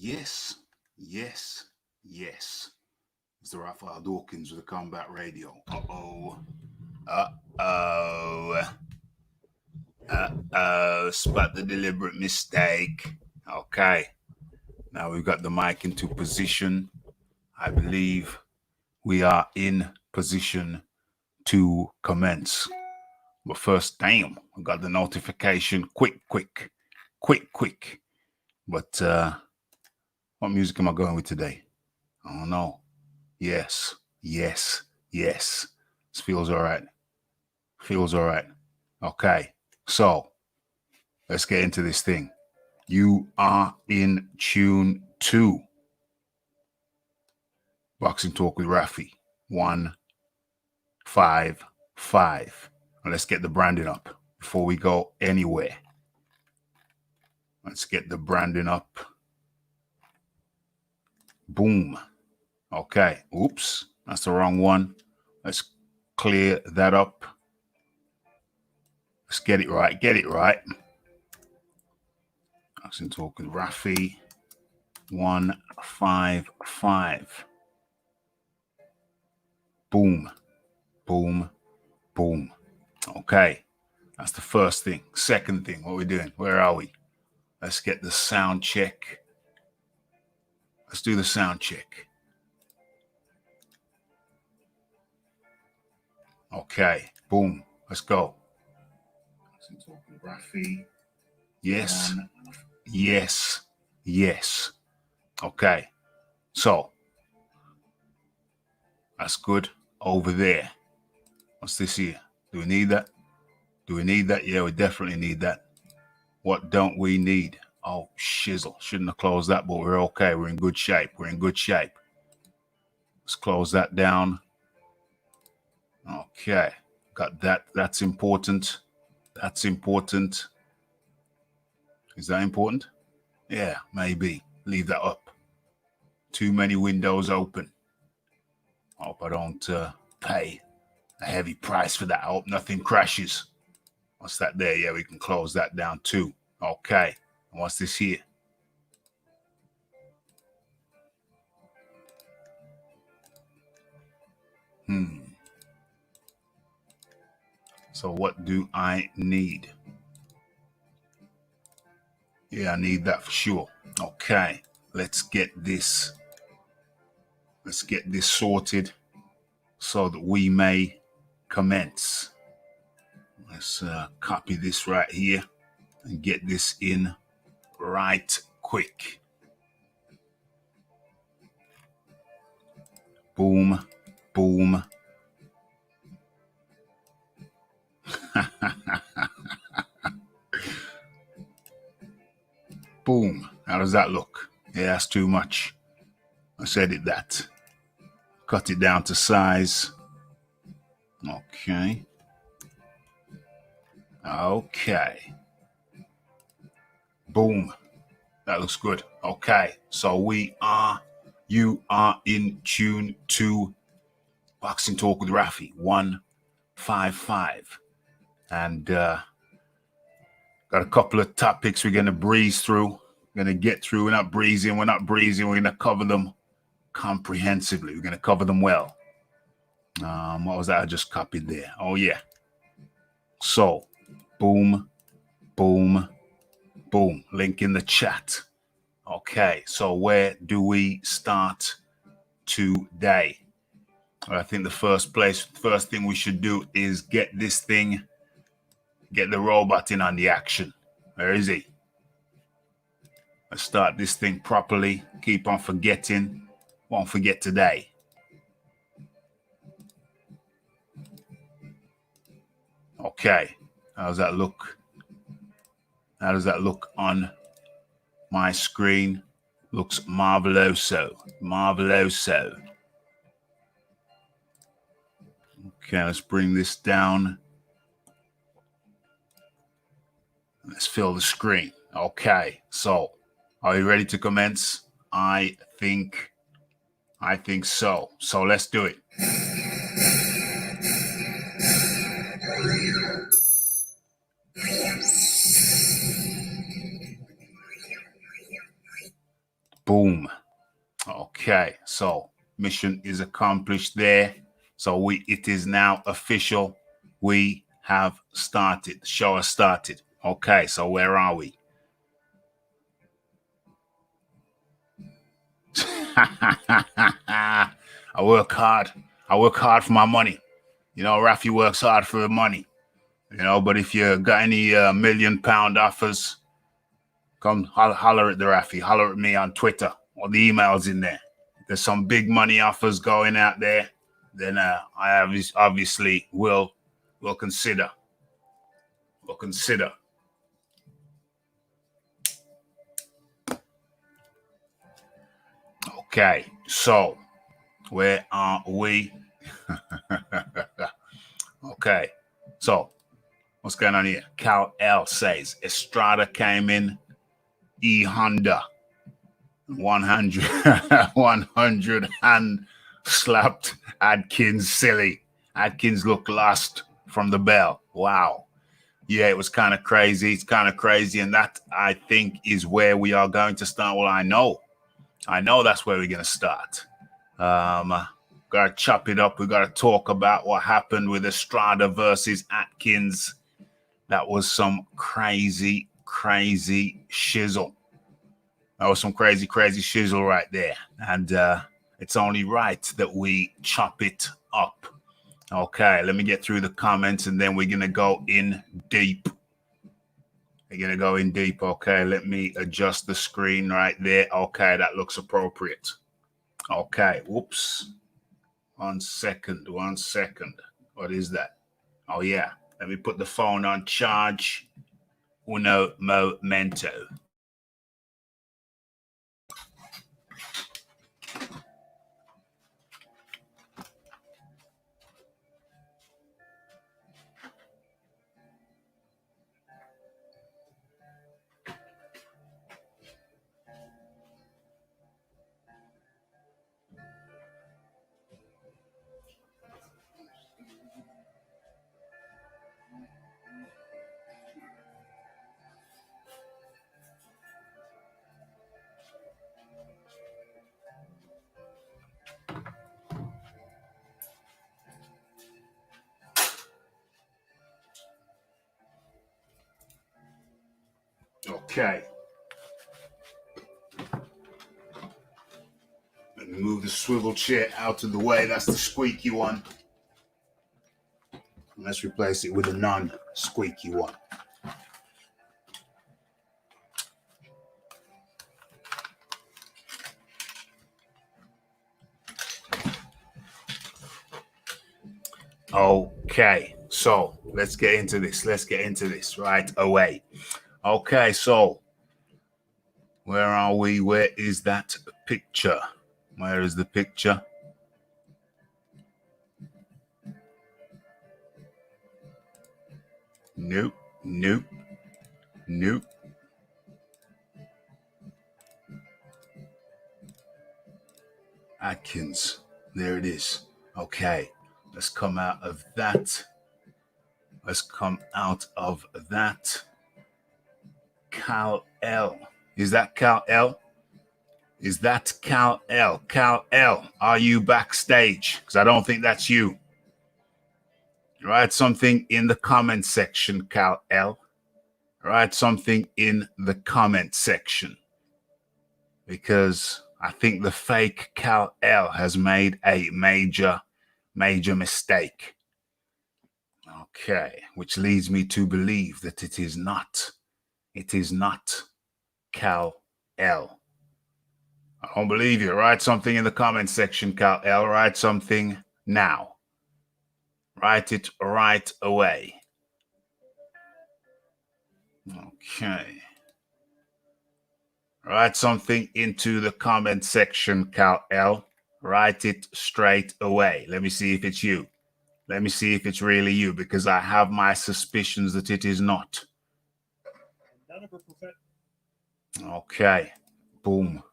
Yes, yes, yes. Mr. Raphael Dawkins with the Combat Radio. Uh-oh. Uh-oh. Uh-oh. Spot the deliberate mistake. Okay. Now we've got the mic into position. I believe we are in position to commence. But first, damn, I got the notification. Quick. But what music am I going with today? I don't know. Yes. This feels all right. Okay. So let's get into this thing. You are in tune to Boxing Talk with Rafi. 155. Now let's get the branding up before we go anywhere. Let's get the branding up. Boom. Okay. Oops. That's the wrong one. Let's clear that up. Let's get it right. Boxing Talk with Rafi. 155. Boom. Okay. That's the first thing. Second thing, what are we doing? Where are we? Let's get the sound check. Let's do the sound check. Okay. Boom. Let's go. Rafi. Yes. Okay. So that's good. Over there. What's this here? Do we need that? Yeah, we definitely need that. What don't we need? Oh, shizzle. Shouldn't have closed that, but we're okay. We're in good shape. Let's close that down. Okay. Got that. That's important. Is that important? Yeah, maybe. Leave that up. Too many windows open. I hope I don't pay a heavy price for that. I hope nothing crashes. What's that there? Yeah, we can close that down too. Okay. And what's this here? So what do I need? Yeah, I need that for sure. Okay. Let's get this sorted so that we may commence. Let's copy this right here and get this in right quick. Boom. Boom. How does that look? Yeah, that's too much. Let's edit that. Cut it down to size. Okay. Boom. That looks good. Okay. So you are in tune to Boxing Talk with Rafi. 155. And got a couple of topics we're going to breeze through. We're going to get through. We're not breezing. We're going to cover them comprehensively. We're going to cover them well. What was that I just copied there? Oh, yeah. So, boom. Link in the chat. Okay, so where do we start today? I think the first thing we should do is get the robot in on the action. Where is he? Let's start this thing properly. Keep on forgetting. Won't forget today. Okay, how does that look? On my screen? Looks marveloso. Okay, let's bring this down. Let's fill the screen. Okay, so are you ready to commence? I think so. So let's do it. Boom. Okay, so mission is accomplished there. So it is now official. We have started. The show has started. Okay, so where are we? I work hard. I work hard for my money. You know, Rafi works hard for the money. You know, but if you got any £1 million offers, come holler at the Rafi. Holler at me on Twitter. All the emails in there. There's some big money offers going out there. Then I obviously will consider. Will consider. Okay, so where are we? Okay, so what's going on here? Cal L says Estrada came in E Honda 100 100 and slapped Adkins silly. Adkins looked lost from the bell. Wow. Yeah, it was kind of crazy. It's kind of crazy. And that, I think, is where we are going to start. Well, I know that's where we're going to start. Got to chop it up. We got to talk about what happened with Estrada versus Adkins. That was some crazy, crazy shizzle. That was some crazy, crazy shizzle right there. And it's only right that we chop it up. Okay, let me get through the comments and then we're going to go in deep. We're going to go in deep. Okay, let me adjust the screen right there. Okay, that looks appropriate. Okay, whoops. 1 second, 1 second. What is that? Oh, yeah. Let me put the phone on charge. Uno momento. Okay. Let me move the swivel chair out of the way. That's the squeaky one. Let's replace it with a non-squeaky one. Okay, so let's get into this. Let's get into this right away. Okay, so where are we? Where is that picture? Where is the picture? Nope, nope, nope. Adkins, there it is. Okay, let's come out of that. Let's come out of that. Cal L. Is that Cal L? Is that Cal L? Cal L, are you backstage? Because I don't think that's you. Write something in the comment section, Cal L. Write something in the comment section. Because I think the fake Cal L has made a major, major mistake. Okay, which leads me to believe that it is not Cal L. I don't believe you. Write something in the comment section, Cal L. Write something now. Write it right away. Okay. Write something into the comment section, Cal L. Write it straight away. Let me see if it's you. Let me see if it's really you, because I have my suspicions that it is not. Okay. Boom.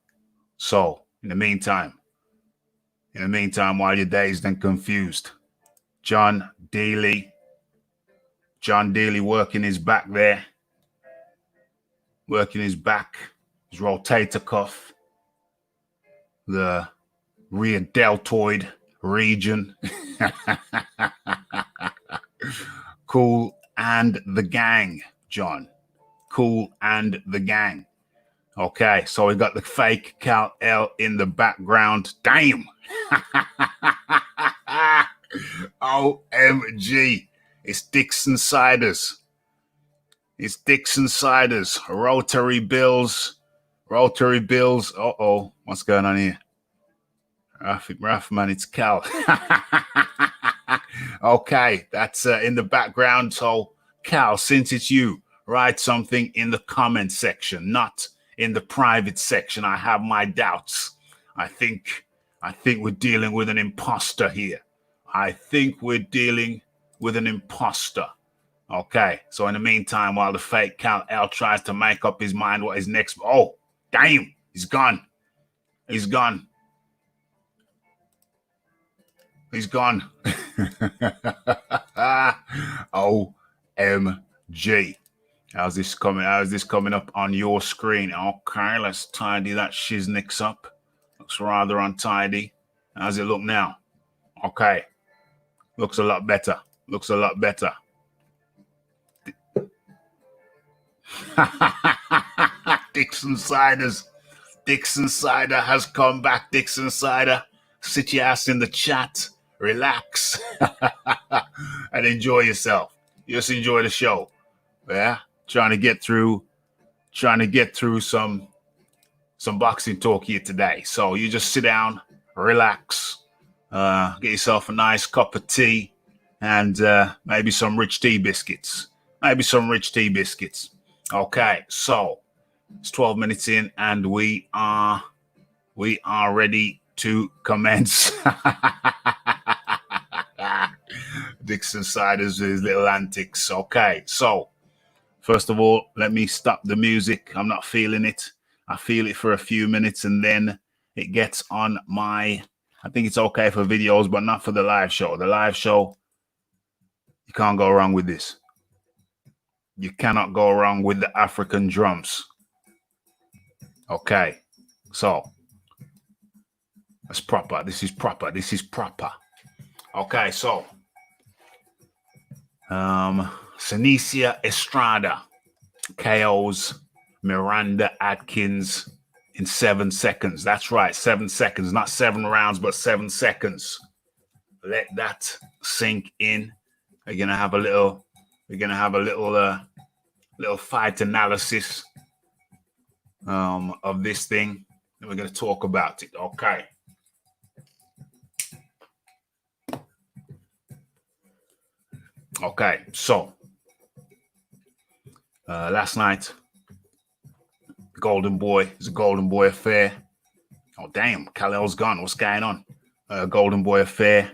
So, in the meantime, while you're dazed and confused, John Daly working his back there. Working his back, his rotator cuff. the rear deltoid region. Cool and the gang, John. Cool and the gang. Okay, so we got the fake Cal L in the background. Damn. OMG. It's Dixon Ciders. It's Dixon Ciders. Rotary Bills. Rotary Bills. Uh-oh. What's going on here? Raf, man, it's Cal. Okay, that's in the background. So, Cal, since it's you, write something in the comment section, not in the private section. I have my doubts. I think we're dealing with an imposter here. I think we're dealing with an imposter. Okay, so in the meantime, while the fake Cal L tries to make up his mind what his next... Oh, damn, he's gone. He's gone. He's gone. OMG. How's this coming up on your screen? Okay, let's tidy that shiznix up. Looks rather untidy. How's it look now? Okay. Looks a lot better. Looks a lot better. Dixon Ciders. Dixon Cider has come back. Dixon Cider. Sit your ass in the chat. Relax. And enjoy yourself. Just enjoy the show. Yeah. Trying to get through some boxing talk here today. So you just sit down, relax, get yourself a nice cup of tea and maybe some rich tea biscuits. Okay, so it's 12 minutes in and we are ready to commence. Dixon Ciders with his little antics. Okay, so first of all, let me stop the music. I'm not feeling it. I feel it for a few minutes and then it gets on my... I think it's okay for videos, but not for the live show. The live show, you can't go wrong with this. You cannot go wrong with the African drums. Okay, so that's proper. This is proper. Okay, so Senicia Estrada KOs Miranda Adkins in 7 seconds. That's right, 7 seconds, not 7 rounds, but 7 seconds. Let that sink in. We're gonna have a little fight analysis of this thing, and we're gonna talk about it. Okay. Okay, so last night, Golden Boy, it's a Golden Boy affair. Oh, damn, Kal-El's gone. What's going on? Golden Boy affair.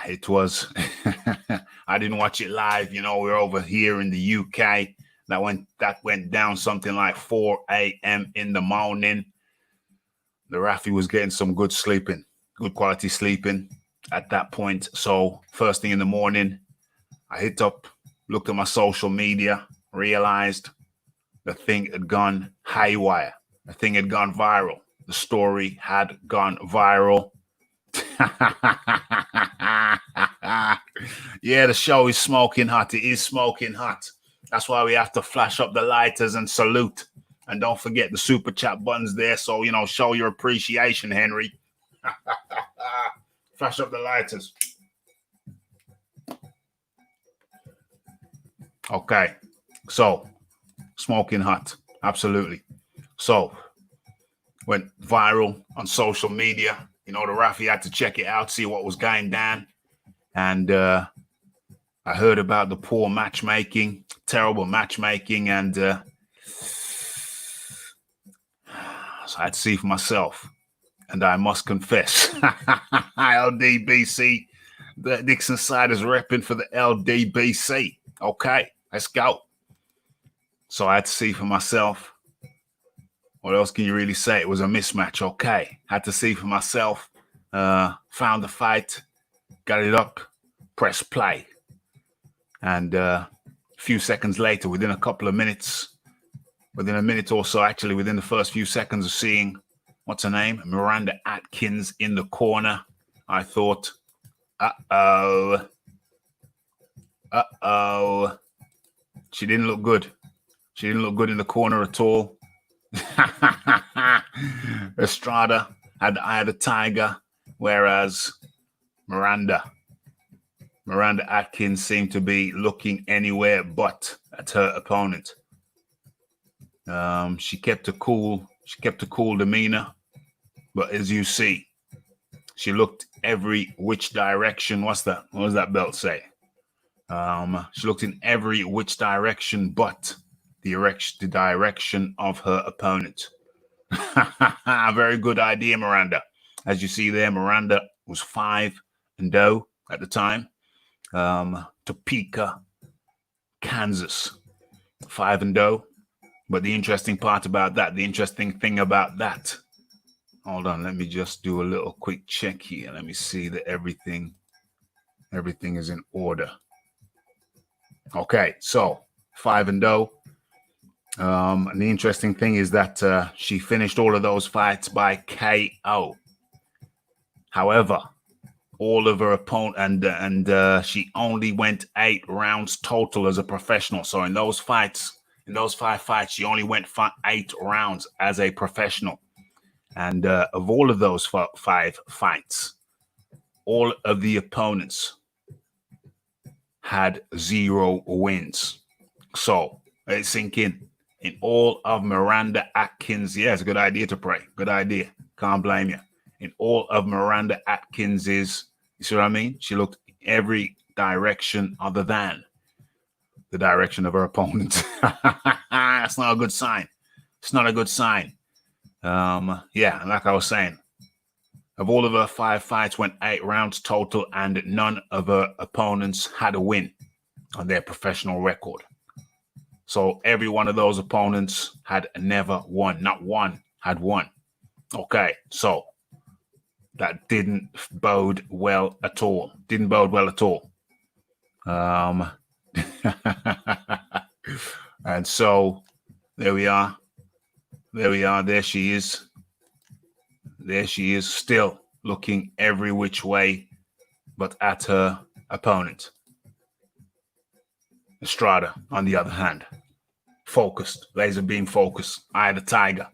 It was, I didn't watch it live. You know, we're over here in the UK. That went down something like 4 a.m. in the morning. The Rafi was getting some good sleeping, good quality sleeping at that point. So first thing in the morning, I hit up, looked at my social media, realized the thing had gone haywire. The thing had gone viral. The story had gone viral. Yeah, the show is smoking hot. It is smoking hot. That's why we have to flash up the lighters and salute. And don't forget the super chat buttons there. So, you know, show your appreciation, Henry. Flash up the lighters. Okay. So, smoking hot. Absolutely. So, went viral on social media. You know, the Rafi had to check it out, see what was going down. And I heard about the poor matchmaking, terrible matchmaking. And so I had to see for myself. And I must confess, LDBC, the Dixon side is repping for the LDBC. Okay, let's go. So I had to see for myself. What else can you really say? It was a mismatch. Okay, had to see for myself. Found the fight, got it up, press play. And a few seconds later, within a couple of minutes, within a minute or so, actually within the first few seconds of seeing, what's her name? Miranda Adkins in the corner, I thought, uh-oh. She didn't look good. She didn't look good in the corner at all. Estrada had the eye of the tiger, whereas Miranda Adkins seemed to be looking anywhere but at her opponent. She kept a cool demeanor, but as you see, she looked every which direction. What does that belt say? She looked in every which direction but the direction of her opponent. Very good idea, Miranda. As you see there, Miranda was 5-0 at the time. Topeka, Kansas, 5-0. But the interesting thing about that, hold on, let me just do a little quick check here. Let me see that everything is in order. Okay, so 5-0. And the interesting thing is that she finished all of those fights by KO. However, all of her opponent and she only went 8 rounds total as a professional. So in those 5 fights, she only went 8 rounds as a professional. And of all of those 5 fights, all of the opponents had 0 wins. So let's sink in. In all of Miranda Adkins, yeah, it's a good idea to pray. Good idea. Can't blame you. In all of Miranda Adkins's, you see what I mean? She looked every direction other than the direction of her opponent. That's not a good sign. It's not a good sign. Yeah, like I was saying, of all of her 5 fights, went 8 rounds total, and none of her opponents had a win on their professional record. So every one of those opponents had never won. Not one had won. Okay, so that didn't bode well at all. Didn't bode well at all. And so there we are. There we are. There she is. There she is, still looking every which way but at her opponent. Estrada, on the other hand, focused, laser beam focus, eye of the tiger.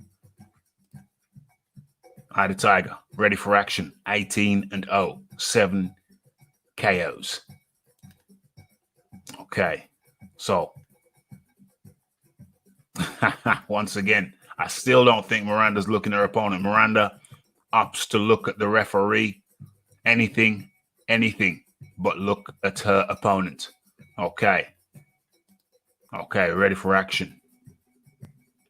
Eye of the tiger, ready for action, 18-0, 7 KOs. Okay, so once again, I still don't think Miranda's looking at her opponent. Miranda opts to look at the referee, anything but look at her opponent. Okay, ready for action.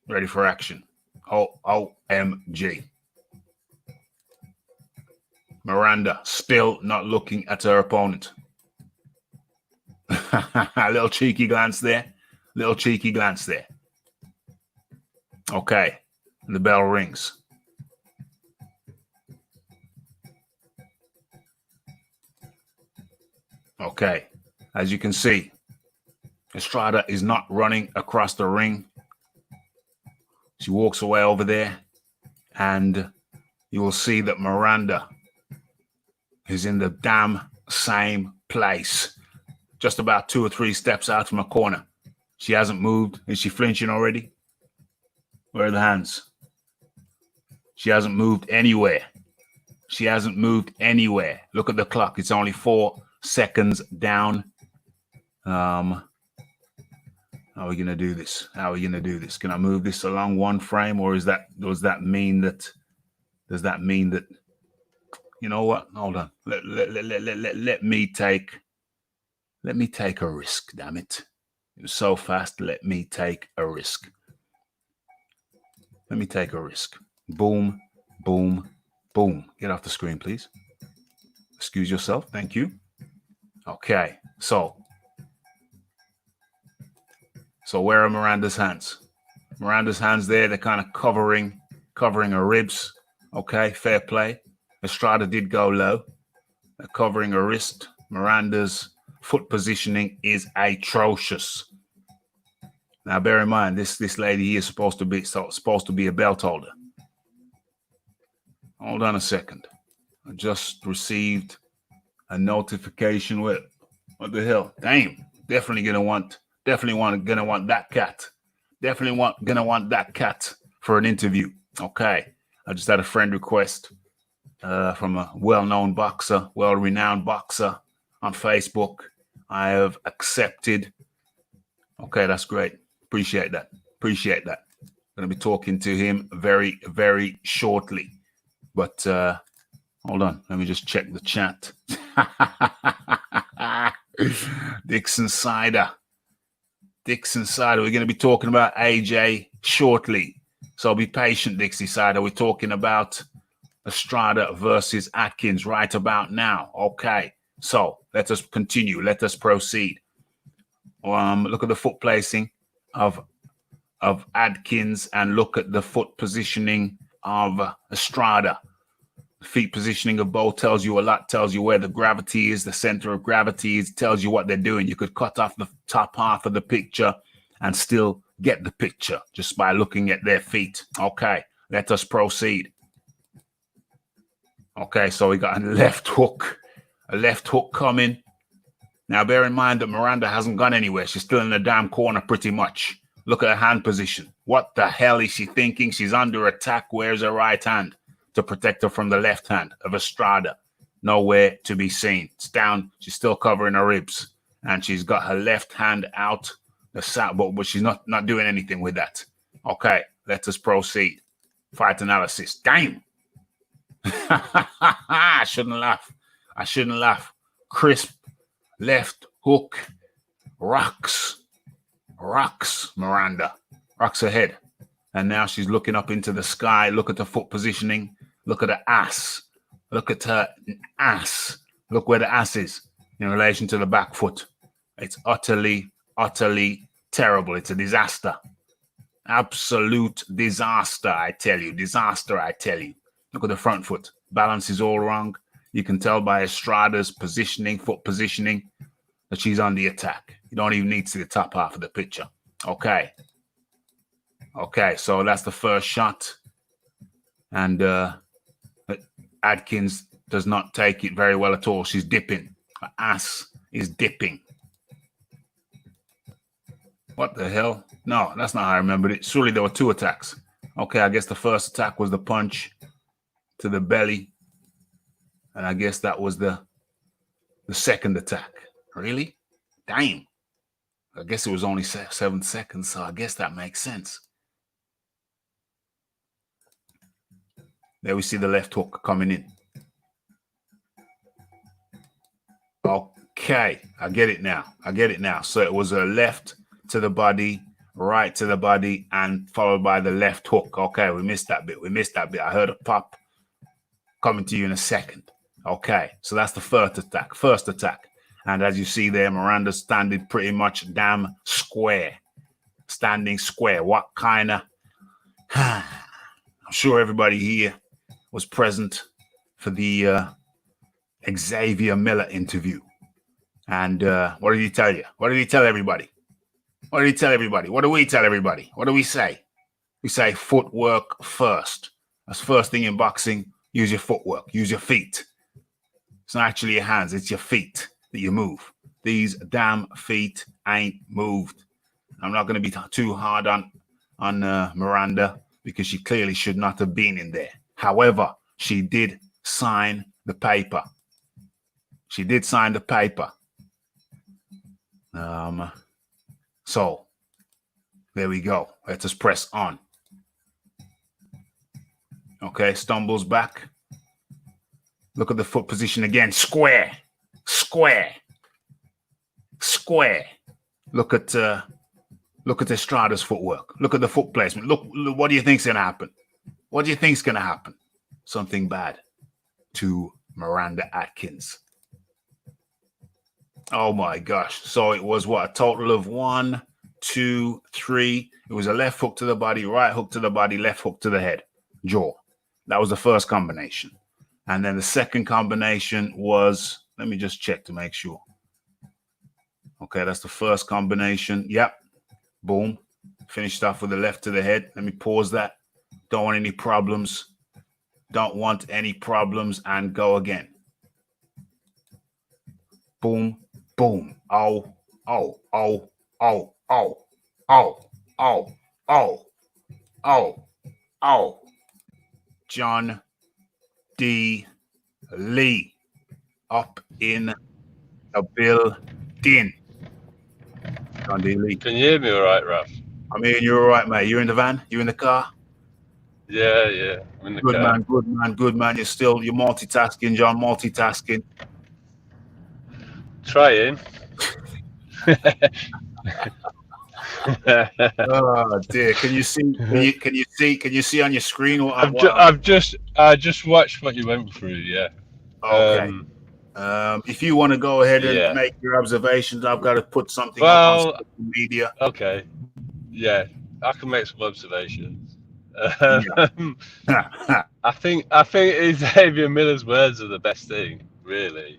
Ready for action. OMG. Miranda still not looking at her opponent. A little cheeky glance there. Okay, and the bell rings. Okay, as you can see, Estrada is not running across the ring. She walks away over there, and you will see that Miranda is in the damn same place, just about 2 or 3 steps out from a corner. She hasn't moved. Is she flinching already? Where are the hands? She hasn't moved anywhere. Look at the clock. It's only 4 seconds down. How are we going to do this? Can I move this along 1 frame, or does that mean that, you know what? Hold on. Let me take a risk, damn it. It was so fast. Let me take a risk. Boom, boom, boom. Get off the screen, please. Excuse yourself. Thank you. Okay, so where are Miranda's hands? Miranda's hands there, they're kind of covering her ribs. Okay, fair play. Estrada did go low. They're covering her wrist. Miranda's foot positioning is atrocious. Now, bear in mind, this lady here is supposed to be a belt holder. Hold on a second. I just received a notification with what the hell? Damn. Definitely gonna want that cat. Gonna want that cat for an interview. Okay. I just had a friend request from a well-known boxer, well-renowned boxer on Facebook. I have accepted. Okay, that's great. Appreciate that. Going to be talking to him very, very shortly. But hold on. Let me just check the chat. Dixon Cider. We're going to be talking about AJ shortly. So be patient, Dixie Cider. We're talking about Estrada versus Adkins right about now. Okay. So let us continue. Let us proceed. Look at the foot placing of Adkins and look at the foot positioning of Estrada. Feet positioning of both tells you a lot, tells you where the gravity is, the center of gravity is, tells you what they're doing. You could cut off the top half of the picture and still get the picture just by looking at their feet. Okay, let us proceed. Okay, so we got a left hook coming. Now, bear in mind that Miranda hasn't gone anywhere. She's still in the damn corner pretty much. Look at her hand position. What the hell is she thinking? She's under attack. Where's her right hand to protect her from the left hand of Estrada? Nowhere to be seen. It's down. She's still covering her ribs. And she's got her left hand out the side, but she's not doing anything with that. Okay, let us proceed. Fight analysis. Damn. I shouldn't laugh. Crisp left hook. Rocks Miranda. Rocks her head. And now she's looking up into the sky. Look at the foot positioning. Look at her ass. Look at her ass. Look where the ass is in relation to the back foot. It's utterly terrible. It's a disaster. Absolute disaster, I tell you. Look at the front foot. Balance is all wrong. You can tell by Estrada's positioning, foot positioning, that she's on the attack. You don't even need to see the top half of the picture. Okay, so that's the first shot. And Adkins does not take it very well at all. She's dipping. Her ass is dipping. What the hell? No, that's not how I remembered it. Surely there were two attacks. Okay, I guess the first attack was the punch to the belly. And I guess that was the second attack. Really? Damn. I guess it was only 7 seconds, so I guess that makes sense. There we see the left hook coming in. Okay, I get it now. So it was a left to the body, right to the body, and followed by the left hook. Okay, we missed that bit. I heard a pop. Coming to you in a second. Okay, so that's the first attack. And as you see there, Miranda's standing pretty much damn square. Standing square. What kind of... I'm sure everybody here was present for the Xavier Miller interview. And what did he tell you? What did he tell everybody? What do we tell everybody? What do we say? We say footwork first. That's first thing in boxing. Use your footwork. Use your feet. It's not actually your hands. It's your feet that you move. These damn feet ain't moved. I'm not going to be too hard on Miranda because she clearly should not have been in there. However, she did sign the paper. So there we go. Let us press on. Okay, stumbles back. Look at the foot position again. Square. Look at Estrada's footwork. Look at the foot placement. Look, what do you think's gonna happen? Something bad to Miranda Adkins. Oh my gosh. So it was what? A total of 1, 2, 3. It was a left hook to the body, right hook to the body, left hook to the head, jaw. That was the first combination. And then the second combination was, let me just check to make sure. Okay, that's the first combination. Yep. Boom. Finished off with the left to the head. Let me pause that. Don't want any problems. Don't want any problems. And go again. Boom, boom. Oh, oh, oh, oh, oh, oh, oh, oh, oh, oh. John D. Lee up in the building. John D. Lee. Can you hear me all right, Raf? I mean, you're all right, mate. You're in the van? You in the car? Yeah. I'm in the Good car. man, good man, good man. You're multitasking, John, multitasking. Trying. Oh dear. Can you see on your screen what I just watched what you went through, yeah. Okay. If you want to go ahead and make your observations, I've got to put something up on social media. Okay. Yeah, I can make some observations. I think Xavier Miller's words are the best thing, really.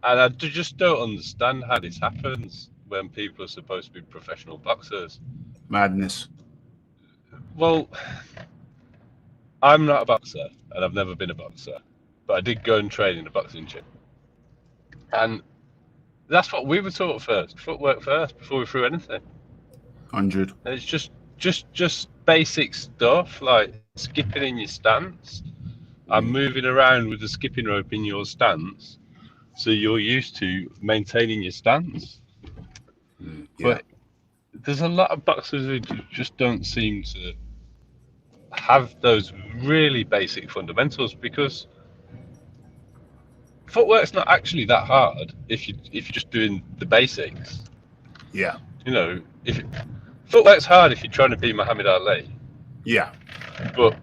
And I just don't understand how this happens when people are supposed to be professional boxers. Madness. Well, I'm not a boxer, and I've never been a boxer, but I did go and train in a boxing gym. And that's what we were taught first, footwork first, before we threw anything. 100. And it's just basic stuff like skipping in your stance and moving around with the skipping rope in your stance, so you're used to maintaining your stance. But there's a lot of boxers who just don't seem to have those really basic fundamentals, because footwork's not actually that hard if you're just doing the basics. Yeah. You know, footwork's hard if you're trying to be Muhammad Ali. Yeah. But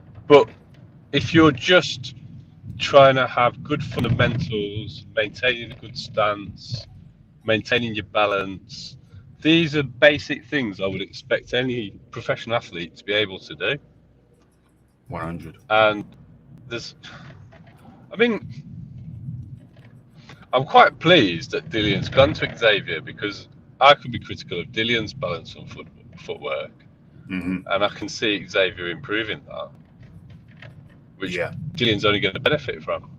if you're just trying to have good fundamentals, maintaining a good stance, maintaining your balance, these are basic things I would expect any professional athlete to be able to do. 100. And I'm quite pleased that Dillian's gone to Xavier, because I could be critical of Dillian's balance on footwork, and I can see Xavier improving that, which Dillian's only going to benefit from.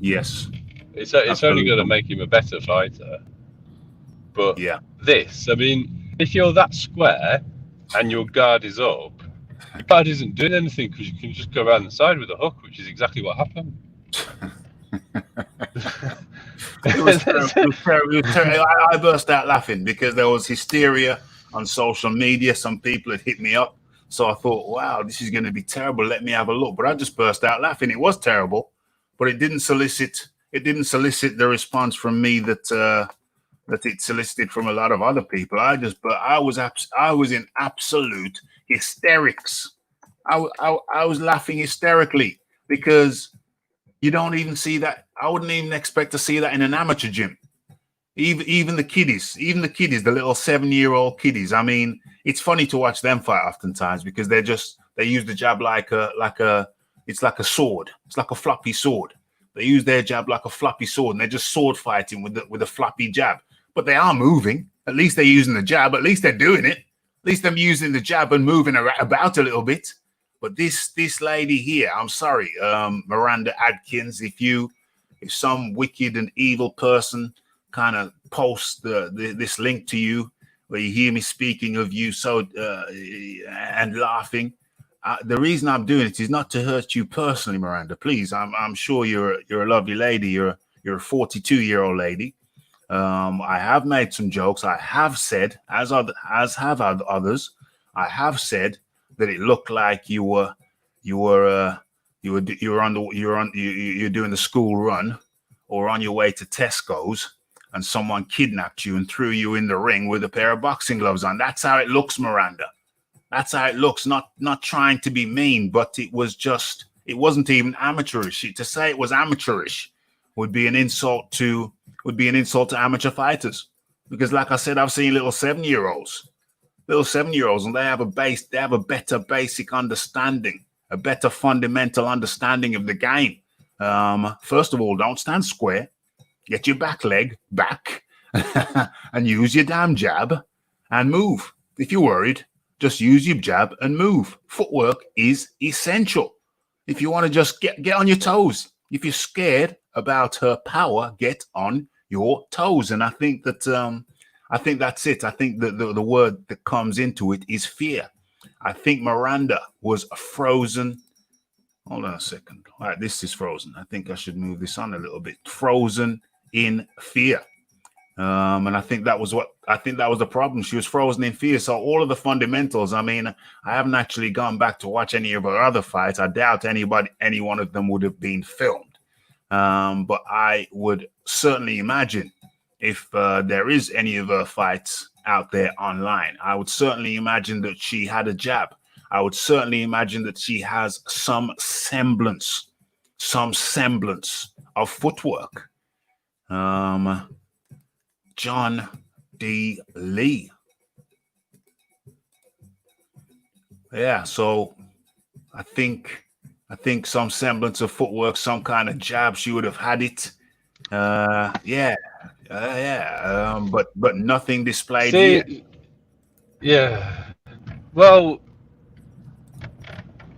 Yes. It's only going to make him a better fighter. But this, I mean, if you're that square and your guard is up, your guard isn't doing anything, because you can just go around the side with a hook, which is exactly what happened. It was terrible. I burst out laughing because there was hysteria on social media. Some people had hit me up. So I thought, wow, this is going to be terrible. Let me have a look. But I just burst out laughing. It was terrible, but it didn't solicit the response from me that it solicited from a lot of other people. I was in absolute hysterics. I was laughing hysterically, because you don't even see that. I wouldn't even expect to see that in an amateur gym. Even the kiddies, the little 7-year-old kiddies. I mean, it's funny to watch them fight oftentimes, because they use the jab like a sword. It's like a floppy sword. They use their jab like a floppy sword, and they're just sword fighting with a floppy jab. But they are moving. At least they're using the jab. At least they're doing it. At least I'm using the jab and moving about a little bit. But this lady here, I'm sorry, Miranda Adkins, if some wicked and evil person kind of posts this link to you, where you hear me speaking of you and laughing, the reason I'm doing it is not to hurt you personally, Miranda. Please, I'm sure you're a lovely lady. You're a 42-year-old lady. I have made some jokes. I have said, as have others, I have said that it looked like you're doing the school run, or on your way to Tesco's, and someone kidnapped you and threw you in the ring with a pair of boxing gloves on. That's how it looks, Miranda. That's how it looks. Not trying to be mean, but it wasn't even amateurish. To say it was amateurish would be an insult to amateur fighters, because, like I said, I've seen little 7-year-olds, and they have a better basic understanding, a better fundamental understanding of the game. First of all, don't stand square. Get your back leg back and use your damn jab and move. If you're worried, Just use your jab and move. Footwork is essential. If you want to just get on your toes. If you're scared about her power, get on your toes. And I think that I think that's it. I think that the word that comes into it is fear. I think Miranda was frozen. Hold on a second. All right, this is frozen. I think I should move this on a little bit. Frozen in fear. And I think that was the problem. She was frozen in fear. So all of the fundamentals, I mean, I haven't actually gone back to watch any of her other fights. I doubt any one of them would have been filmed. But I would certainly imagine if there is any of her fights out there online, I would certainly imagine that she had a jab. I would certainly imagine that she has some semblance of footwork. John D. Lee. Yeah, so I think some semblance of footwork, some kind of jab, she would have had it. But nothing displayed here. Yeah. Well,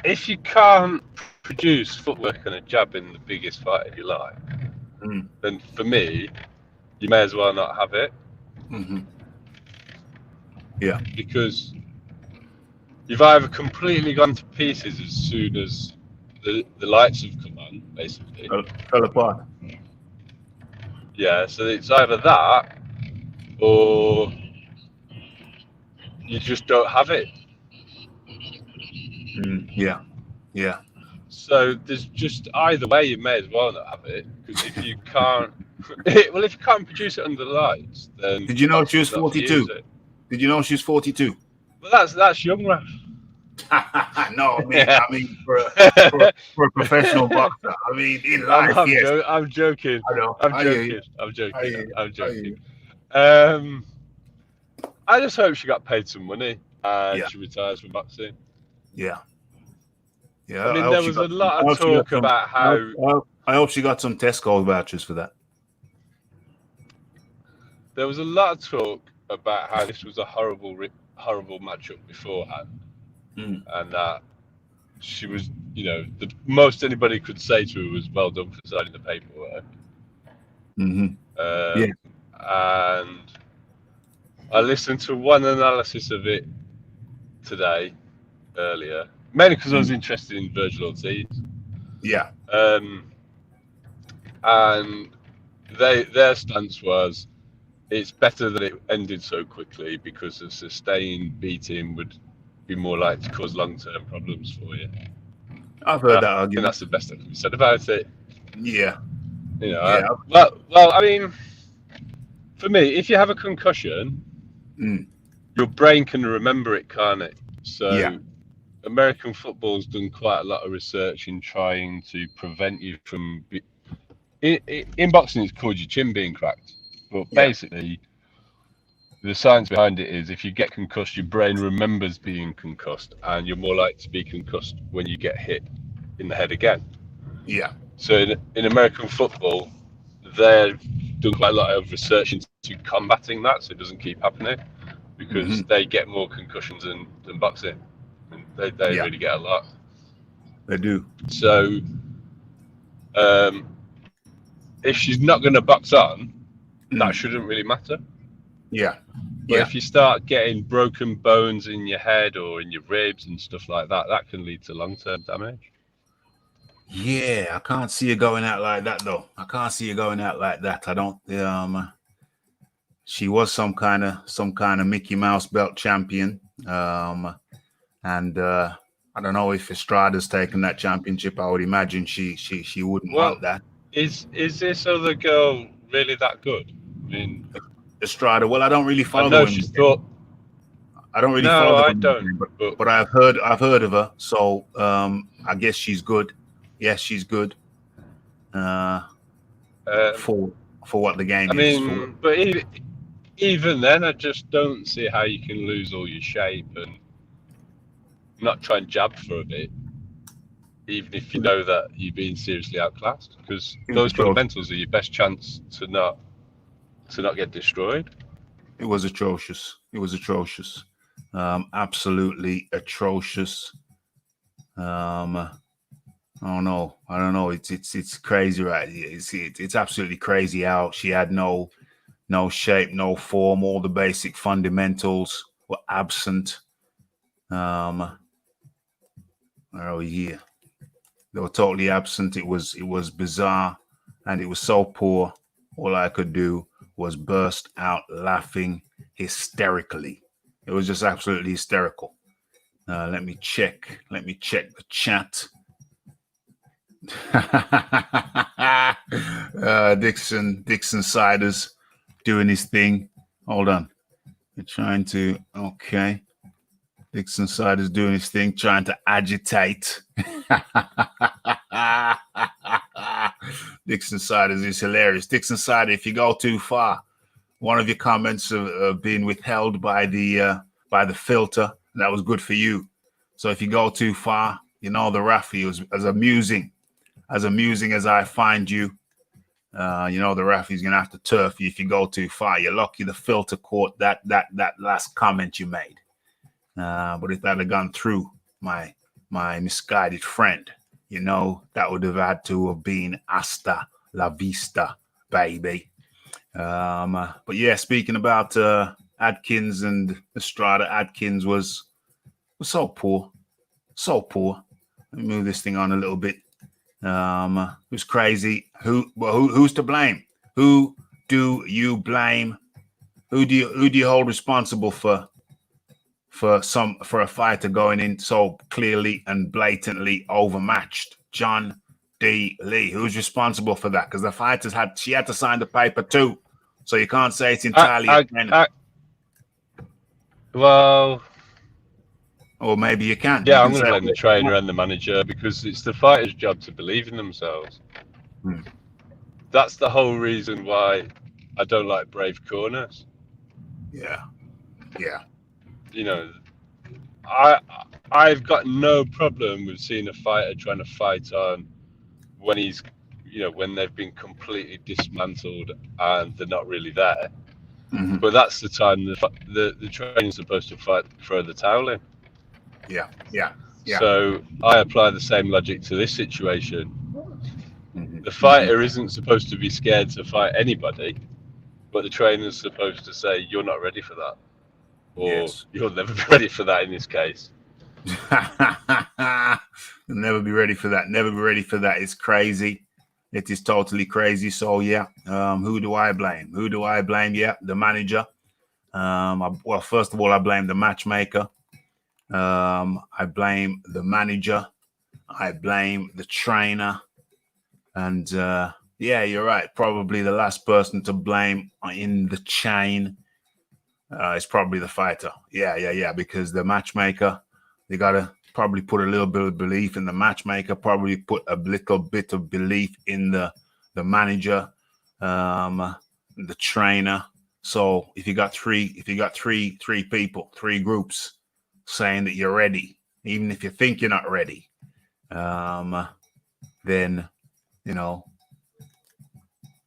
if you can't produce footwork and a jab in the biggest fight of your life, then for me, you may as well not have it. Mm-hmm. Yeah. Because you've either completely gone to pieces as soon as the lights have come on, basically. Fell apart. Yeah, so it's either that or you just don't have it. Yeah. So there's just either way, you may as well not have it, because if you can't, well, if you can't produce it under the lights, then did you know she was 42? Did you know she's 42? Well, that's young, Raf. No, I mean for a professional boxer. I mean in life. I'm joking. I know. I'm joking. I just hope she got paid some money and she retires from boxing. Yeah. I mean, there was a lot of talk about how. I hope she got some Tesco vouchers for that. There was a lot of talk about how this was a horrible matchup beforehand, and that she was, the most anybody could say to her was, "Well done for signing the paperwork." And I listened to one analysis of it today, earlier, mainly because I was interested in Virgil Ortiz. Yeah. And their stance was, it's better that it ended so quickly because a sustained beating would be more likely to cause long-term problems for you. I've heard that argument. I think that's the best that can be said about it. Yeah. Well, I mean, for me, if you have a concussion, your brain can remember it, can't it? So American football's done quite a lot of research in trying to prevent you from... In boxing, it's called your chin being cracked. But basically, the science behind it is if you get concussed, your brain remembers being concussed, and you're more likely to be concussed when you get hit in the head again. Yeah. So in American football, they've done quite a lot of research into combating that so it doesn't keep happening, because they get more concussions than boxing. And they really get a lot. They do. So if she's not going to box on, that shouldn't really matter. Yeah. But if you start getting broken bones in your head or in your ribs and stuff like that, that can lead to long-term damage. Yeah, I can't see her going out like that, though. I can't see her going out like that. I don't. She was some kind of Mickey Mouse belt champion, and I don't know if Estrada's taken that championship. I would imagine she wouldn't want that. Is this other girl really that good? I mean, Estrada. Well, I don't really follow. I know she's thought. I don't really follow. I don't. But I've heard of her. So I guess she's good. Yes, she's good. For what the game is. I mean, but even then, I just don't see how you can lose all your shape and not try and jab for a bit, even if you know that you're being seriously outclassed, because those fundamentals are your best chance to not get destroyed. It was atrocious. Absolutely atrocious. I don't know. It's crazy, right? It's absolutely crazy how she had no shape, no form. All the basic fundamentals were absent. Where are we here? They were totally absent. It was bizarre, and it was so poor. All I could do was burst out laughing hysterically. It was just absolutely hysterical. Let me check the chat. Dixon Siders doing his thing. Hold on. We're trying to, okay. Dixon Siders doing his thing, trying to agitate. Dixon Siders is hilarious. Dixon Sider, if you go too far, one of your comments have been withheld by the filter. That was good for you. So if you go too far, you know the Rafi was as amusing as I find you. You know the Rafi's gonna have to turf you if you go too far. You're lucky the filter caught that last comment you made. But if that had gone through, my misguided friend, you know that would have had to have been hasta la vista, baby. But yeah, speaking about Adkins and Estrada, Adkins was so poor. Let me move this thing on a little bit. It was crazy. Who's to blame? Who do you blame? Who do you hold responsible for a fighter going in so clearly and blatantly overmatched? John D. Lee. Who's responsible for that? Because the fighters had to sign the paper too. So you can't say it's entirely well, or maybe you can. Yeah, you I'm can going to say, blame the trainer and the manager because it's the fighter's job to believe in themselves. That's the whole reason why I don't like brave corners. Yeah. You know, I've got no problem with seeing a fighter trying to fight on when he's, when they've been completely dismantled and they're not really there. Mm-hmm. But that's the time the trainer's supposed to throw the towel in. Yeah. So I apply the same logic to this situation. Mm-hmm. The fighter isn't supposed to be scared to fight anybody, but the trainer's supposed to say, you're not ready for that. Or Yes. you'll never be ready for that in this case. You'll never be ready for that. Never be ready for that. It's crazy. It is totally crazy. So yeah, who do I blame? Yeah, the manager. Well, first of all, I blame the matchmaker. I blame the manager. I blame the trainer. And yeah, you're right. Probably the last person to blame in the chain is probably the fighter. Yeah. Because the matchmaker, they gotta probably put a little bit of belief in the matchmaker. Probably put a little bit of belief in the manager, the trainer. So if you got three people, three groups saying that you're ready, even if you think you're not ready, then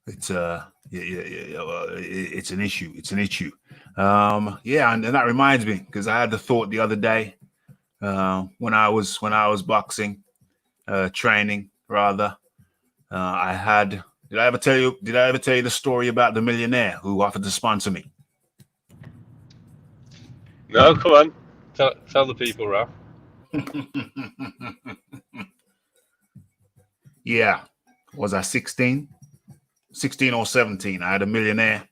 it's it's an issue. Yeah, and that reminds me, because I had the thought the other day when I was boxing, training rather. I had. Did I ever tell you the story about the millionaire who offered to sponsor me? No, come on, tell the people, Ralph. Yeah, was I 16? 16 or 17? I had a millionaire.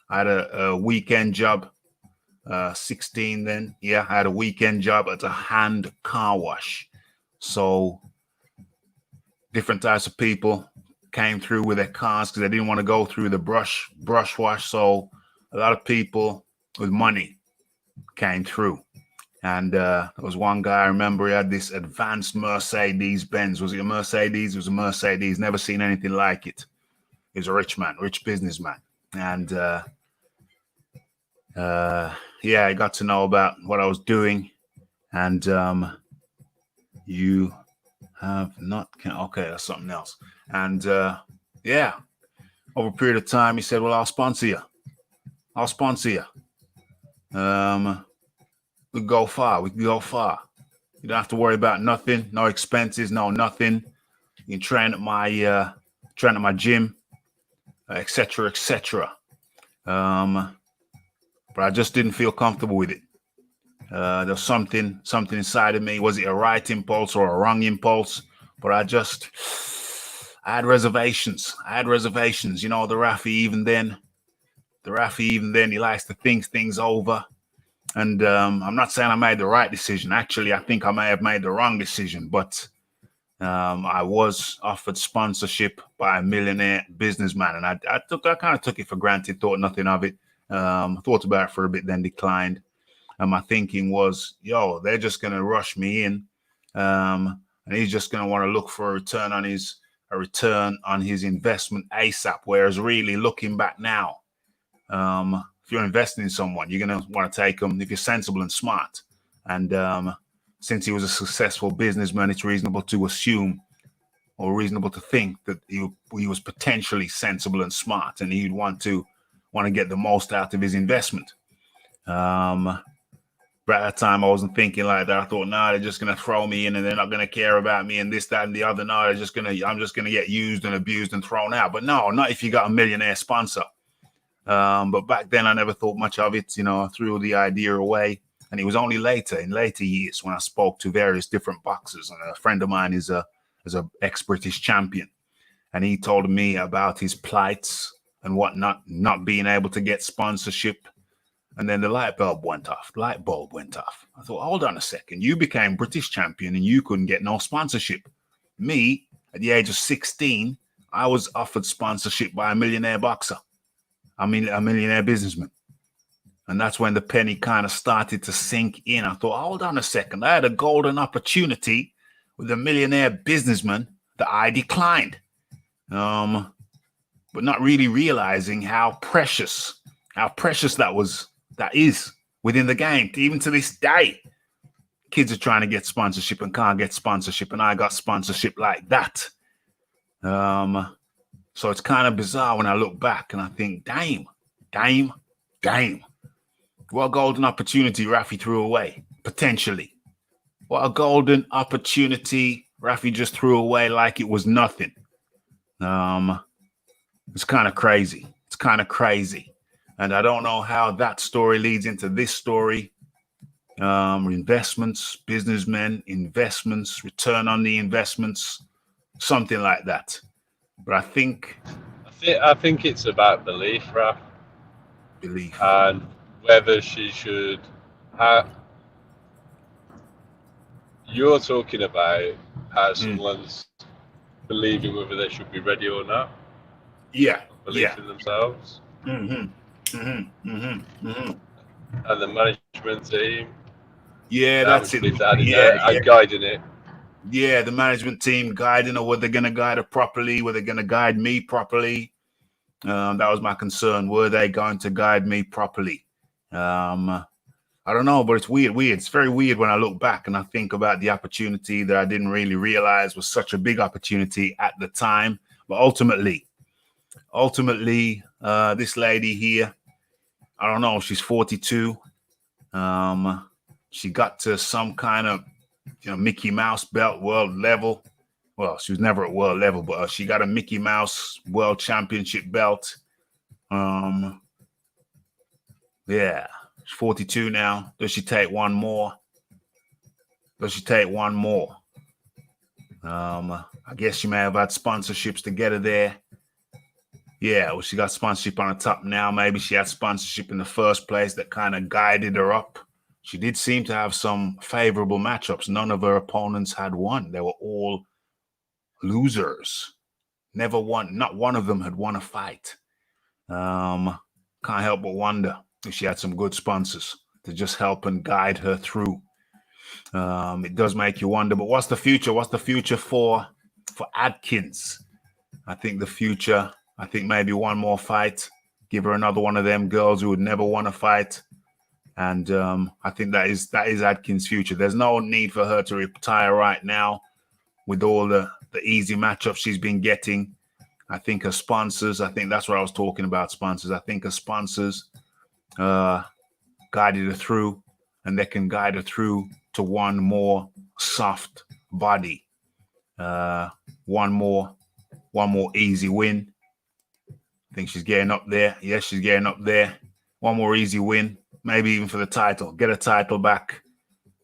I had a weekend job. 16 then. Yeah, I had a weekend job at a hand car wash. So different types of people came through with their cars because they didn't want to go through the brush wash. So a lot of people with money came through. And there was one guy, I remember, he had this advanced Mercedes Benz. Was it a Mercedes? It was a Mercedes. Never seen anything like it. He was a rich man, rich businessman. And yeah, I got to know about what I was doing. And you have not, okay, that's something else. And yeah, over a period of time, he said, well, I'll sponsor you. We could go far. We could go far. You don't have to worry about nothing, no expenses, no nothing. You can train at my gym, etc., etc. But I just didn't feel comfortable with it. There was something inside of me. Was it a right impulse or a wrong impulse? But I had reservations. You know, the Rafi even then, he likes to think things over. And I'm not saying I made the right decision. Actually, I think I may have made the wrong decision. But I was offered sponsorship by a millionaire businessman, and I kind of took it for granted, thought nothing of it. Thought about it for a bit, then declined. And my thinking was, yo, they're just going to rush me in, and he's just going to want to look for a return on his investment ASAP. Whereas really looking back now, if you're investing in someone, you're going to want to take them if you're sensible and smart. And since he was a successful businessman, it's reasonable to assume or reasonable to think that he was potentially sensible and smart, and he'd want to get the most out of his investment. But at that time, I wasn't thinking like that. I thought, nah, they're just going to throw me in and they're not going to care about me and this, that, and the other. No, I'm just going to get used and abused and thrown out. But no, not if you got a millionaire sponsor. But back then, I never thought much of it. You know, I threw the idea away. And it was only in later years, when I spoke to various different boxers. And a friend of mine is a ex-British champion. And he told me about his plights and whatnot, not being able to get sponsorship. And then the light bulb went off. I thought, hold on a second. You became British champion and you couldn't get no sponsorship. Me, at the age of 16, I was offered sponsorship by a millionaire boxer. I mean, a millionaire businessman. And that's when the penny kind of started to sink in. I thought, hold on a second. I had a golden opportunity with a millionaire businessman that I declined. But not really realizing how precious that is within the game. Even to this day, kids are trying to get sponsorship and can't get sponsorship, and I got sponsorship like that. So it's kind of bizarre when I look back and I think, damn. What a golden opportunity Rafi threw away, potentially. What a golden opportunity Rafi just threw away like it was nothing. It's kind of crazy. And I don't know how that story leads into this story. Investments, businessmen, investments, return on the investments, something like that. But I think it's about belief, Raf. Belief. And whether she should have. You're talking about how someone's believing whether they should be ready or not. Yeah. Belief in themselves. And the management team. Yeah, that's it. And guiding it. Yeah, the management team guiding her, whether they're going to guide her properly, whether they're going to guide me properly. That was my concern. Were they going to guide me properly? I don't know, but it's weird. It's very weird when I look back and I think about the opportunity that I didn't really realize was such a big opportunity at the time. But ultimately, this lady here, I don't know, she's 42. She got to some kind of, Mickey Mouse belt world level. Well, she was never at world level, but she got a Mickey Mouse world championship belt. Yeah, she's 42 now. Does she take one more? I guess she may have had sponsorships to get her there. Yeah, well, she got sponsorship on the top now. Maybe she had sponsorship in the first place that kind of guided her up. She did seem to have some favorable matchups. None of her opponents had won. They were all losers. Never won. Not one of them had won a fight. Can't help but wonder if she had some good sponsors to just help and guide her through. It does make you wonder, but what's the future? What's the future for Adkins? I think maybe one more fight, give her another one of them girls who would never want to fight. And I think that is Adkins' future. There's no need for her to retire right now with all the easy matchups she's been getting. I think her sponsors, I think that's what I was talking about, sponsors. I think her sponsors guided her through. and they can guide her through to one more soft body. One more easy win. I think she's getting up there. Yes, she's getting up there. One more easy win, maybe even for the title. Get a title back.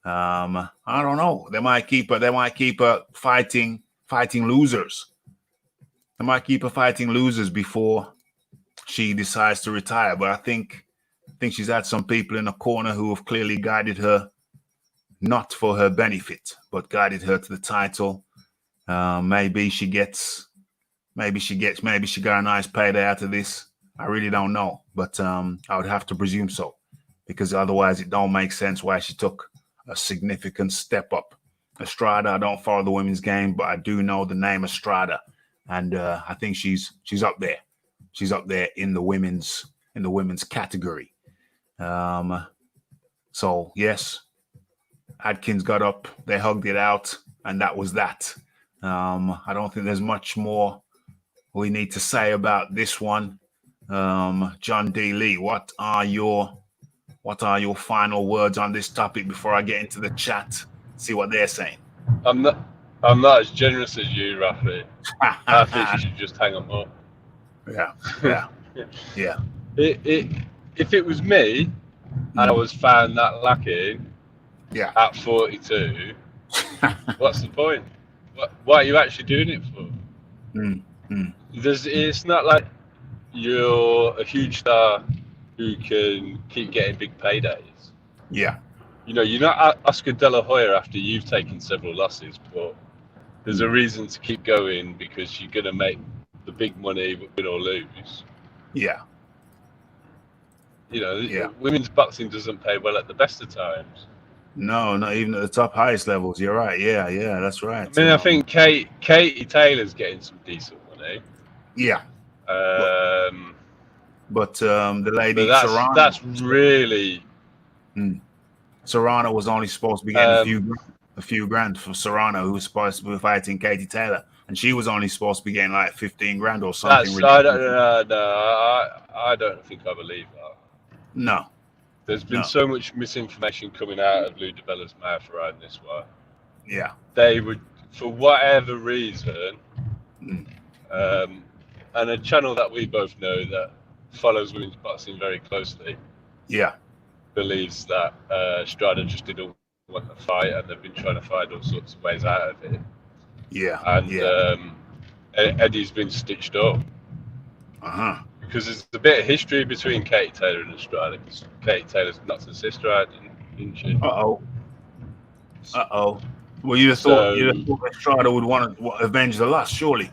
I don't know. They might keep her fighting losers. They might keep her fighting losers before she decides to retire. But I think she's had some people in the corner who have clearly guided her, not for her benefit, but guided her to the title. Maybe she got a nice payday out of this. I really don't know, but I would have to presume so, because otherwise it don't make sense why she took a significant step up. Estrada, I don't follow the women's game, but I do know the name Estrada, and I think she's up there. She's up there in the women's category. So yes, Adkins got up, they hugged it out, and that was that. I don't think there's much more we need to say about this one. John D. Lee, what are your final words on this topic before I get into the chat? See what they're saying. I'm not as generous as you, Rafi. I think you should just hang them up. Yeah. If it was me and I was found that lacking at 42, what's the point? What are you actually doing it for? It's not like you're a huge star who can keep getting big paydays. Yeah. You know, you're not Oscar De La Hoya after you've taken several losses, but there's a reason to keep going, because you're going to make the big money, win or lose. Yeah. You know, women's boxing doesn't pay well at the best of times. No, not even at the highest levels. You're right. Yeah, that's right. I mean, I think Katie Taylor's getting some decent money. Yeah. But the lady Serrano, that's really. Serrano was only supposed to be getting a few grand for Serrano, who was supposed to be fighting Katie Taylor, and she was only supposed to be getting like 15 grand or something. I don't think I believe that. No. There's been so much misinformation coming out of Lou DiBella's mouth around this one. Yeah. They would, for whatever reason, and a channel that we both know that follows women's boxing very closely, believes that Estrada just didn't want to fight, and they've been trying to find all sorts of ways out of it. Eddie's been stitched up. Because there's a bit of history between Katie Taylor and Estrada. Because Katie Taylor's knocked her sister out, didn't she? Well, you'd have thought Estrada would want to avenge the loss, surely.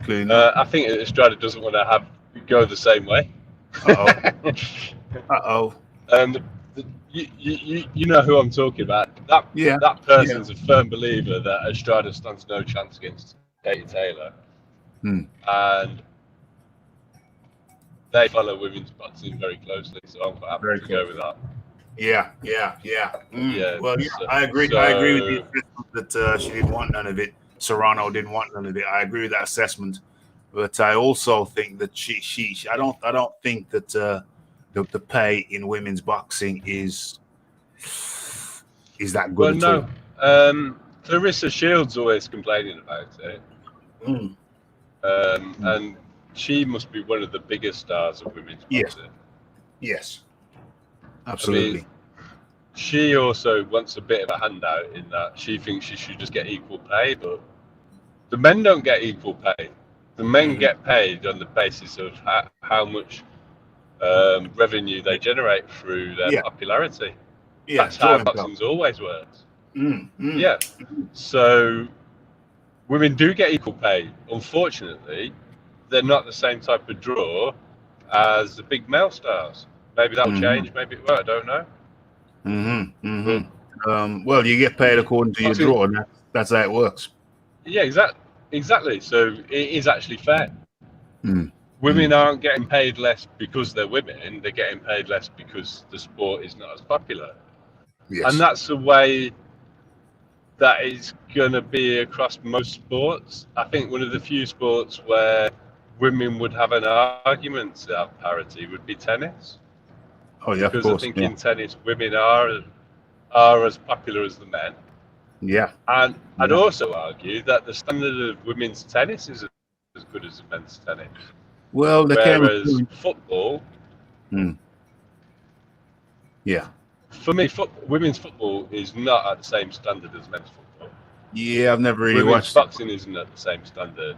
Clearly not. I think Estrada doesn't want to go the same way. You know who I'm talking about. That person's a firm believer that Estrada stands no chance against Katie Taylor. And they follow women's boxing very closely, so I'm quite happy to go with that. Well, I agree. I agree with the assessment that she didn't want none of it. Serrano didn't want none of it. I agree with that assessment, but I also think that I don't think that the pay in women's boxing is that good. Well, no. Clarissa Shields always complaining about it. And she must be one of the biggest stars of women's boxing. Yes. Absolutely. I mean, she also wants a bit of a handout in that she thinks she should just get equal pay, but the men don't get equal pay. The men get paid on the basis of how much revenue they generate through their popularity. That's how boxing's always worked. So women do get equal pay. Unfortunately, they're not the same type of draw as the big male stars. Maybe that'll change. Maybe it won't. I don't know. Well, you get paid according to your draw, and that's how it works. Yeah, exactly. So it is actually fair. Women aren't getting paid less because they're women. They're getting paid less because the sport is not as popular. Yes. And that's the way that is going to be across most sports. I think one of the few sports where women would have an argument to have parity would be tennis. Oh yeah, of because I course. think Yeah, in tennis women are as popular as the men. yeah, And I'd yeah. also argue that the standard of women's tennis is as good as men's tennis. Well, there came a Whereas point. football, Hmm, yeah, for me, women's football is not at the same standard as men's football. yeah. I've never really Women's watched it. boxing isn't at the same standard.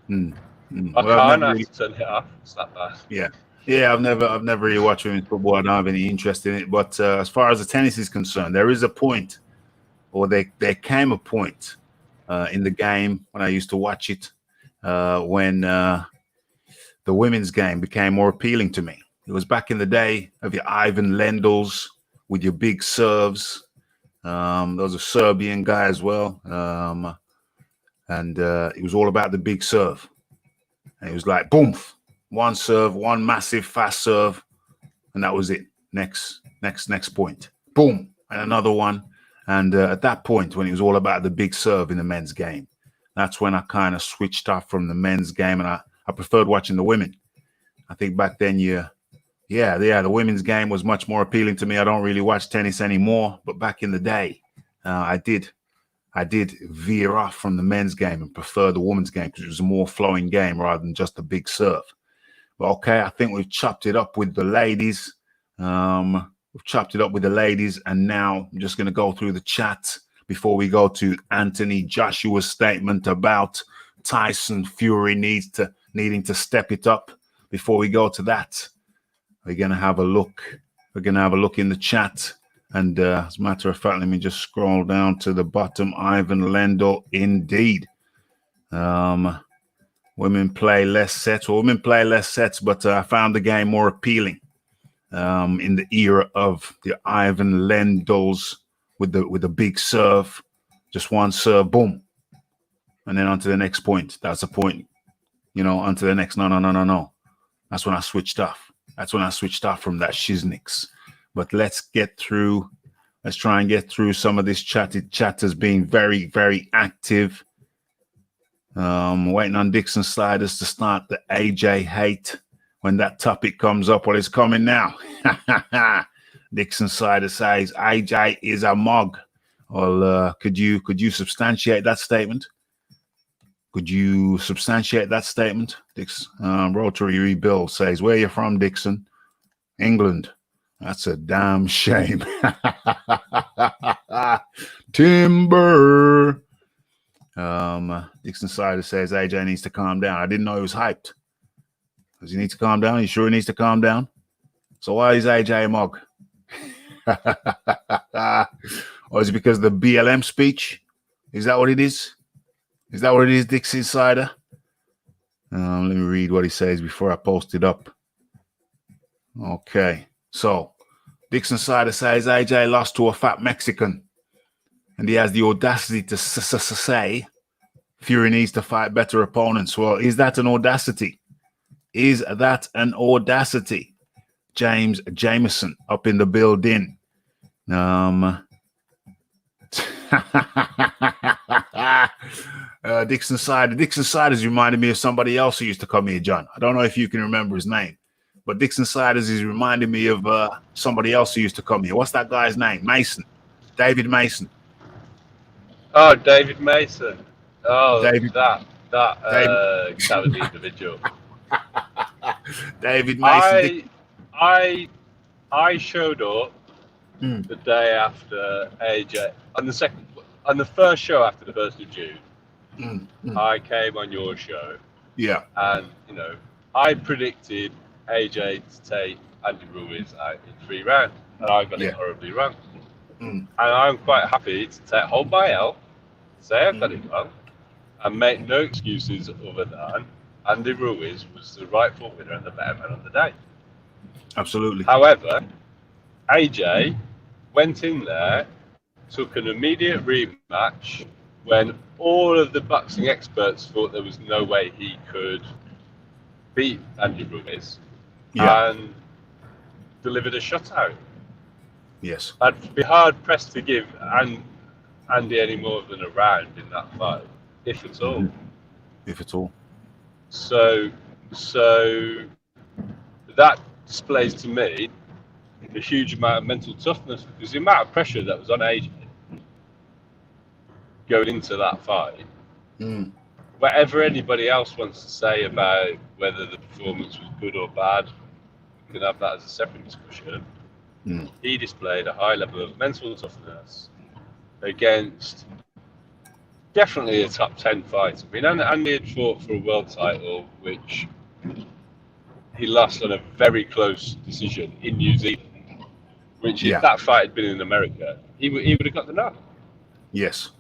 Hmm, hmm. I Well, I've can't. never I have really. to turn it off. It's that bad. Yeah, yeah. I've never really watched women's football. I don't have any interest in it. But as far as the tennis is concerned, there is a point, or there came a point in the game when I used to watch it, when the women's game became more appealing to me. It was back in the day of your Ivan Lendls with your big serves. There was a Serbian guy as well, and it was all about the big serve. And it was like boom, one serve, one massive fast serve, and that was it. Next point. Boom, and another one. And at that point, when it was all about the big serve in the men's game, that's when I kind of switched off from the men's game, and I preferred watching the women. I think back then, yeah, the women's game was much more appealing to me. I don't really watch tennis anymore, but back in the day, I did veer off from the men's game and prefer the women's game because it was a more flowing game rather than just a big serve. But okay, I think we've chopped it up with the ladies. And now I'm just going to go through the chat before we go to Anthony Joshua's statement about Tyson Fury needing to step it up. Before we go to that, we're going to have a look. We're going to have a look in the chat. And as a matter of fact, let me just scroll down to the bottom. Ivan Lendl, indeed. Women play less sets. Well, women play less sets, but I found the game more appealing in the era of the Ivan Lendls with the big serve. Just one serve, boom. And then on to the next point. That's the point. On to the next. No. That's when I switched off. That's when I switched off from that Shizniks. But let's try and get through some of this chat. Chat has been very, very active. Waiting on Dixon Sliders to start the AJ hate when that topic comes up. Well, it's coming now. Dixon Slider says AJ is a mug. Well, could you substantiate that statement? Could you substantiate that statement? Rotary Rebuild says, where are you from, Dixon? England. That's a damn shame. Timber. Dixon Sider says AJ needs to calm down. I didn't know he was hyped. Does he need to calm down? Are you sure he needs to calm down? So why is AJ a mug? Or is it because of the BLM speech? Is that what it is? Is that what it is, Dixon Sider? Let me read what he says before I post it up. Okay. So Dixon Sider says AJ lost to a fat Mexican. And he has the audacity to say Fury needs to fight better opponents. Well, is that an audacity? Is that an audacity? James Jameson up in the building. Dixon Siders reminded me of somebody else who used to come here, John. I don't know if you can remember his name, but Dixon Siders is reminding me of somebody else who used to come here. What's that guy's name? Mason. David Mason. Oh, David Mason. Oh, David. that cowardly individual. David Mason. I showed up the day after AJ on the first show after the 1st of June. I came on your show. Yeah. And I predicted AJ to take Andy Ruiz out in 3 rounds, and I got it horribly wrong. And I'm quite happy to hold my L, say I got it wrong, and make no excuses other than Andy Ruiz was the rightful winner and the better man on the day. Absolutely. However, AJ went in there, took an immediate rematch when all of the boxing experts thought there was no way he could beat Andy Ruiz, and delivered a shutout. Yes. I'd be hard pressed to give Andy any more than a round in that fight, if at all. If at all. So that displays to me a huge amount of mental toughness, because the amount of pressure that was on AJ going into that fight. Whatever anybody else wants to say about whether the performance was good or bad, we can have that as a separate discussion. He displayed a high level of mental toughness against definitely a top 10 fight. I mean, Andy had fought for a world title, which he lost on a very close decision in New Zealand, which if that fight had been in America, he would have got the knock. Yes.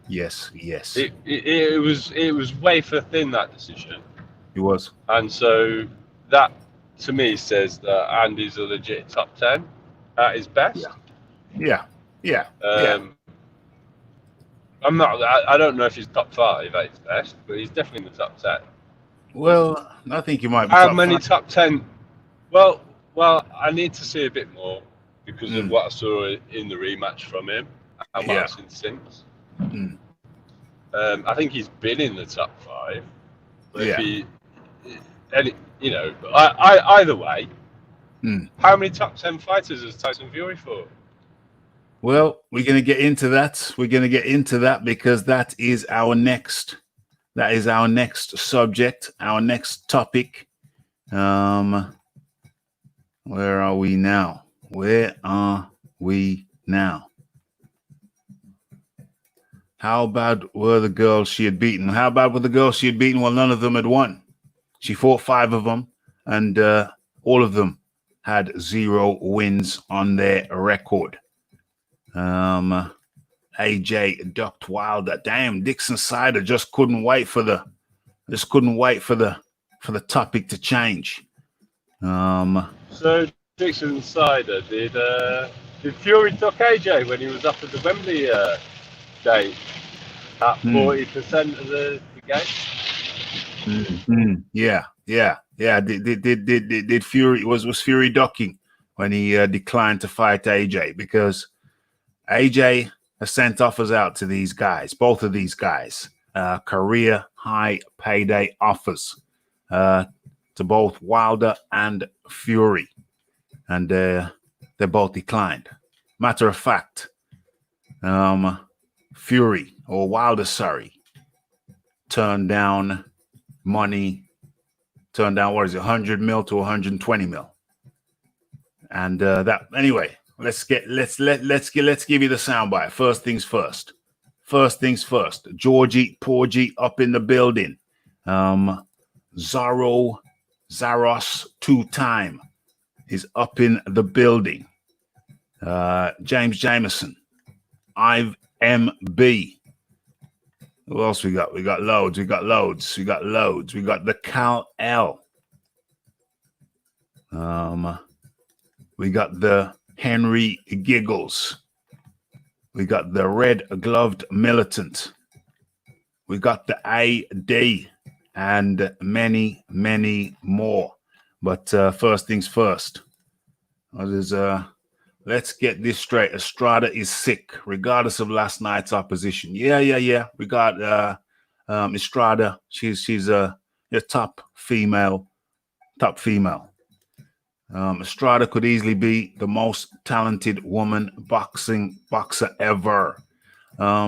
It was wafer thin, that decision. It was. And so that, to me, says that Andy's a legit top 10 at his best. Yeah. I don't know if he's top 5 at his best, but he's definitely in the top 10. Well, I think he might be How top many 5. top 10? Well, I need to see a bit more because of what I saw in the rematch from him and what I've seen since. I think he's been in the top 5. But if he, either way, how many top 10 fighters has Tyson Fury fought? Well, we're going to get into that. We're going to get into that because that is our next subject, our next topic. Where are we now? How bad were the girls she had beaten? How bad were the girls she had beaten? Well, none of them had won. She fought 5 of them, and all of them had 0 wins on their record. AJ ducked Wilder. Damn, Dixon Sider just couldn't wait for the topic to change. So Dixon Sider, did Fury duck AJ when he was up at the Wembley date at 40% of the game? Yeah. Did Fury was Fury ducking when he declined to fight AJ, because AJ has sent offers out to these guys, both of these guys, career high payday offers to both Wilder and Fury, and they both declined. Matter of fact, Fury, or Wilder, turned down money. Turned down, what is it, 100 mil to 120 mil, and that anyway. Let's give you the soundbite. First things first. Georgie Porgy up in the building. Zaros 2-time is up in the building. James Jameson, Ive MB. Who else we got? We got loads. We got the Cal L. We got the Henry Giggles. We got the Red Gloved Militant. We got the AD and many, many more. But first things first. Let's get this straight. Estrada is sick, regardless of last night's opposition. Yeah. We got Estrada. She's a top female. Estrada could easily be the most talented woman boxer ever.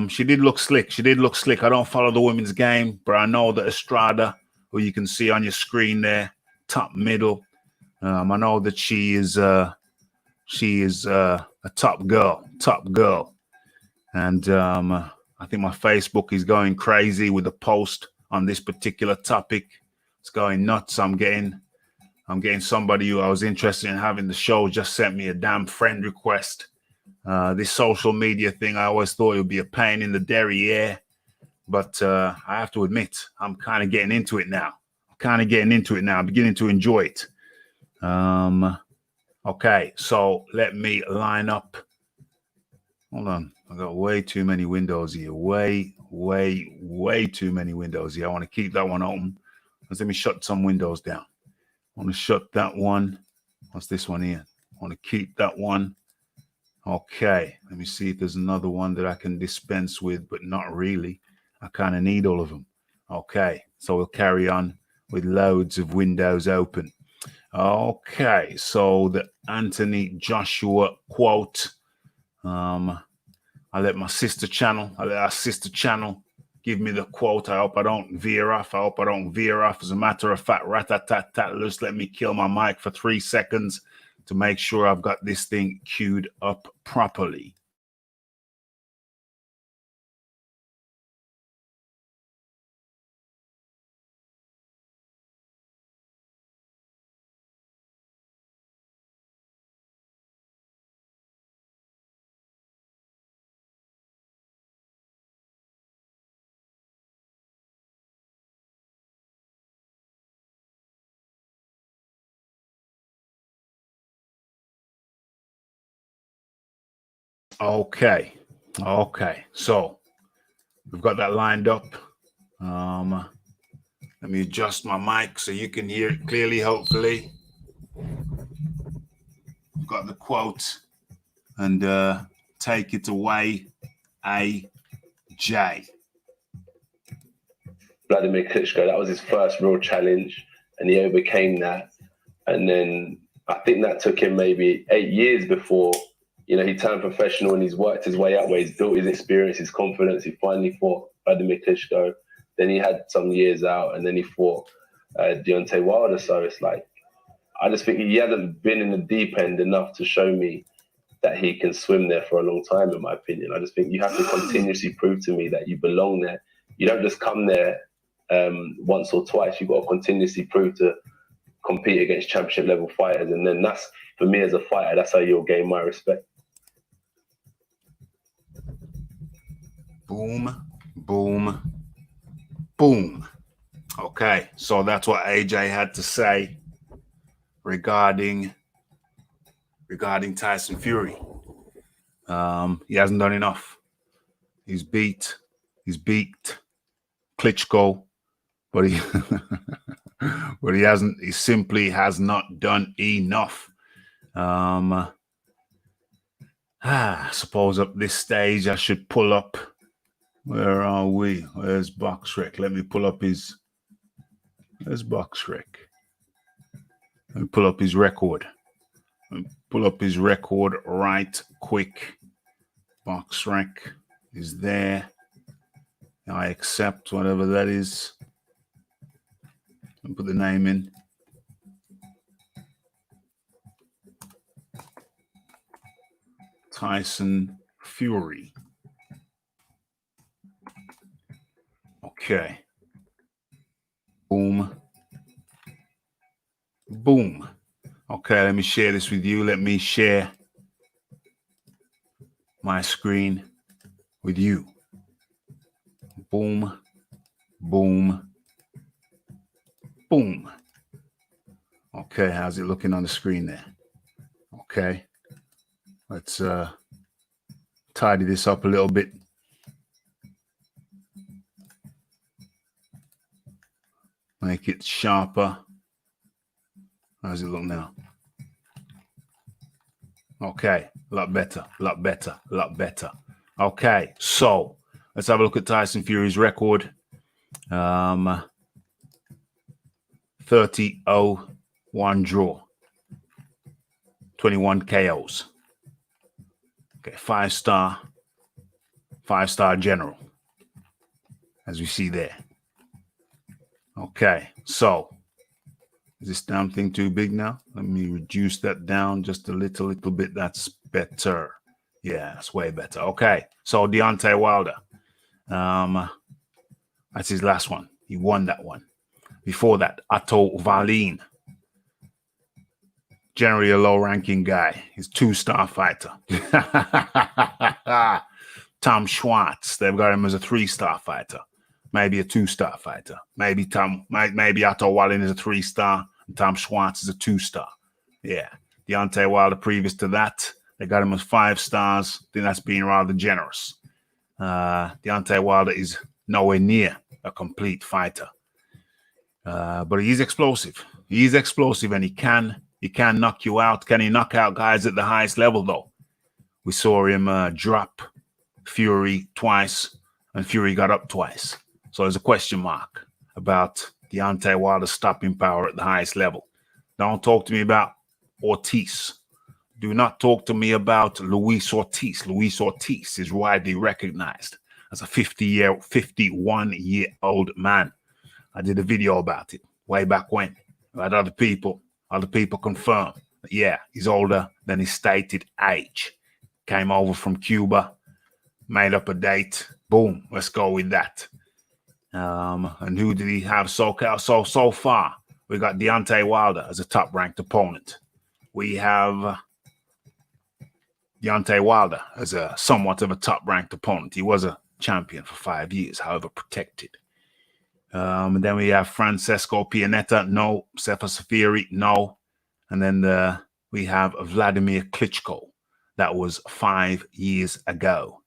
She did look slick. I don't follow the women's game, but I know that Estrada, who you can see on your screen there, top middle. I know that she is a top girl. And I think my Facebook is going crazy with the post on this particular topic. It's going nuts. I'm getting somebody who I was interested in having the show just sent me a damn friend request. This social media thing, I always thought it would be a pain in the derriere, but I have to admit, I'm kind of getting into it now. I'm beginning to enjoy it. Okay, so let me line up. Hold on. I got way too many windows here. Way too many windows here. I want to keep that one open. Let me shut some windows down. I want to shut that one. What's this one here? I want to keep that one. Okay. Let me see if there's another one that I can dispense with, but not really. I kind of need all of them. Okay. So we'll carry on with loads of windows open. Okay, so the Anthony Joshua quote. I let our sister channel give me the quote. I hope I don't veer off. As a matter of fact, rat-a-tat-tat, just let me kill my mic for 3 seconds to make sure I've got this thing queued up properly. Okay. So we've got that lined up. Let me adjust my mic so you can hear it clearly, hopefully. We've got the quote, and take it away, AJ. Vladimir Klitschko, that was his first real challenge, and he overcame that. And then I think that took him maybe 8 years before, he turned professional and he's worked his way up where he's built his experience, his confidence. He finally fought Vladimir Klitschko. Then he had some years out, and then he fought Deontay Wilder. So it's like, I just think he hasn't been in the deep end enough to show me that he can swim there for a long time, in my opinion. I just think you have to continuously prove to me that you belong there. You don't just come there once or twice. You've got to continuously prove to compete against championship level fighters. And then that's, for me as a fighter, that's how you'll gain my respect. Boom, boom, boom. Okay, so that's what AJ had to say regarding Tyson Fury. He hasn't done enough. He's beat Klitschko, but he simply has not done enough. I suppose at this stage I should pull up. Where are we? Where's Boxrec? Let me pull up his. Where's Boxrec? Let me pull up his record. Pull up his record right quick. Boxrec is there. I accept whatever that is. And put the name in. Tyson Fury. Okay. Boom. Boom. Okay, let me share this with you. Let me share my screen with you. Boom. Boom. Boom. Okay, how's it looking on the screen there? Okay. Let's tidy this up a little bit. Make it sharper. How's it look now? Okay, a lot better. Okay, so let's have a look at Tyson Fury's record. 30-0-1 draw. 21 KOs. Okay, five-star general, as we see there. Okay, so is this damn thing too big now? Let me reduce that down just a little bit. That's better. Yeah, that's way better. Okay, so Deontay Wilder. That's his last one. He won that one. Before that, Otto Wallin. Generally a low-ranking guy. He's 2-star fighter. Tom Schwartz. They've got him as a 3-star fighter. Maybe a 2-star fighter. Maybe Otto Wallin is a 3-star and Tom Schwartz is a 2-star. Yeah. Deontay Wilder previous to that, they got him as 5 stars. I think that's being rather generous. Deontay Wilder is nowhere near a complete fighter. But he's explosive. He's explosive and he can knock you out. Can he knock out guys at the highest level though? We saw him drop Fury twice and Fury got up twice. So there's a question mark about Deontay Wilder's stopping power at the highest level. Don't talk to me about Ortiz. Do not talk to me about Luis Ortiz. Luis Ortiz is widely recognized as a 51-year-old man. I did a video about it way back when. But other people confirm that, yeah, he's older than his stated age. Came over from Cuba, made up a date. Boom, let's go with that. And who did he have so far? We got Deontay Wilder as a top-ranked opponent. We have Deontay Wilder as a somewhat of a top-ranked opponent. He was a champion for 5 years, however protected. And then we have Francesco Pianetta, no. Cephas Fury, no. And then we have Vladimir Klitschko. That was 5 years ago.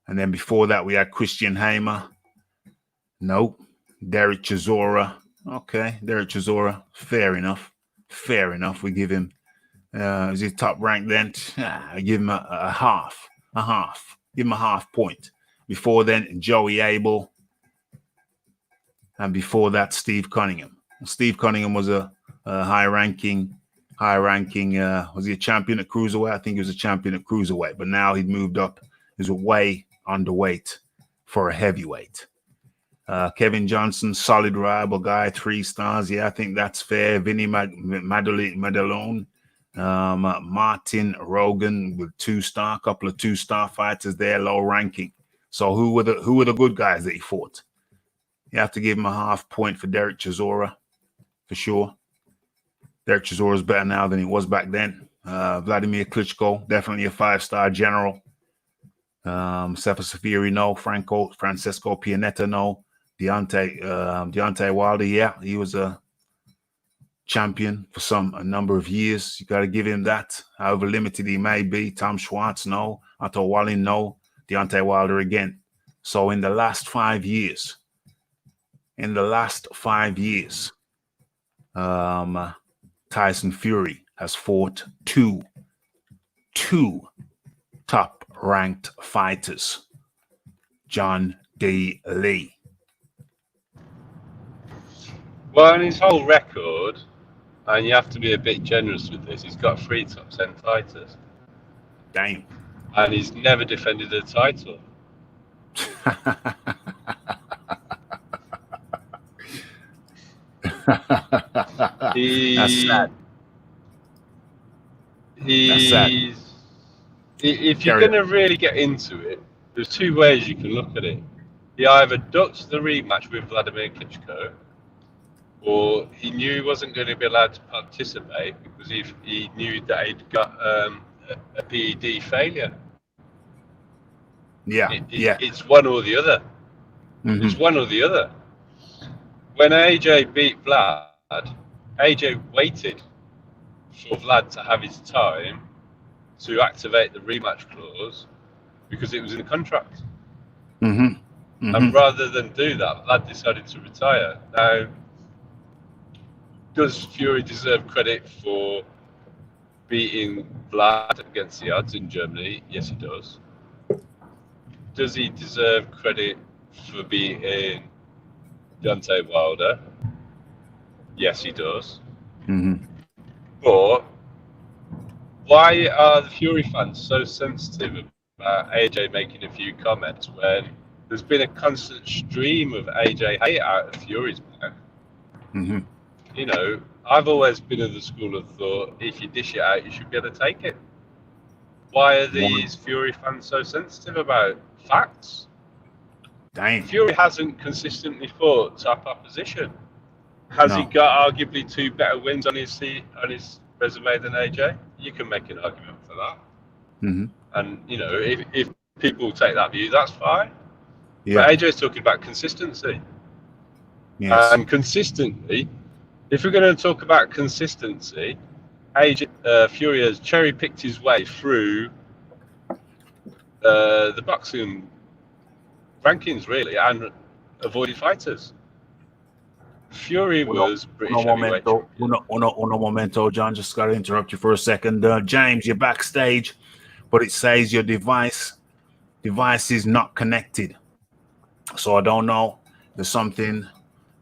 And then before that, we had Christian Hamer. Nope. Derek Chisora. Okay, Derek Chisora. Fair enough. Fair enough. We give him, is he top ranked then? I give him a half. Give him a half point. Before then, Joey Abel. And before that, Steve Cunningham. Steve Cunningham was a high-ranking. Was he a champion at cruiserweight? I think he was a champion at cruiserweight, but now he'd moved up. He's way underweight for a heavyweight. Kevin Johnson, solid, reliable guy, 3 stars. Yeah, I think that's fair. Vinny Madalone, Martin Rogan with 2-star, couple of 2-star fighters there, low ranking. So who were the good guys that he fought? You have to give him a half point for Derek Chisora, for sure. Derek Chisora is better now than he was back then. Vladimir Klitschko, definitely a 5-star general. Cephas Fury, no. Francesco Pianetta, no. Deontay Wilder, yeah, he was a champion for a number of years. You got to give him that, however limited he may be. Tom Schwartz, no. Otto Wallin, no. Deontay Wilder again. So in the last 5 years, Tyson Fury has fought two top-ranked fighters. John D. Lee. Well, in his whole record, and you have to be a bit generous with this, he's got 3 top 10 fighters. Damn. And he's never defended a title. That's sad. That's sad. If you're going to really get into it, there's 2 ways you can look at it. He either ducked the rematch with Vladimir Klitschko, or he knew he wasn't going to be allowed to participate because he knew that he'd got a PED failure. Yeah, It's one or the other. Mm-hmm. It's one or the other. When AJ beat Vlad, AJ waited for Vlad to have his time to activate the rematch clause because it was in the contract. Mm-hmm. Mm-hmm. And rather than do that, Vlad decided to retire. Now, does Fury deserve credit for beating Vlad against the odds in Germany? Yes, he does. Does he deserve credit for beating Deontay Wilder? Yes, he does. Mm-hmm. But why are the Fury fans so sensitive about AJ making a few comments when there's been a constant stream of AJ hate out of Fury's back? Mm-hmm. You know, I've always been of the school of thought, if you dish it out, you should be able to take it. Why are these Fury fans so sensitive about facts? Dang. Fury hasn't consistently fought top opposition. Has he got arguably 2 better wins on his resume than AJ? You can make an argument for that. Mm-hmm. And, you know, if people take that view, that's fine. Yeah. But AJ's talking about consistency. Yes. And consistently, if we're going to talk about consistency, Fury has cherry-picked his way through the boxing rankings, really, and avoided fighters. Fury was British heavyweight champion. Uno momento, John. Just got to interrupt you for a second. James, you're backstage, but it says your device is not connected. So I don't know. There's something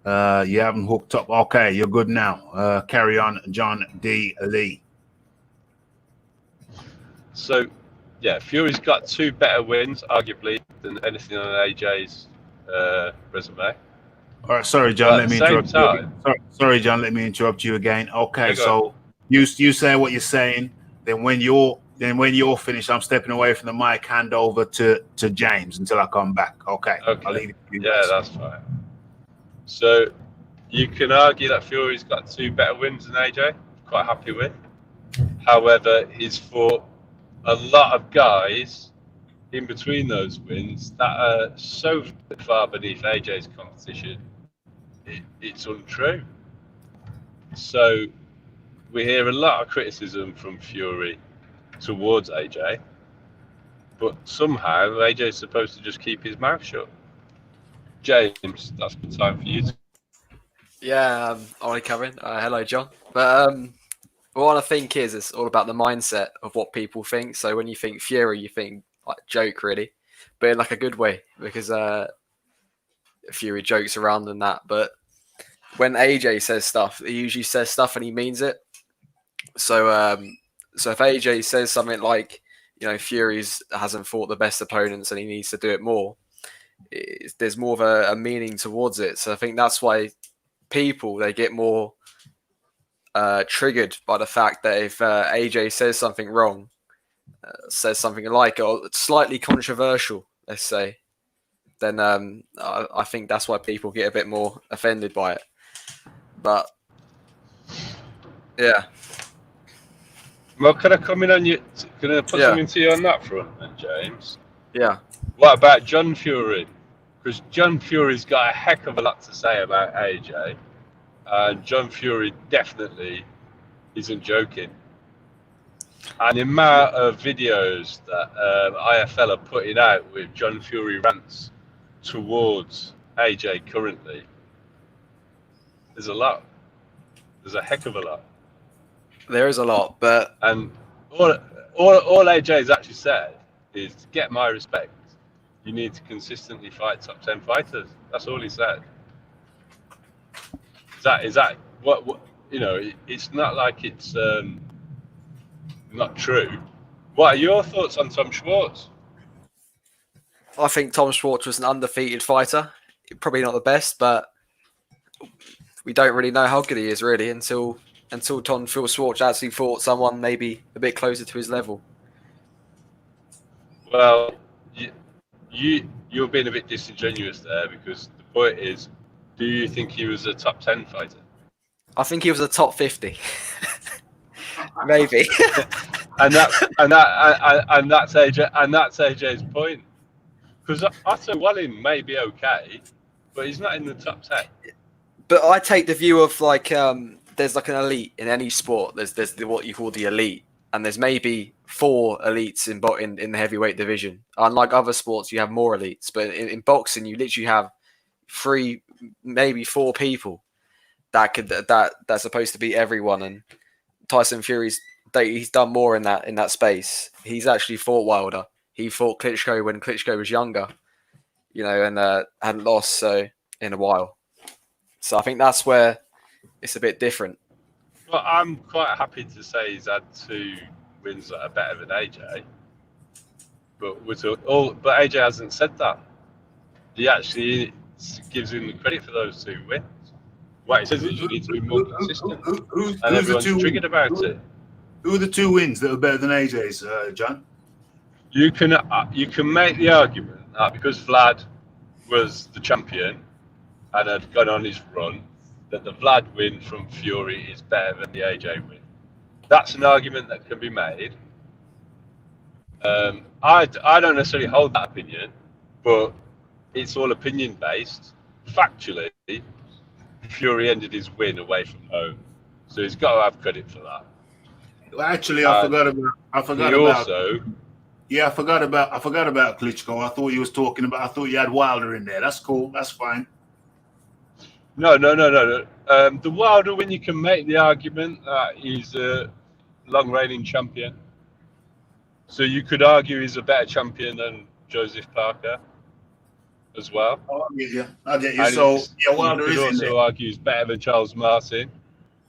You haven't hooked up. Okay, you're good now. Carry on, John D. Lee. So, yeah, Fury's got 2 better wins, arguably, than anything on AJ's resume. All right, sorry, John. But Let at the me same interrupt you. time, Sorry, John. Let me interrupt you again. Okay, Yeah, go so you say what you're saying. Then when you're finished, I'm stepping away from the mic. Hand over to James until I come back. Okay. I'll leave it to you yeah, guys. that's fine. So you can argue that Fury's got 2 better wins than AJ. Quite happy with. However, he's fought a lot of guys in between those wins that are so far beneath AJ's competition. It's untrue. So we hear a lot of criticism from Fury towards AJ, but somehow AJ's supposed to just keep his mouth shut. James, that's the time for you. Yeah, Ollie Coverin. Hello, John. But what I think is it's all about the mindset of what people think. So when you think Fury, you think like joke, really, but in like a good way, because Fury jokes around and that. But when AJ says stuff, he usually says stuff and he means it. So so if AJ says something like, Fury hasn't fought the best opponents and he needs to do it more, there's more of a meaning towards it. So I think that's why people, they get more triggered by the fact that if AJ says something wrong, says something like or slightly controversial, let's say, then I think that's why people get a bit more offended by it. But yeah. Well, can I come in on you? Can I put something to you on that front, then, James? Yeah. What about John Fury? Because John Fury's got a heck of a lot to say about AJ, and John Fury definitely isn't joking. And the amount of videos that IFL are putting out with John Fury rants towards AJ currently, there's a lot. There's a heck of a lot. There is a lot, but and all AJ's actually said is, to get my respect, you need to consistently fight top 10 fighters. That's all he said. Is that what it's not like it's not true. What are your thoughts on Tom Schwartz? I think Tom Schwartz was an undefeated fighter. Probably not the best, but we don't really know how good he is really until Tom Schwartz actually fought someone maybe a bit closer to his level. Well, you're being a bit disingenuous there, because the point is, do you think he was a top 10 fighter? I think he was a top 50. Maybe. and that's AJ's point. Because Otto Welling may be okay, but he's not in the top 10. But I take the view of like there's like an elite in any sport. There's what you call the elite, and there's maybe 4 elites in the heavyweight division. Unlike other sports, you have more elites, but in boxing, you literally have 3, maybe 4 people that's supposed to be everyone. And Tyson Fury's he's done more in that space. He's actually fought Wilder. He fought Klitschko when Klitschko was younger, and hadn't lost in a while. So I think that's where it's a bit different. Well, I'm quite happy to say he's had 2 wins that are better than AJ. But AJ hasn't said that. He actually gives him the credit for those 2 wins. What he says is you need to be more consistent. And everyone's triggered about it. Who are the 2 wins that are better than AJ's, John? You can make the argument that because Vlad was the champion and had gone on his run, that the Vlad win from Fury is better than the AJ win. That's an argument that can be made. I don't necessarily hold that opinion, but it's all opinion based. Factually, Fury ended his win away from home, so he's got to have credit for that. Well, actually, I forgot about Klitschko. I thought you had Wilder in there. That's cool. That's fine. No. The Wilder win, you can make the argument that he's a long reigning champion. So you could argue he's a better champion than Joseph Parker. as well. Oh, I get you. I get you. And So yeah, you Wilder could is in there. also argue he's better than Charles Martin.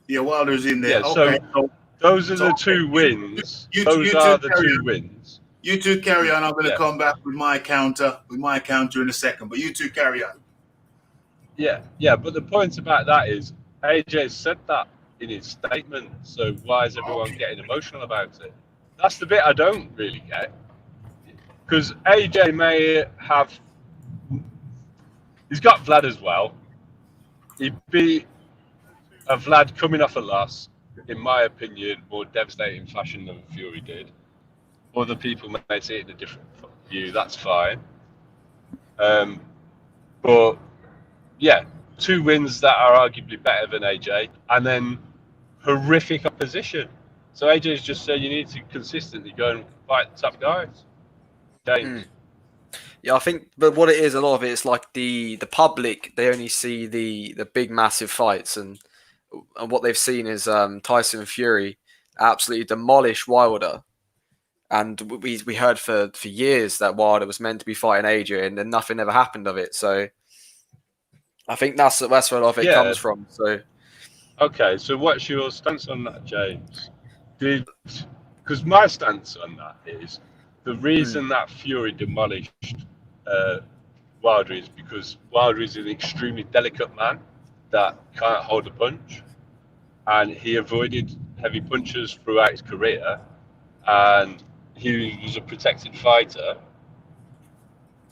Yeah, Wilder's in there. Yeah, Okay. so those are the okay. two wins. You Those two are the carry two on. wins. You two carry on. I'm going to Yeah. come back with my counter in a second. But you two carry on. Yeah. But the point about that is AJ said that in his statement. So why is everyone getting emotional about it? That's the bit I don't really get. Because AJ may have, he's got Vlad as well. He beat a Vlad coming off a loss, in my opinion, more devastating fashion than Fury did. Other people may see it in a different view. That's fine. But yeah, 2 wins that are arguably better than AJ, and then horrific opposition. So AJ's just said you need to consistently go and fight the top guys. James. Yeah, I think, but what it is, a lot of it is like the public, they only see the big massive fights, and what they've seen is Tyson Fury absolutely demolish Wilder, and we heard for years that Wilder was meant to be fighting AJ, and then nothing ever happened of it. So I think that's where a lot of it comes from. So okay, so what's your stance on that, James? Because my stance on that is the reason that Fury demolished Wilder is because Wilder is an extremely delicate man that can't hold a punch, and he avoided heavy punches throughout his career, and he was a protected fighter,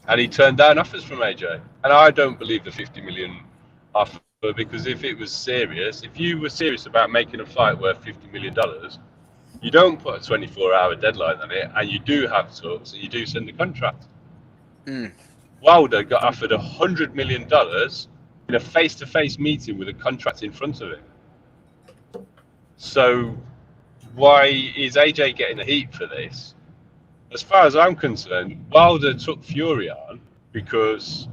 and he turned down offers from AJ. And I don't believe the 50 million offer, because if it was serious, if you were serious about making a fight worth $50 million, you don't put a 24-hour deadline on it, and you do have talks, and you do send a contract. Wilder got offered $100 million in a face-to-face meeting with a contract in front of him. So why is AJ getting the heat for this? As far as I'm concerned, Wilder took Fury on because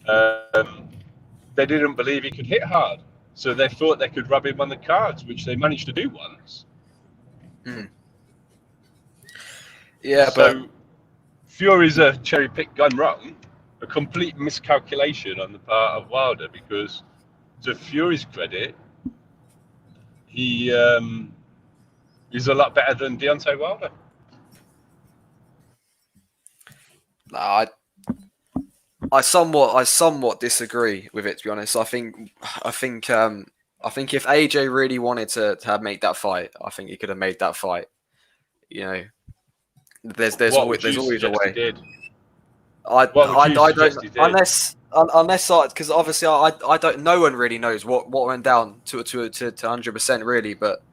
they didn't believe he could hit hard. So they thought they could rob him on the cards, which they managed to do once. yeah, So but Fury's a cherry pick gone wrong, a complete miscalculation on the part of Wilder, because to Fury's credit, he is a lot better than Deontay Wilder. I somewhat disagree with it, to be honest. I think if AJ really wanted to have make that fight, I think he could have made that fight. You know, there's always a way. Did? I don't unless because obviously I don't. No one really knows what went down to 100% really, but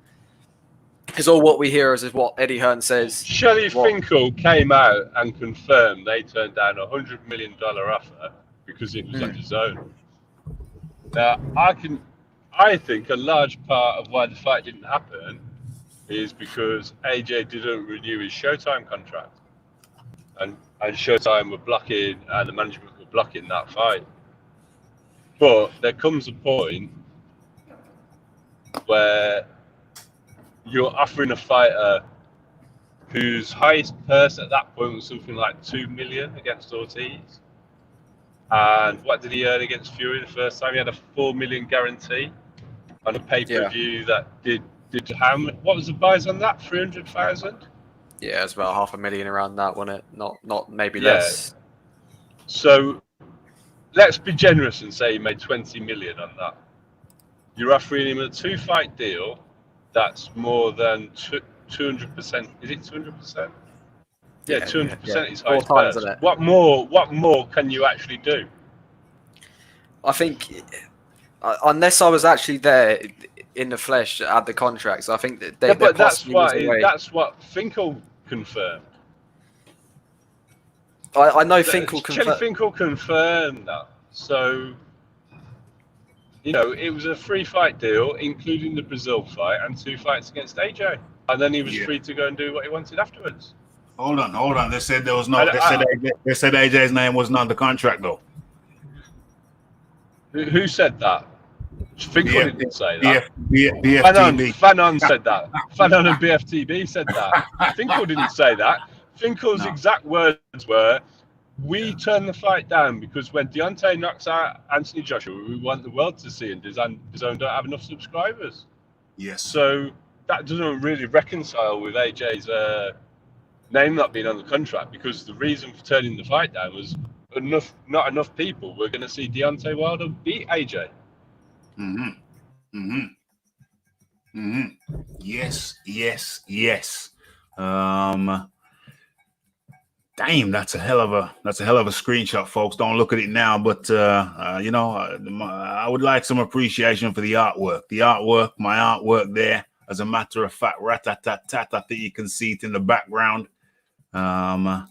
because all what we hear is what Eddie Hearn says. Shelley Finkel came out and confirmed they turned down a $100 million offer because it was on his own. Now I think a large part of why the fight didn't happen is because AJ didn't renew his Showtime contract, and Showtime were blocking, and the management were blocking that fight. But there comes a point where you're offering a fighter whose highest purse at that point was something like $2 million against Ortiz. And what did he earn against Fury the first time? He had a $4 million guarantee on a pay-per-view that did how much? What was the buys on that? 300,000? Yeah, it's about $500,000 around that, wasn't it? Not maybe less. So let's be generous and say he made 20 million on that. You're offering him a 2-fight deal that's more than 200%. Is it 200%? Yeah, 200% is high. 4 times of it. What more can you actually do? I think unless I was actually there in the flesh at the contracts, I think that but that's what Finkel confirmed. I know Finkel confirmed. Finkel confirmed that. So it was a 3-fight deal, including the Brazil fight and 2 fights against AJ, and then he was free to go and do what he wanted afterwards. Hold on. They said there was no. They said AJ's name wasn't on the contract though. Who said that? Finkel didn't say that. BFTB. Fanon said that. Fanon and BFTB said that. Finkel didn't say that. Finkel's exact words were, We turned the fight down because when Deontay knocks out Anthony Joshua, we want the world to see, and DAZN don't have enough subscribers. Yes. So that doesn't really reconcile with AJ's name not being on the contract, because the reason for turning the fight down was not enough people were going to see Deontay Wilder beat AJ. Yes. Damn, that's a hell of a screenshot, folks. Don't look at it now, but I would like some appreciation for the artwork. My artwork there. As a matter of fact, rat-tat-tat-tat. I think you can see it in the background. Uno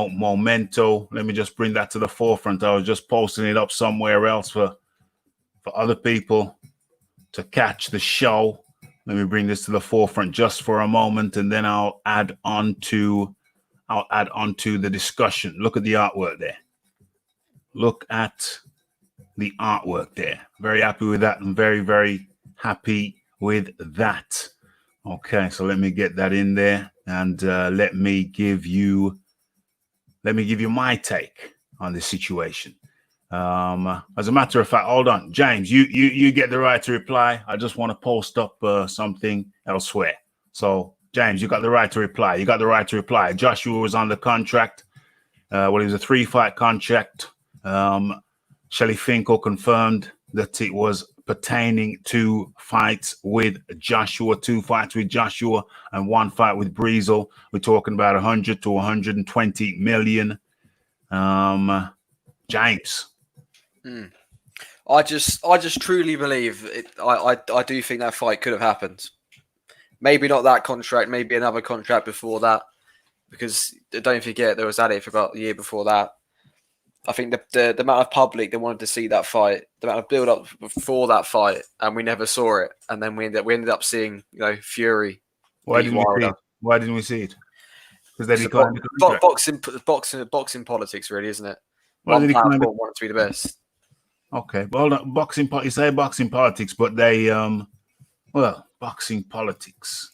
momento. Let me just bring that to the forefront. I was just posting it up somewhere else for other people to catch the show. Let me bring this to the forefront just for a moment, and then I'll add on to the discussion. Look at the artwork there. Very happy with that. I'm very, very happy with that. Okay, so let me get that in there, and let me give you my take on this situation. As a matter of fact, hold on, James, you get the right to reply. I just want to post up something elsewhere. So James, you got the right to reply. Joshua was on the contract. It was a 3-fight contract. Shelly Finkel confirmed that it was pertaining to fights with Joshua, 2 fights with Joshua and 1 fight with Breezel. We're talking about 100 to 120 million. James. I just truly believe it. I do think that fight could have happened. Maybe not that contract, maybe another contract before that, because don't forget there was that for about a year before that. I think the amount of public that wanted to see that fight, the amount of build up before that fight, and we never saw it, and then we ended up seeing Fury. Why didn't we see it? Because they declined the contract. Boxing politics, really, isn't it? One platform wanted to be the best. Okay, well, you say boxing politics, but they boxing politics.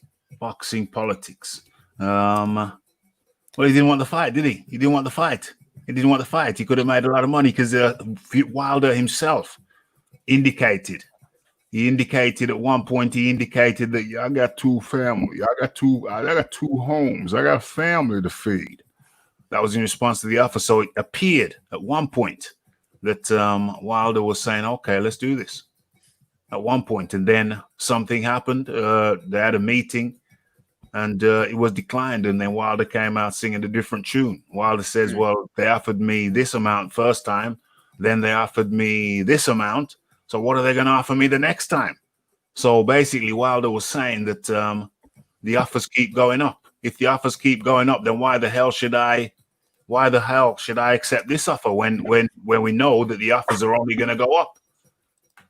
Well, he didn't want the fight, did he? He didn't want the fight. He could have made a lot of money because Wilder himself indicated. He indicated at one point. That I got 2 families. I got 2 homes. I got a family to feed. That was in response to the offer. So it appeared at one point that Wilder was saying, "Okay, let's do this." At one point, and then something happened. They had a meeting, and it was declined. And then Wilder came out singing a different tune. Wilder says, "Well, they offered me this amount first time, then they offered me this amount. So what are they going to offer me the next time?" So basically, Wilder was saying that the offers keep going up. If the offers keep going up, then why the hell should I accept this offer when we know that the offers are only going to go up?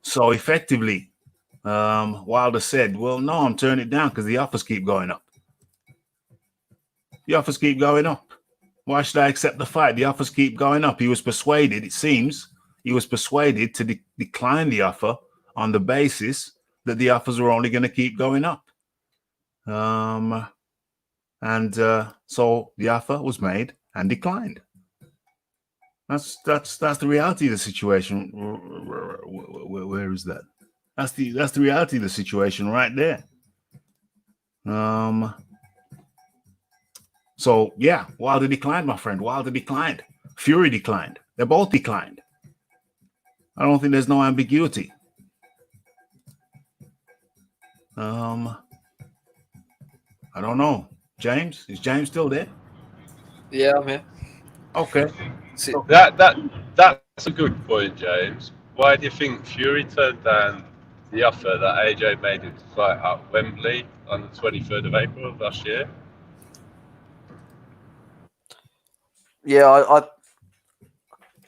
So effectively, Wilder said, "Well, no, I'm turning it down because the offers keep going up. Why should I accept the fight? The offers keep going up." He was persuaded, it seems, to decline the offer on the basis that the offers were only going to keep going up. So the offer was made and declined. That's the reality of the situation. Where is that? That's the reality of the situation right there. So yeah, Wilder declined, my friend. Wilder declined. Fury declined. They both declined. I don't think there's no ambiguity. I don't know. James, is James still there? Yeah, I'm here. Okay. So that's a good point, James. Why do you think Fury turned down the offer that AJ made him to fight at Wembley on the 23rd of April of last year? Yeah,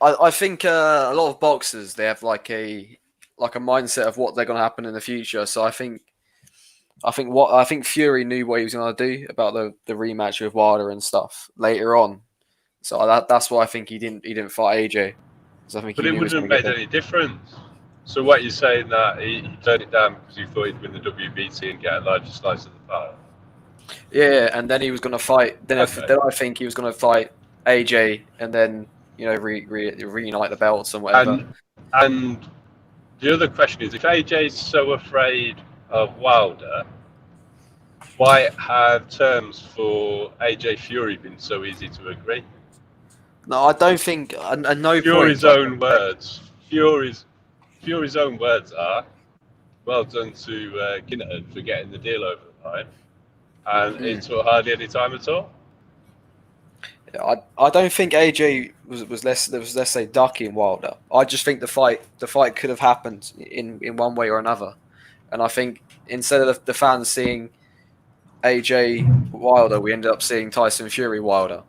I think a lot of boxers, they have like a mindset of what they're going to happen in the future. So I think Fury knew what he was going to do about the rematch with Wilder and stuff later on. So that's why I think he didn't fight AJ. So I think but it wouldn't have made any difference. So what you're saying that he turned it down because he thought he'd win the WBC and get a larger slice of the pie? Yeah, and then he was going to fight. Then I think he was going to fight AJ and then reunite the belts and whatever. And the other question is, if AJ's so afraid of Wilder, why have terms for AJ Fury been so easy to agree? No, I don't think. At no Fury's point. own words. Fury's own words are, well done to Ginnerton for getting the deal over the line, and it took hardly any time at all. I don't think AJ was let's say ducking Wilder. I just think the fight could have happened in one way or another, and I think instead of the fans seeing AJ Wilder, we ended up seeing Tyson Fury Wilder.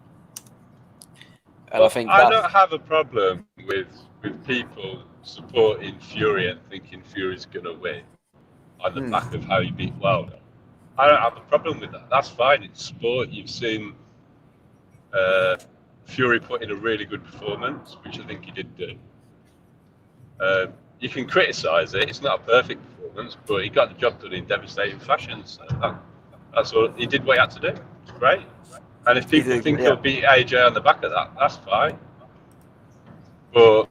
And well, I think don't have a problem with people supporting Fury and thinking Fury's going to win on the back of how he beat Wilder. I don't have a problem with that. That's fine. It's sport. You've seen Fury put in a really good performance, which I think he did do. You can criticise it. It's not a perfect performance, but he got the job done in devastating fashion. So that's all. He did what he had to do. It's great. And if people think he'll beat AJ on the back of that, that's fine. But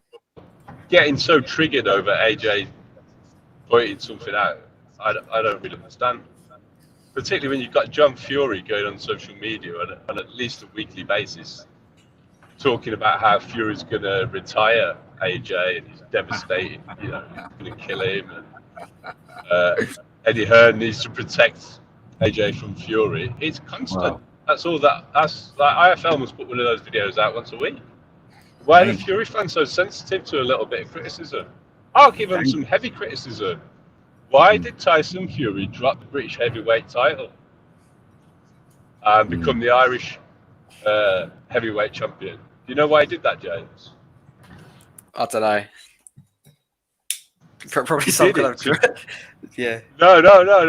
getting so triggered over AJ pointing something out, I don't really understand. Particularly when you've got John Fury going on social media on at least a weekly basis, talking about how Fury's going to retire AJ and he's devastated, he's going to kill him. And Eddie Hearn needs to protect AJ from Fury. It's constant. Wow. That's all that's like IFL must put one of those videos out once a week. Why are the Fury fans so sensitive to a little bit of criticism? I'll give them some heavy criticism. Why did Tyson Fury drop the British heavyweight title and become the Irish heavyweight champion? Do you know why he did that, James? I don't know. Probably some kind of yeah. No.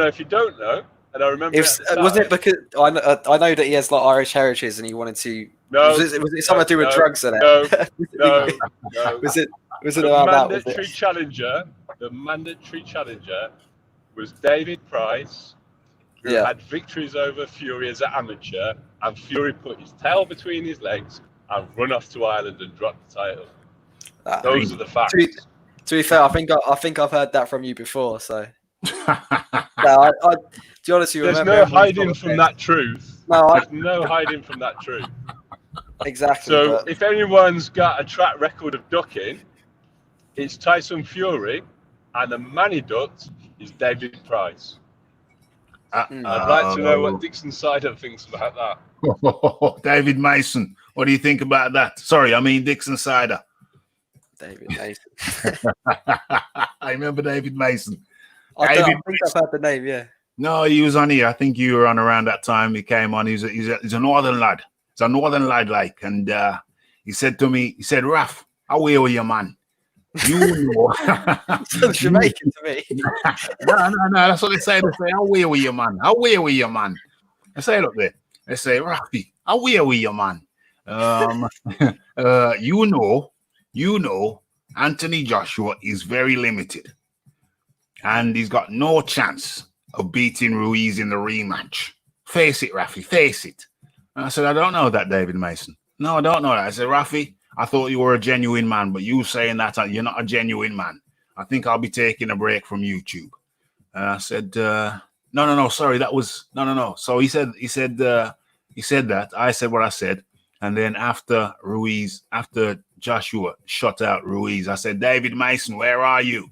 If you don't know, and I remember, was it because I know that he has like Irish heritage and he wanted to? No. Was it something to do with drugs in it? No. Was it the about mandatory challenger? The mandatory challenger was David Price, who had victories over Fury as an amateur, and Fury put his tail between his legs and run off to Ireland and drop the title. Those are the facts. To be fair, I think I've heard that from you before. So, no, to be honest, there's no hiding from that truth. There's no hiding from that truth. Exactly. So, if anyone's got a track record of ducking, it's Tyson Fury, and the man he ducked is David Price. I'd like to know what Dixon Sider thinks about that. David Mason, what do you think about that? Sorry, I mean Dixon Sider. David Mason. I remember David Mason. I think I've heard the name, yeah. No, he was on here. I think you were on around that time. He came on. He's a northern lad. He's a northern lad, like. And he said to me, Raf, away with your man. You know. Sounds Jamaican to me. No. That's what they say. They say, away with your man. Away with your man. I say, look there. They say, Rafi, away with your man. You know, Anthony Joshua is very limited. And he's got no chance of beating Ruiz in the rematch. Face it, Rafi, face it. And I said, I don't know that, David Mason. No, I don't know that. I said, Rafi, I thought you were a genuine man, but you saying that you're not a genuine man. I think I'll be taking a break from YouTube. And I said, no, sorry, that was, no. So he said that. I said what I said. And then after Joshua shut out Ruiz, I said, David Mason, where are you?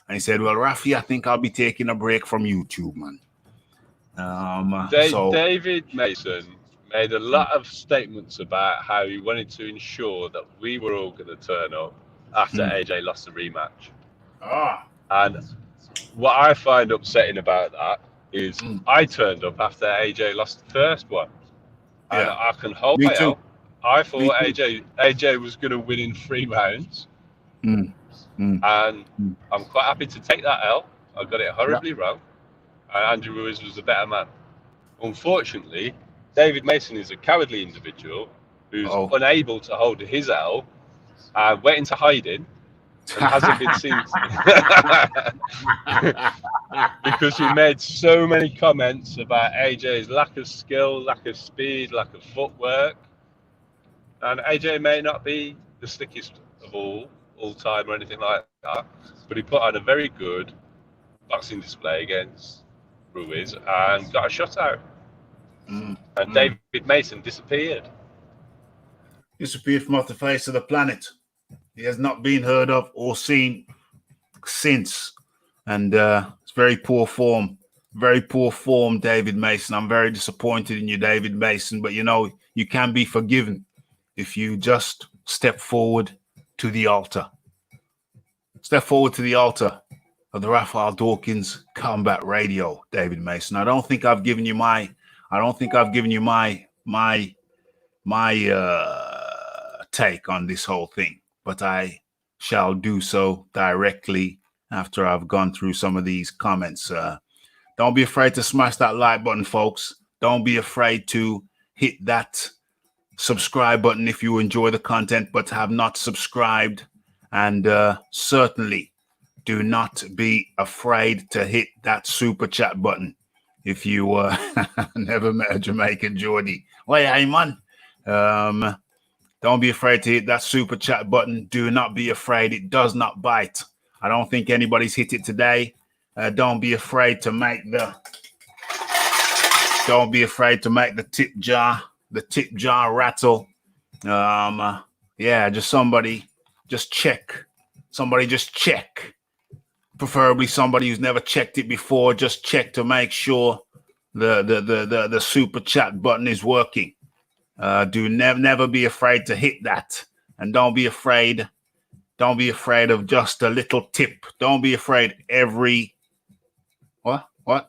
And he said, well, Rafi, I think I'll be taking a break from YouTube, man. David Mason made a lot of statements about how he wanted to ensure that we were all going to turn up after AJ lost the rematch. And what I find upsetting about that is I turned up after AJ lost the first one. And I can hold my L. I thought AJ was going to win in 3 rounds. And I'm quite happy to take that L. I got it horribly wrong. And Andrew Ruiz was a better man. Unfortunately, David Mason is a cowardly individual who's unable to hold his L and went into hiding and hasn't been seen because he made so many comments about AJ's lack of skill, lack of speed, lack of footwork. And AJ may not be the slickest of all time or anything like that, but he put on a very good boxing display against Ruiz and got a shutout. And David Mason disappeared. Disappeared from off the face of the planet. He has not been heard of or seen since. And it's very poor form. Very poor form, David Mason. I'm very disappointed in you, David Mason. But, you know, you can be forgiven if you just step forward to the altar. Step forward to the altar of the Raphael Dawkins Combat Radio, David Mason. I don't think I've given you my take on this whole thing, but I shall do so directly after I've gone through some of these comments. Don't be afraid to smash that like button, folks. Don't be afraid to hit that subscribe button if you enjoy the content but have not subscribed. And certainly do not be afraid to hit that super chat button if you never met a Jamaican Geordie. Well, hey, man. Don't be afraid to hit that super chat button. Do not be afraid. It does not bite. I don't think anybody's hit it today. Don't be afraid to make the tip jar rattle. Yeah, just check. Somebody just check. Preferably somebody who's never checked it before. Just check to make sure the super chat button is working. Never be afraid to hit that. And don't be afraid of just a little tip. Don't be afraid.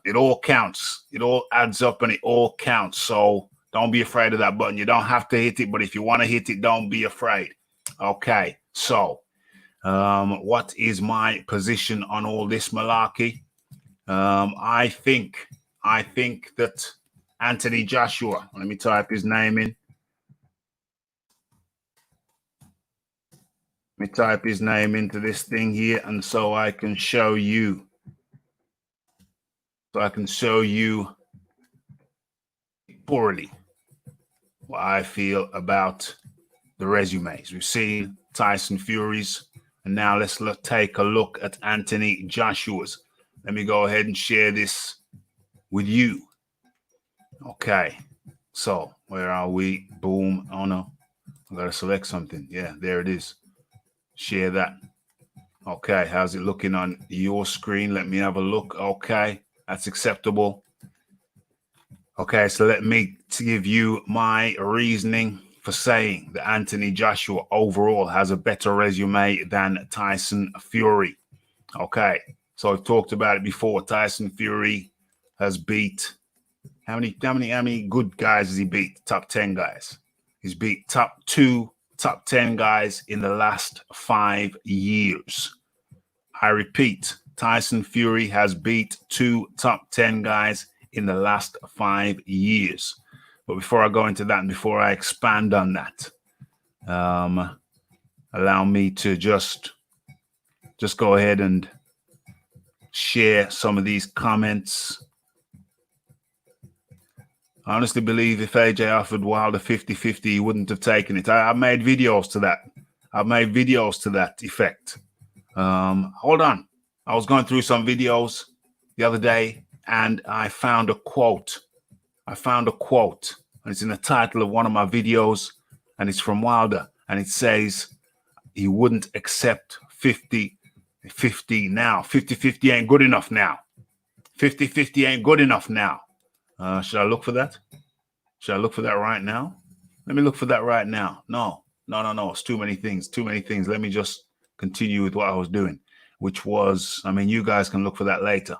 It all counts. It all adds up and it all counts. So don't be afraid of that button. You don't have to hit it, but if you want to hit it, don't be afraid. Okay, so what is my position on all this malarkey? I think that Anthony Joshua, let me type his name in. Let me type his name into this thing here, and so I can show you. Poorly what I feel about the resumes. We've seen Tyson Fury's, and now let's take a look at Anthony Joshua's. Let me go ahead and share this with you. Okay, so where are we? Boom. Oh no, I gotta select something. Yeah, there it is. Share that. Okay, how's it looking on your screen? Let me have a look. Okay, that's acceptable. Okay, so let me give you my reasoning for saying that Anthony Joshua overall has a better resume than Tyson Fury. Okay, so I've talked about it before. Tyson Fury has beat how many good guys has he beat? Top 10 guys. He's beat top 10 guys in the last 5 years. I repeat, Tyson Fury has beat 2 top 10 guys in the last 5 years. But before I go into that and before I expand on that, allow me to just go ahead and share some of these comments. I honestly believe if AJ offered Wilder 50-50, he wouldn't have taken it. I made videos to that. I've made videos to that effect. Hold on. I was going through some videos the other day, and I found a quote. And it's in the title of one of my videos, and it's from Wilder, and it says he wouldn't accept 50-50 now. 50-50 ain't good enough now. 50-50 ain't good enough now. Should I look for that? Should I look for that right now? Let me look for that right now. No. It's too many things. Let me just continue with what I was doing, which was, you guys can look for that later.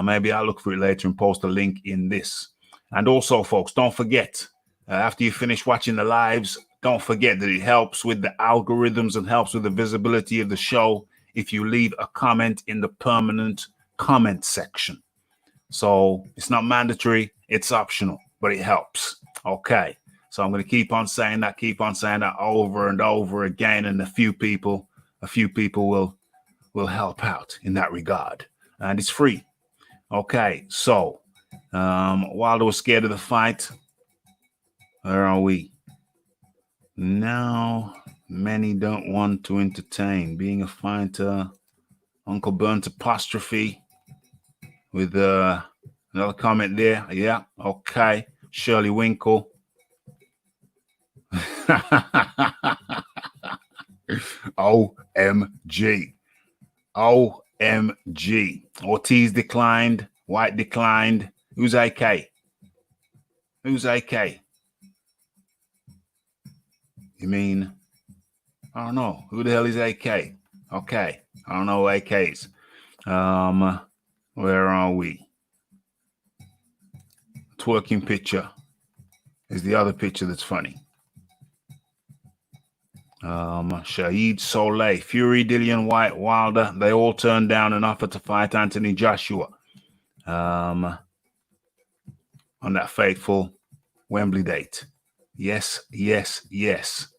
Maybe I'll look for it later and post a link in this. And also, folks, don't forget, after you finish watching the lives, don't forget that it helps with the algorithms and helps with the visibility of the show if you leave a comment in the permanent comment section. So it's not mandatory, it's optional, but it helps. Okay, so I'm going to keep on saying that over and over again, and a few people will help out in that regard, and it's free. Okay, so Wilder was scared of the fight. Where are we? Now, many don't want to entertain. Being a fighter, Uncle Burnt apostrophe with another comment there. Yeah, okay. Shirley Winkle. OMG. OMG. Ortiz declined. White declined. Who's AK? Who's AK? You mean, I don't know. Who the hell is AK? Okay. I don't know AKs. Where are we? Twerking picture is the other picture that's funny. Shahid Soleil, Fury, Dillian White, Wilder, they all turned down an offer to fight Anthony Joshua on that fateful Wembley date. Yes, yes, yes.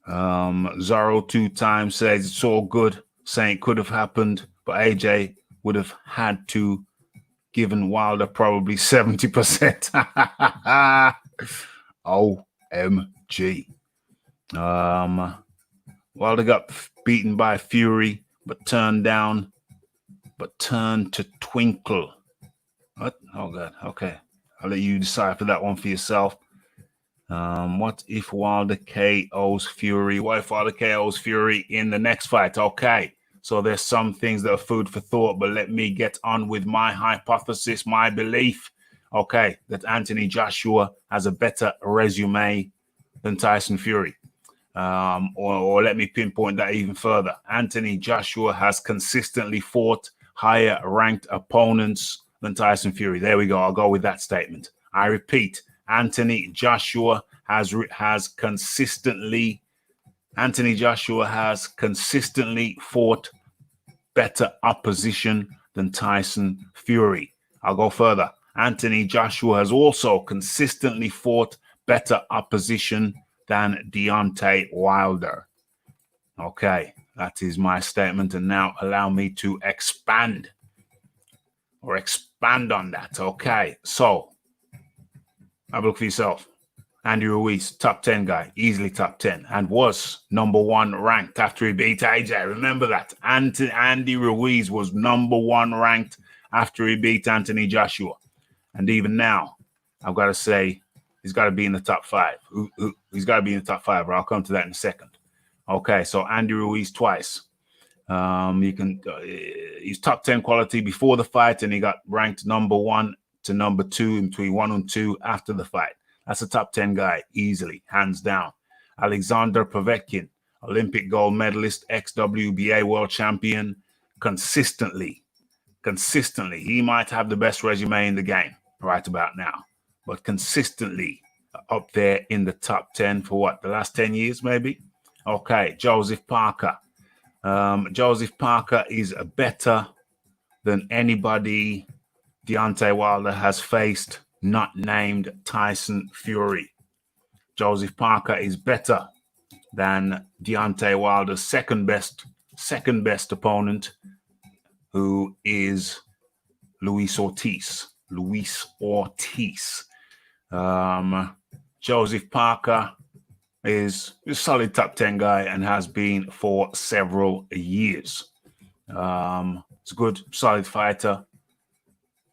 Zorro 2 times says it's all good, saying it could have happened, but AJ would have had to given Wilder probably 70%. OMG. Wilder got beaten by Fury, but turned to twinkle. What? Oh God. Okay. I'll let you decipher that one for yourself. What if Wilder KOs Fury? What if Wilder KOs Fury in the next fight? Okay. So there's some things that are food for thought, but let me get on with my hypothesis, my belief. Okay, that Anthony Joshua has a better resume than Tyson Fury. Or let me pinpoint that even further. Anthony Joshua has consistently fought higher ranked opponents than Tyson Fury. There we go. I'll go with that statement. I repeat, Anthony Joshua has consistently fought better opposition than Tyson Fury. I'll go further. Anthony Joshua has also consistently fought better opposition than Deontay Wilder. Okay, that is my statement. And now allow me to expand on that. Okay, so have a look for yourself. Andy Ruiz, top 10 guy, easily top 10, and was number 1 ranked after he beat AJ. Remember that. Andy Ruiz was number 1 ranked after he beat Anthony Joshua. And even now, I've got to say, he's got to be in the top 5. He's got to be in the top 5, but I'll come to that in a second. Okay, so Andy Ruiz twice. He's top 10 quality before the fight, and he got ranked number 1 to number 2, in between 1 and 2 after the fight. That's a top 10 guy, easily, hands down. Alexander Povetkin, Olympic gold medalist, ex-WBA world champion, consistently. He might have the best resume in the game right about now, but consistently up there in the top 10 for what, the last 10 years maybe? Okay, Joseph Parker. Joseph Parker is better than anybody Deontay Wilder has faced, not named Tyson Fury. Joseph Parker is better than Deontay Wilder's second best opponent, who is Luis Ortiz. Joseph Parker is a solid top 10 guy and has been for several years. He's a good, solid fighter.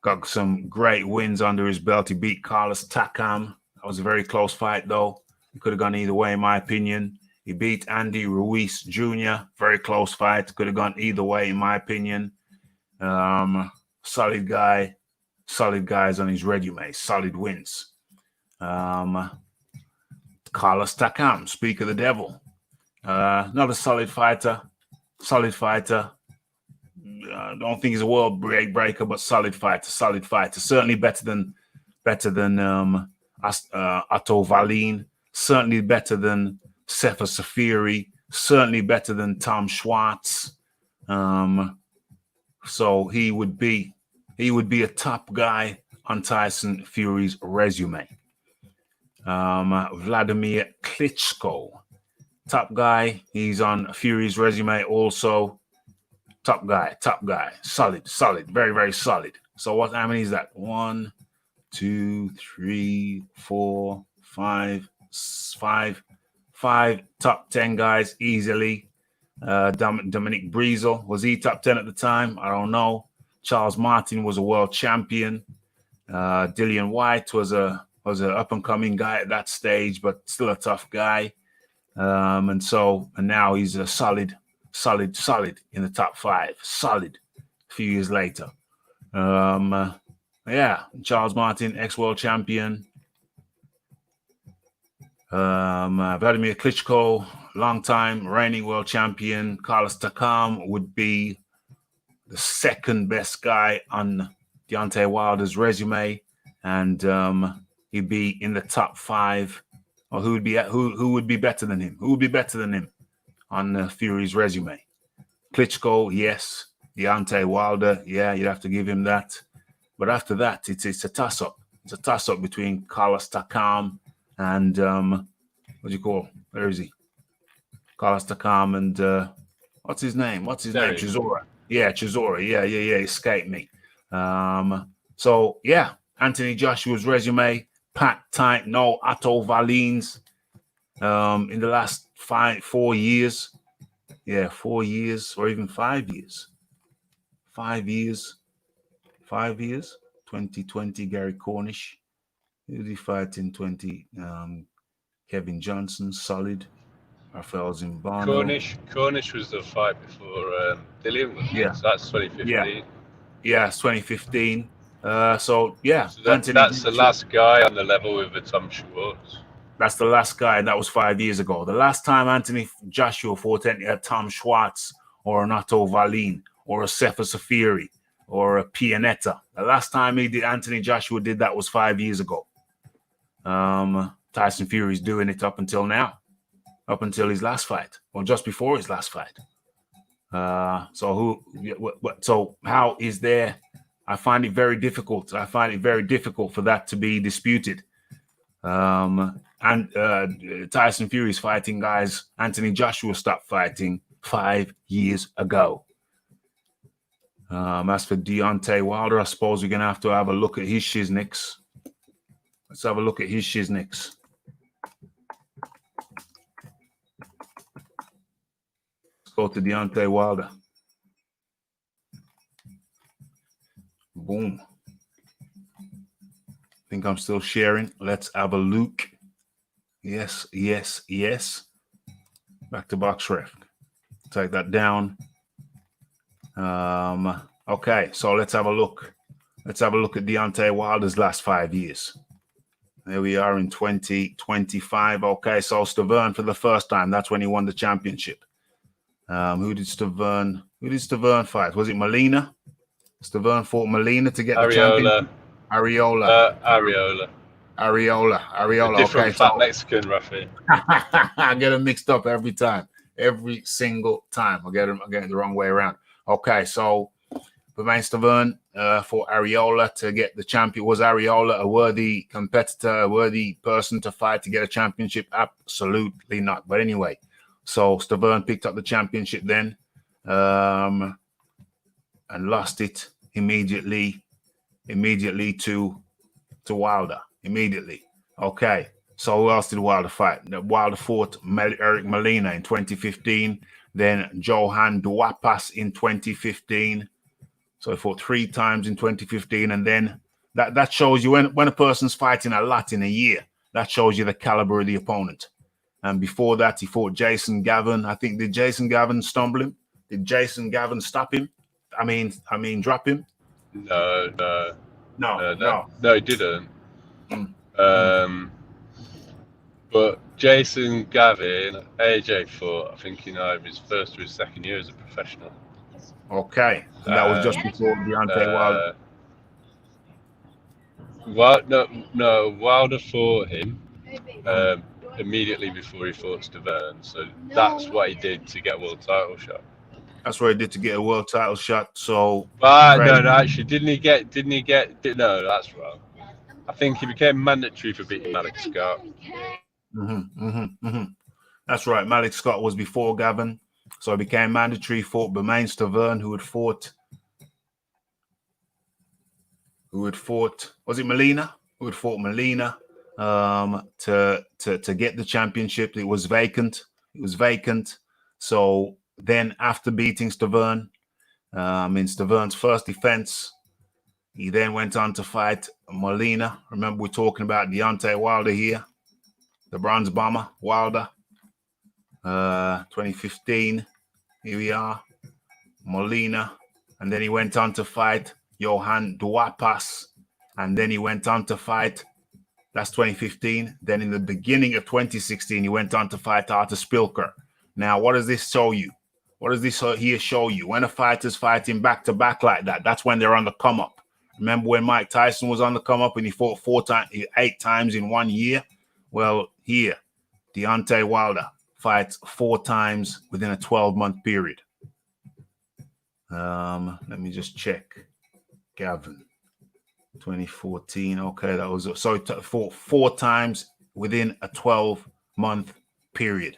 Got some great wins under his belt. He beat Carlos Takam. That was a very close fight, though. It could have gone either way, in my opinion. He beat Andy Ruiz Jr. Very close fight. Could have gone either way, in my opinion. Solid guy. Solid guys on his resume. Solid wins. Carlos Takam, speak of the devil. Not a solid fighter. I don't think he's a world breaker, but solid fighter. Certainly better than Otto Wallin. Certainly better than Sefer Safiri. Certainly better than Tom Schwartz. So he would be a top guy on Tyson Fury's resume. Vladimir Klitschko, top guy. He's on Fury's resume also. Top guy. Solid. Very, very solid. So how many is that? 1, 2, 3, 4, 5, five top 10 guys easily. Dominic Breezel, was he top 10 at the time? I don't know. Charles Martin was a world champion. Dillian White was an up and coming guy at that stage, but still a tough guy. And now he's a solid in the top 5. Solid. A few years later. Charles Martin, ex-world champion. Vladimir Klitschko, long time reigning world champion. Carlos Takam would be the second best guy on Deontay Wilder's resume, and he'd be in the top 5. Or who would be better than him? Who would be better than him on Fury's resume? Klitschko, yes. Deontay Wilder, yeah, you'd have to give him that. But after that, it's a toss-up. It's a toss-up between Carlos Takam and what do you call? Where is he? Carlos Takam and what's his name? Chisora. Yeah, Chisora. Yeah. Escaped me. Anthony Joshua's resume, Pat Tight, no Otto Valines. In the last 4 years. Yeah, 4 years or even 5 years. 5 years. 5 years. 2020, Gary Cornish. Who did he fight in 20? Kevin Johnson, solid. Rafael Zimbano. Cornish was the fight before Dillian, wasn't it? Yeah. So that's 2015. Yeah, it's 2015. So that's the last guy on the level with the Tom Schwartz. That's the last guy, and that was 5 years ago. The last time Anthony Joshua fought Tom Schwartz or an Otto Wallin or a Sefer Safiri or a Pianetta. The last time Anthony Joshua did that was 5 years ago. Tyson Fury's doing it up until now, up until his last fight, or just before his last fight. So how is there? I find it very difficult. I find it very difficult for that to be disputed. Tyson Fury's fighting guys. Anthony Joshua stopped fighting 5 years ago. As for Deontay Wilder, I suppose we're going to have a look at his shiznicks. Let's have a look at his shiznicks. Let's go to Deontay Wilder. Boom. I think I'm still sharing. Let's have a look. Yes. Back to box ref. Take that down. Okay, so let's have a look. Let's have a look at Deontay Wilder's last 5 years. There we are in 2025. Okay, so Stavern for the first time. That's when he won the championship. Who did Stavern fight? Was it Molina? Stavern fought Molina to get the championship. Ariola. A different fat Mexican, Rafi. I get them mixed up every time. Every single time. I'm getting the wrong way around. Okay, so Bermain Stavern for Ariola to get the champion. Was Ariola a worthy competitor, a worthy person to fight to get a championship? Absolutely not. But anyway, so Stavern picked up the championship then and lost it immediately to Wilder. Immediately. Okay. So who else did Wilder fight? Wilder fought Eric Molina in 2015. Then Johan Duapas in 2015. So he fought 3 times in 2015. And then that shows you when a person's fighting a lot in a year, that shows you the caliber of the opponent. And before that, he fought Jason Gavin. I think, did Jason Gavin stumble him? Did Jason Gavin stop him? I mean, drop him? No, he didn't. But Jason Gavin, AJ fought, I think, his first or his second year as a professional. Okay. And that was just before Deontay Wilder. Wilder fought him immediately before he fought Stavern. So that's what he did to get a world title shot. That's what he did to get a world title shot. So actually, didn't he get? No, that's wrong. I think he became mandatory for beating Malik Scott. That's right. Malik Scott was before Gavin, so he became mandatory. Fought Bermain Stavern, who had fought. Was it Molina? Who had fought Molina? to get the championship. It was vacant. So then after beating Stavern, in Stavern's first defense, he then went on to fight Molina. Remember, we're talking about Deontay Wilder here, the Bronze Bomber Wilder. 2015, here we are, Molina. And then he went on to fight Johan Duapas. And then he went on to fight, that's 2015. Then in the beginning of 2016, he went on to fight Artur Spilker. Now, what does this show you? What does this here show you? When a fighter's fighting back-to-back like that, that's when they're on the come-up. Remember when Mike Tyson was on the come-up and he fought 8 times in 1 year? Well, here, Deontay Wilder fights 4 times within a 12-month period. Let me just check. Gavin, 2014. Okay, that was so fought 4 times within a 12-month period.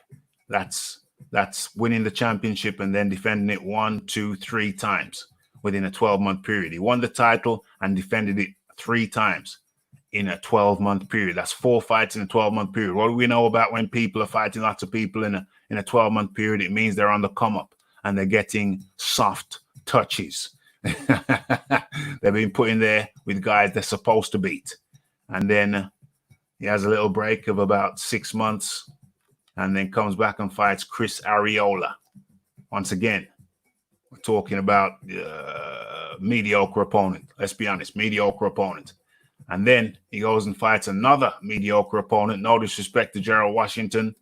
That's winning the championship and then defending it 1, 2, 3 times within a 12-month period. He won the title and defended it 3 times in a 12-month period. That's 4 fights in a 12-month period. What do we know about when people are fighting lots of people in a 12-month period? It means they're on the come up and they're getting soft touches. They've been put in there with guys they're supposed to beat. And then he has a little break of about 6 months and then comes back and fights Chris Arreola. Once again, we're talking about mediocre opponent. Let's be honest, mediocre opponent. And then he goes and fights another mediocre opponent. No disrespect to Gerald Washington,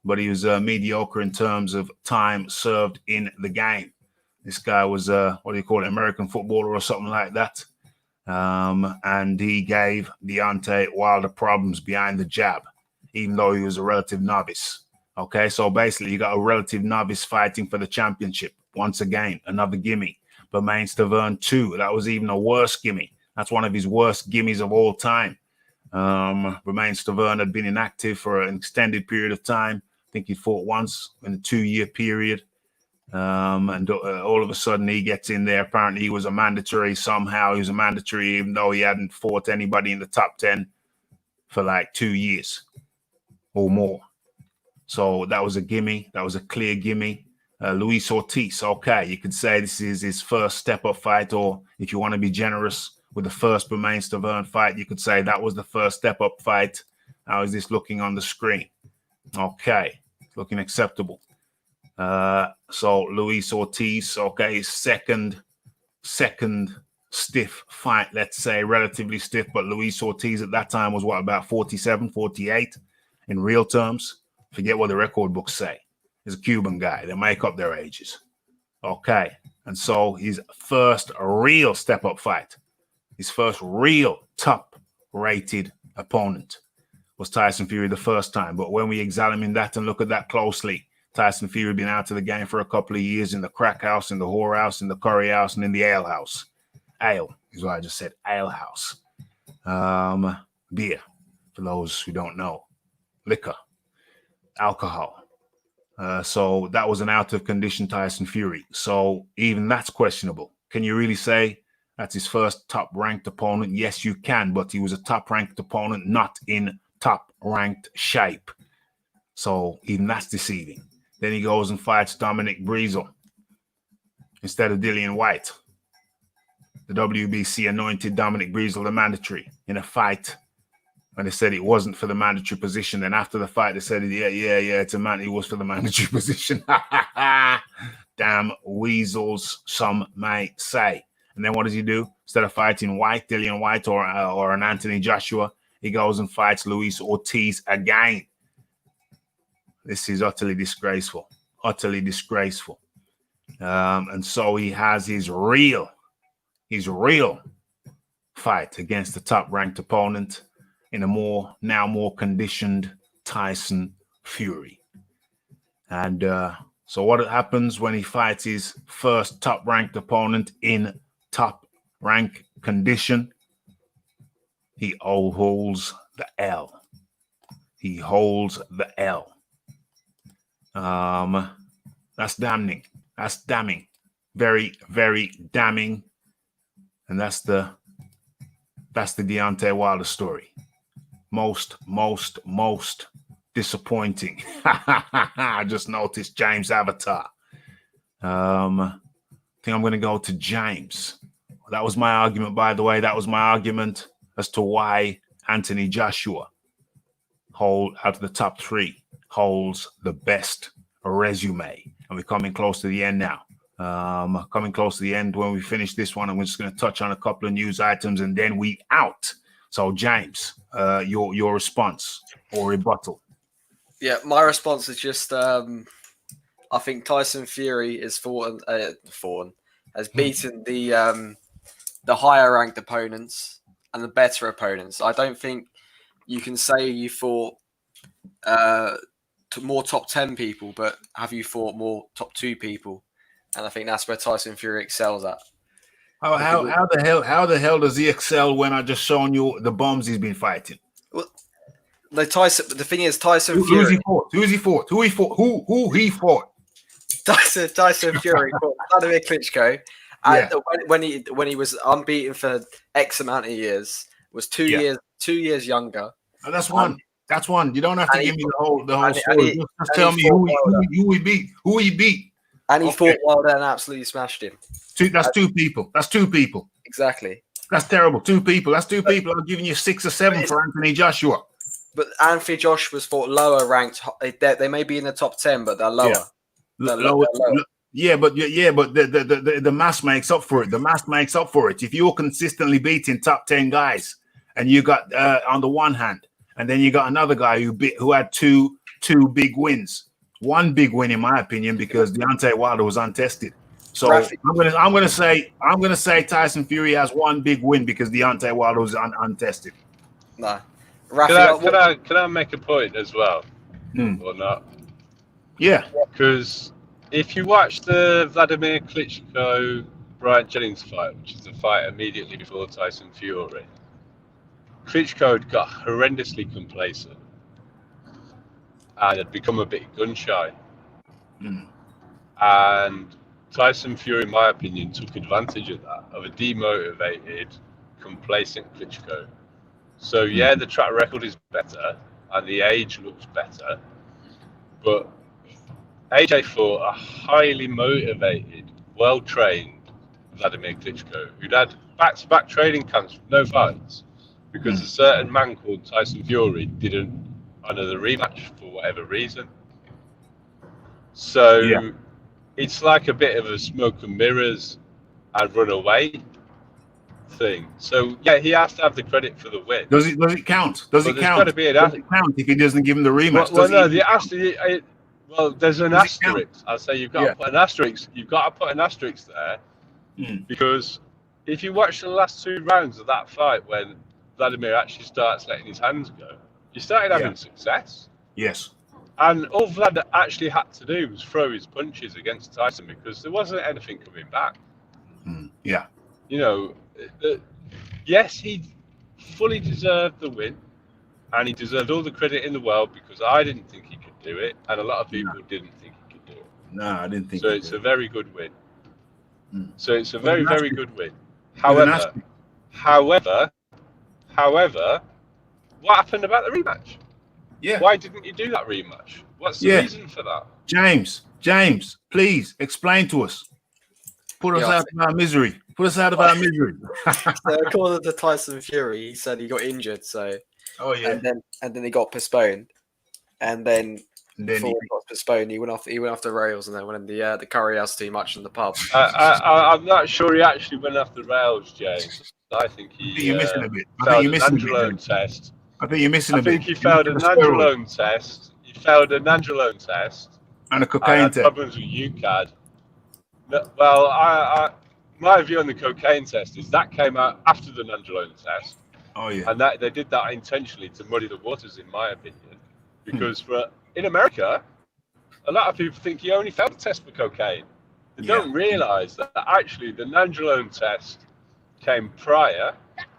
but he was mediocre in terms of time served in the game. This guy was, what do you call it, American footballer or something like that. And he gave Deontay Wilder problems behind the jab, even though he was a relative novice. Okay, so basically you got a relative novice fighting for the championship. Once again, another gimme. Bermane Stavern 2, that was even a worse gimme. That's one of his worst gimmies of all time. Bermane Stavern had been inactive for an extended period of time. I think he fought once in a 2-year period. And all of a sudden he gets in there. Apparently he was a mandatory somehow. He was a mandatory even though he hadn't fought anybody in the top 10 for like 2 years or more. So that was a gimme. That was a clear gimme. Luis Ortiz, okay, you could say this is his first step-up fight, or if you want to be generous with the first Bermane Stavern fight, you could say that was the first step-up fight. How is this looking on the screen? Okay, looking acceptable. So Luis Ortiz, okay, his second stiff fight, let's say, relatively stiff, but Luis Ortiz at that time was what, about 47, 48 in real terms? Forget what the record books say. He's a Cuban guy. They make up their ages. Okay. And so his first real step-up fight, his first real top-rated opponent was Tyson Fury the first time. But when we examine that and look at that closely, Tyson Fury had been out of the game for a couple of years in the crack house, in the whore house, in the curry house, and in the ale house. Ale is what I just said, ale house. Beer, for those who don't know. Liquor. Alcohol. So that was an out-of-condition Tyson Fury. So even that's questionable. Can you really say that's his first top-ranked opponent? Yes, you can, but he was a top-ranked opponent, not in top-ranked shape. So even that's deceiving. Then he goes and fights Dominic Breezel instead of Dillian White. The WBC anointed Dominic Breezel the mandatory in a fight. And they said it wasn't for the mandatory position. Then after the fight, they said, yeah, it's a man. It was for the mandatory position. Damn weasels, some may say. And then what does he do? Instead of fighting White, Dillian White, or an Anthony Joshua, he goes and fights Luis Ortiz again. This is utterly disgraceful. Utterly disgraceful. And so he has his real fight against the top-ranked opponent in a now more conditioned Tyson Fury. And so what happens when he fights his first top-ranked opponent in top-rank condition? He holds the L. He holds the L. That's damning. That's damning. Very, very damning. And that's the Deontay Wilder story. most disappointing. I just noticed James' avatar. I think I'm going to go to James. That was my argument, by the way. That was my argument as to why Anthony Joshua, out of the top 3, holds the best resume. And we're coming close to the end now. Coming close to the end. When we finish this one, I'm just going to touch on a couple of news items and then we out. So, James, your response or rebuttal? Yeah, my response is just I think Tyson Fury has has beaten the higher ranked opponents and the better opponents. I don't think you can say you fought more top 10 people, but have you fought more top 2 people? And I think that's where Tyson Fury excels at. How the hell does he excel when I just shown you the bombs he's been fighting? Well, the thing is Tyson Fury. Who he fought? Tyson Fury fought Vladimir Klitschko. Yeah. When he was unbeaten for X amount of years, was 2 years younger. Oh, that's one. That's one. You don't have to give me the whole story. Just tell me who he beat. And he fought Wilder and absolutely smashed him. That's 2 people. That's 2 people. Exactly. That's terrible. 2 people. That's 2 people. I'm giving you 6 or 7 for Anthony Joshua. But Anthony Joshua's fought lower ranked. They may be in the top 10, but they're lower. Yeah. Lower. Yeah, but the mass makes up for it. The mass makes up for it. If you're consistently beating top 10 guys, and you got on the one hand, and then you got another guy who had two big wins. One big win, in my opinion, because Deontay Wilder was untested. So I'm gonna say Tyson Fury has one big win because Deontay Wilder was untested. No, can I make a point as well, or not? Yeah, because if you watch the Vladimir Klitschko Bryant Jennings fight, which is the fight immediately before Tyson Fury, Klitschko had got horrendously complacent and had become a bit gun shy. And Tyson Fury, in my opinion, took advantage of that, of a demotivated, complacent Klitschko. So yeah, the track record is better and the age looks better, but AJ fought a highly motivated, well-trained Vladimir Klitschko who'd had back-to-back training camps with no fights because a certain man called Tyson Fury didn't honour the rematch for whatever reason. So it's like a bit of a smoke and mirrors and run away thing. So yeah, he has to have the credit for the win. Does it count? Does it count if he doesn't give him the rematch? There's an asterisk. I'll say you've got to put an asterisk. You've got to put an asterisk there because if you watch the last 2 rounds of that fight when Vladimir actually starts letting his hands go, he started having success. Yes. And all Vlad actually had to do was throw his punches against Tyson because there wasn't anything coming back. Yeah. You know, yes, he fully deserved the win and he deserved all the credit in the world because I didn't think he could do it and a lot of people didn't think he could do it. No, I didn't think so. It's a very good win. So it's a very, very good win. However, what happened about the rematch? Yeah. Why didn't you do that rematch? What's the reason for that? James, please explain to us. Put us out of our misery. So according to Tyson Fury, he said he got injured. So and then he got postponed, and then before he got postponed, he went off the rails, and then went in the curry house too much in the pub. I'm not sure he actually went off the rails, James. I think you're missing a bit. Failed an Nandrolone test. I think you're missing a bit. I think he failed a Nandrolone test. He failed a Nandrolone test. And a cocaine test. Problems with UCAD. Well, my view on the cocaine test is that came out after the Nandrolone test. Oh yeah. And that they did that intentionally to muddy the waters, in my opinion, because in America, a lot of people think he only failed the test for cocaine. They don't realise that actually the Nandrolone test came prior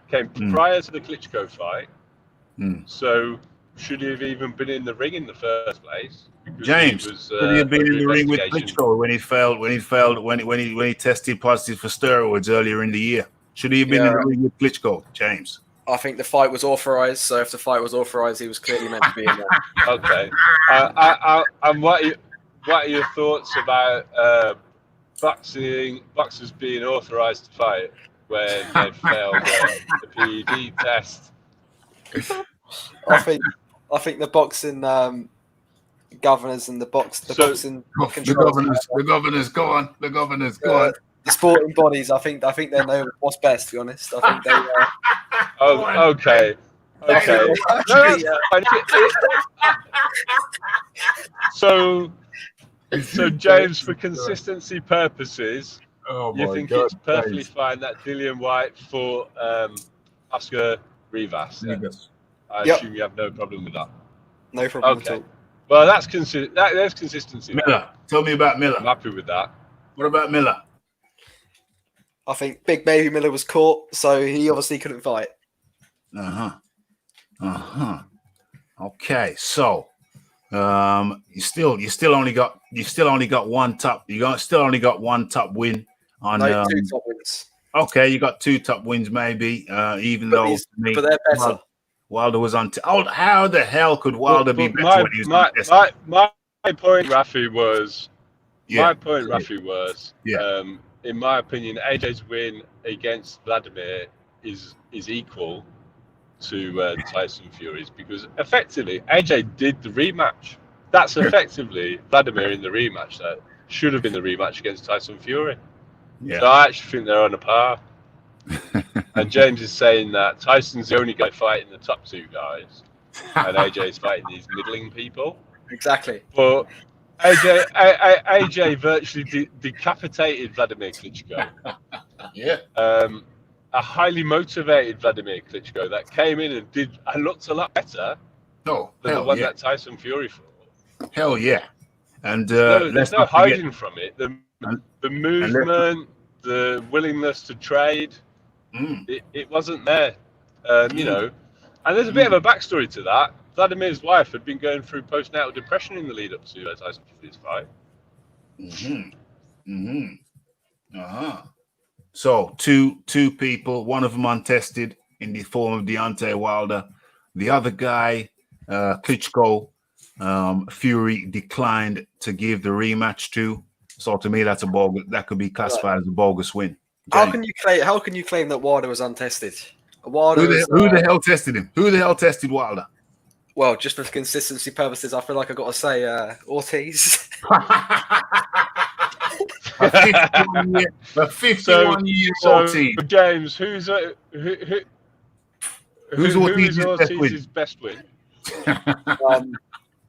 to the Klitschko fight. So should he have even been in the ring in the first place? Because James, should he have been in the ring with Klitschko when he tested positive for steroids earlier in the year? Should he have been in the ring with Klitschko, James? I think the fight was authorized. So if the fight was authorized, he was clearly meant to be in there. Okay. And what are your thoughts about boxers being authorized to fight when they failed the PED test? I think the boxing governors and the boxing The governors, go on. The governors, go on. the sporting bodies. I think they know what's best. To be honest, I think they. Oh, okay. Okay. No, that's fine. So James, for consistency purposes, you think it's perfectly fine that Dillian White fought Oscar Rivas? Yeah? I assume you have no problem with that. No problem Okay. at all. Well, there's consistency. Miller, tell me about Miller. I'm happy with that. What about Miller? I think Big Baby Miller was caught, so he obviously couldn't fight. Okay, so you still only got one top. Still only got one top win on. No, 2 top wins. Okay, you got 2 top wins, maybe. Even though but they're better. Wilder was on. How the hell could Wilder be better when he was on test? My point, Rafi, was. My point, Rafi, was. In my opinion, AJ's win against Vladimir is equal to Tyson Fury's, because effectively AJ did the rematch. That's effectively Vladimir in the rematch. That should have been the rematch against Tyson Fury. Yeah. So I actually think they're on a par. And James is saying that Tyson's the only guy fighting the top 2 guys, and AJ's fighting these middling people. Exactly. But AJ virtually decapitated Vladimir Klitschko. Yeah. A highly motivated Vladimir Klitschko that came in and looked a lot better than the one that Tyson Fury fought. Hell yeah. And there's no hiding from it. The movement, the willingness to trade, it wasn't there. You know, and there's a bit of a backstory to that. Vladimir's wife had been going through postnatal depression in the lead up to Tyson Fury's fight. So two people, one of them untested in the form of Deontay Wilder. The other guy, Klitschko, Fury declined to give the rematch to. So to me, that's a bogus. That could be classified as a bogus win. How can you claim that Wilder was untested? Who the hell tested him? Who the hell tested Wilder? Well, just for consistency purposes, I feel like I got to say Ortiz. A 51-year Ortiz. James, who's Ortiz's best win?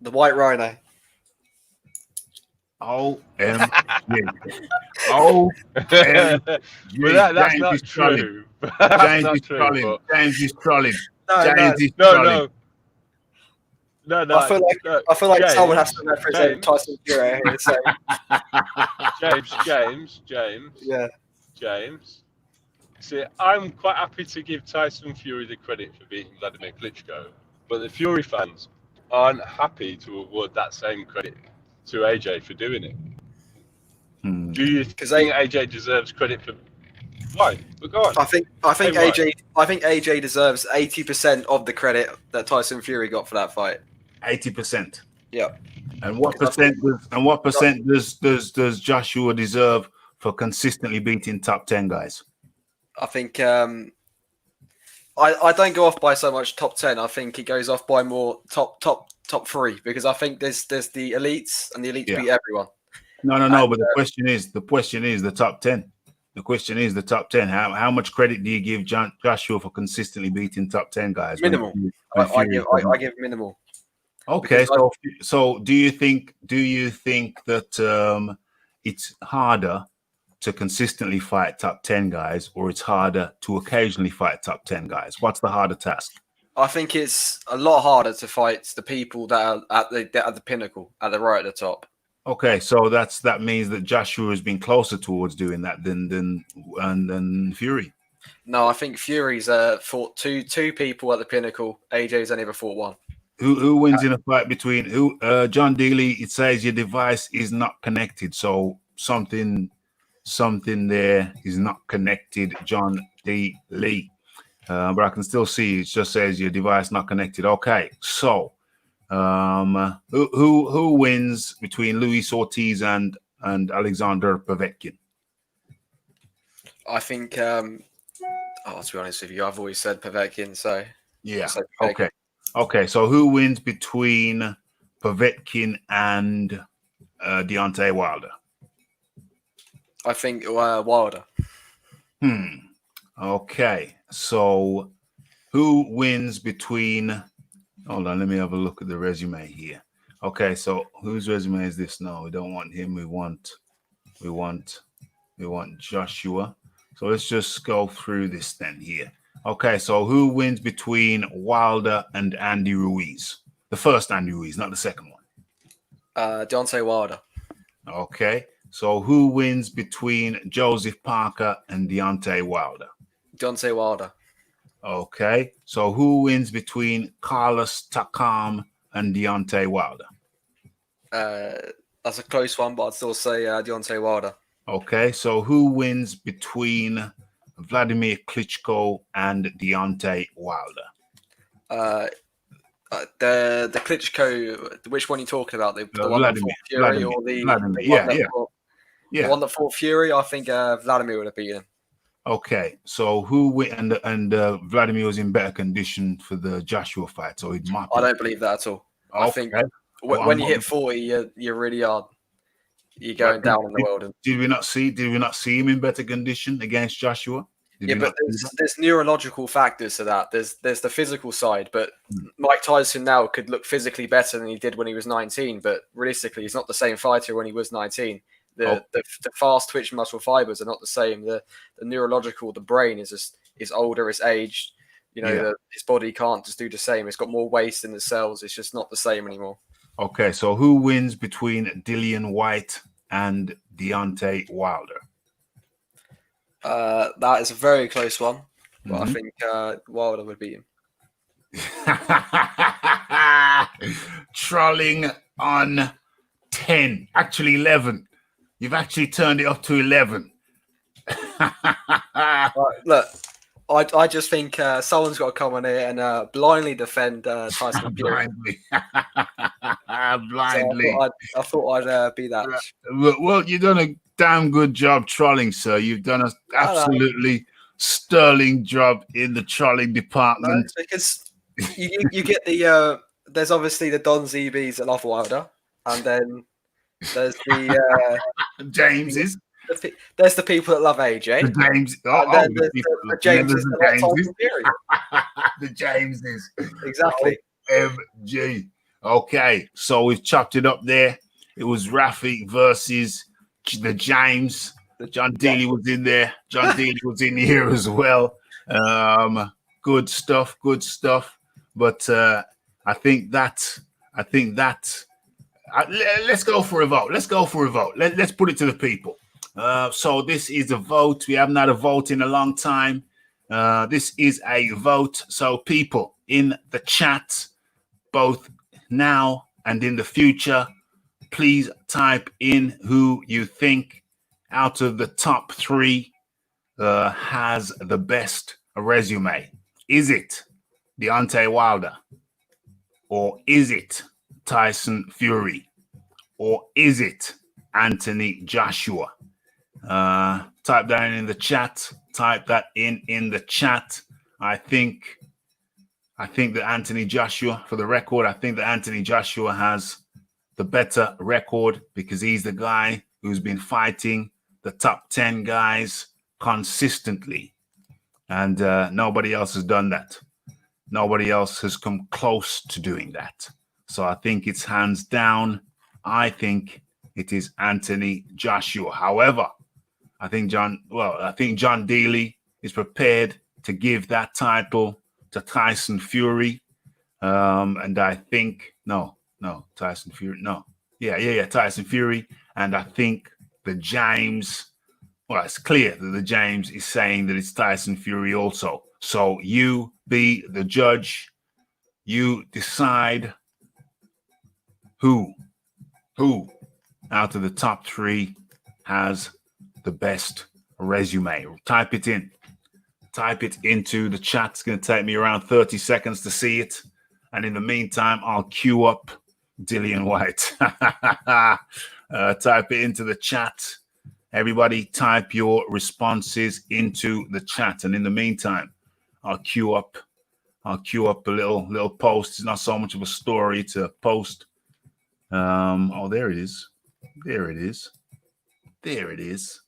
The White Rhino. OMG. OMG. Well, that's not true. James is trolling. James is trolling. No. I feel like James, someone has to represent Tyson Fury here. So. James. Yeah. James. See, I'm quite happy to give Tyson Fury the credit for beating Vladimir Klitschko, but the Fury fans aren't happy to award that same credit to AJ for doing it. Do you think AJ deserves credit for? Why? But go on. I think AJ deserves 80% of the credit that Tyson Fury got for that fight. 80%. Yeah. And what percent does Joshua deserve for consistently beating top 10 guys? I think I don't go off by so much top 10. I think he goes off by more top 3, because I think there's the elites, and the elites beat everyone. No. But the question is the top 10. The question is the top 10. How much credit do you give Joshua for consistently beating top 10 guys? Minimal. I give minimal. Okay, so do you think that it's harder to consistently fight top 10 guys, or it's harder to occasionally fight top 10 guys? What's the harder task? I think it's a lot harder to fight the people that are at the pinnacle, right at the top. Okay, so that means that Joshua has been closer towards doing that than Fury. No, I think Fury's fought two people at the pinnacle. AJ's only ever fought one. Who wins in a fight between John Dealey? It says your device is not connected, so something there is not connected. John D. Lee. but I can still see it just says your device not connected. Okay, so who wins between Luis Ortiz and Alexander Povetkin? I think. To be honest with you, I've always said Povetkin. So Yeah. so Povetkin. Okay. So who wins between Povetkin and Deontay Wilder? I think Wilder. Okay. So who wins between? Hold on. Let me have a look at the resume here. Okay. So whose resume is this? No, we don't want him. We want Joshua. So let's just go through this then here. Okay, so who wins between Wilder and Andy Ruiz? The first Andy Ruiz, not the second one. Deontay Wilder. Okay, so who wins between Joseph Parker and Deontay Wilder? Deontay Wilder. Okay, so who wins between Carlos Takam and Deontay Wilder? That's a close one, but I'd still say Deontay Wilder. Okay, so who wins between Vladimir Klitschko and Deontay Wilder? The Klitschko, which one are you talking about? The one that fought Fury Vladimir, or the Vladimir, the one that fought Fury? I think Vladimir would have beaten him. Okay, so who win and Vladimir was in better condition for the Joshua fight, so it might. I don't believe that at all. Okay. I think when you hit 40, you're really hard. You're going down in the world. Did we not see him in better condition against Joshua? But there's neurological factors to that. There's the physical side, but Mike Tyson now could look physically better than he did when he was 19. But realistically, he's not the same fighter when he was 19. The fast twitch muscle fibers are not the same. The neurological, the brain is older, it's aged. His body can't just do the same. It's got more waste in the cells. It's just not the same anymore. Okay, so who wins between Dillian White and Deontay Wilder? That is a very close one, but I think Wilder would beat him. Trolling on 10, actually 11. You've actually turned it up to 11. Right, look, I just think someone's got to come on here and blindly defend Tyson Fury. Blindly. So I thought I'd be that. Well, you've done a damn good job trolling, sir. You've done an absolutely sterling job in the trolling department. No, because you get the there's obviously the Don ZBs that love Wilder, and then there's the Jameses. There's the people that love AJ. The James. The Jameses that love Tyson Fury. The Jameses. Exactly. OMG. Okay, so we've chopped it up there. It was Rafi versus the James. John Daly was in there. John Daly was in here as well. Good stuff. But I think that. Let's go for a vote. Let's put it to the people. So this is a vote. We haven't had a vote in a long time. This is a vote. So people in the chat, both now and in the future, please type in who you think out of the top three has the best resume. Is it Deontay Wilder? Or is it Tyson Fury? Or is it Anthony Joshua? Type that in the chat. Type that in the chat. I think that Anthony Joshua, for the record, I think that Anthony Joshua has the better record because he's the guy who's been fighting the top 10 guys consistently. And nobody else has done that. Nobody else has come close to doing that. So I think it's hands down. I think it is Anthony Joshua. However, I think John Daly is prepared to give that title to Tyson Fury. And I think, Tyson Fury. No. Yeah, Tyson Fury. And I think the James, it's clear that the James is saying that it's Tyson Fury also. So you be the judge. You decide who out of the top three has the best resume. Type it in. type it into the chat. It's going to take me around 30 seconds to see it. And in the meantime, I'll queue up Dillian White. Type it into the chat. Everybody type your responses into the chat. And in the meantime, I'll queue up a little post. It's not so much of a story to post. Oh, there it is. There it is. There it is.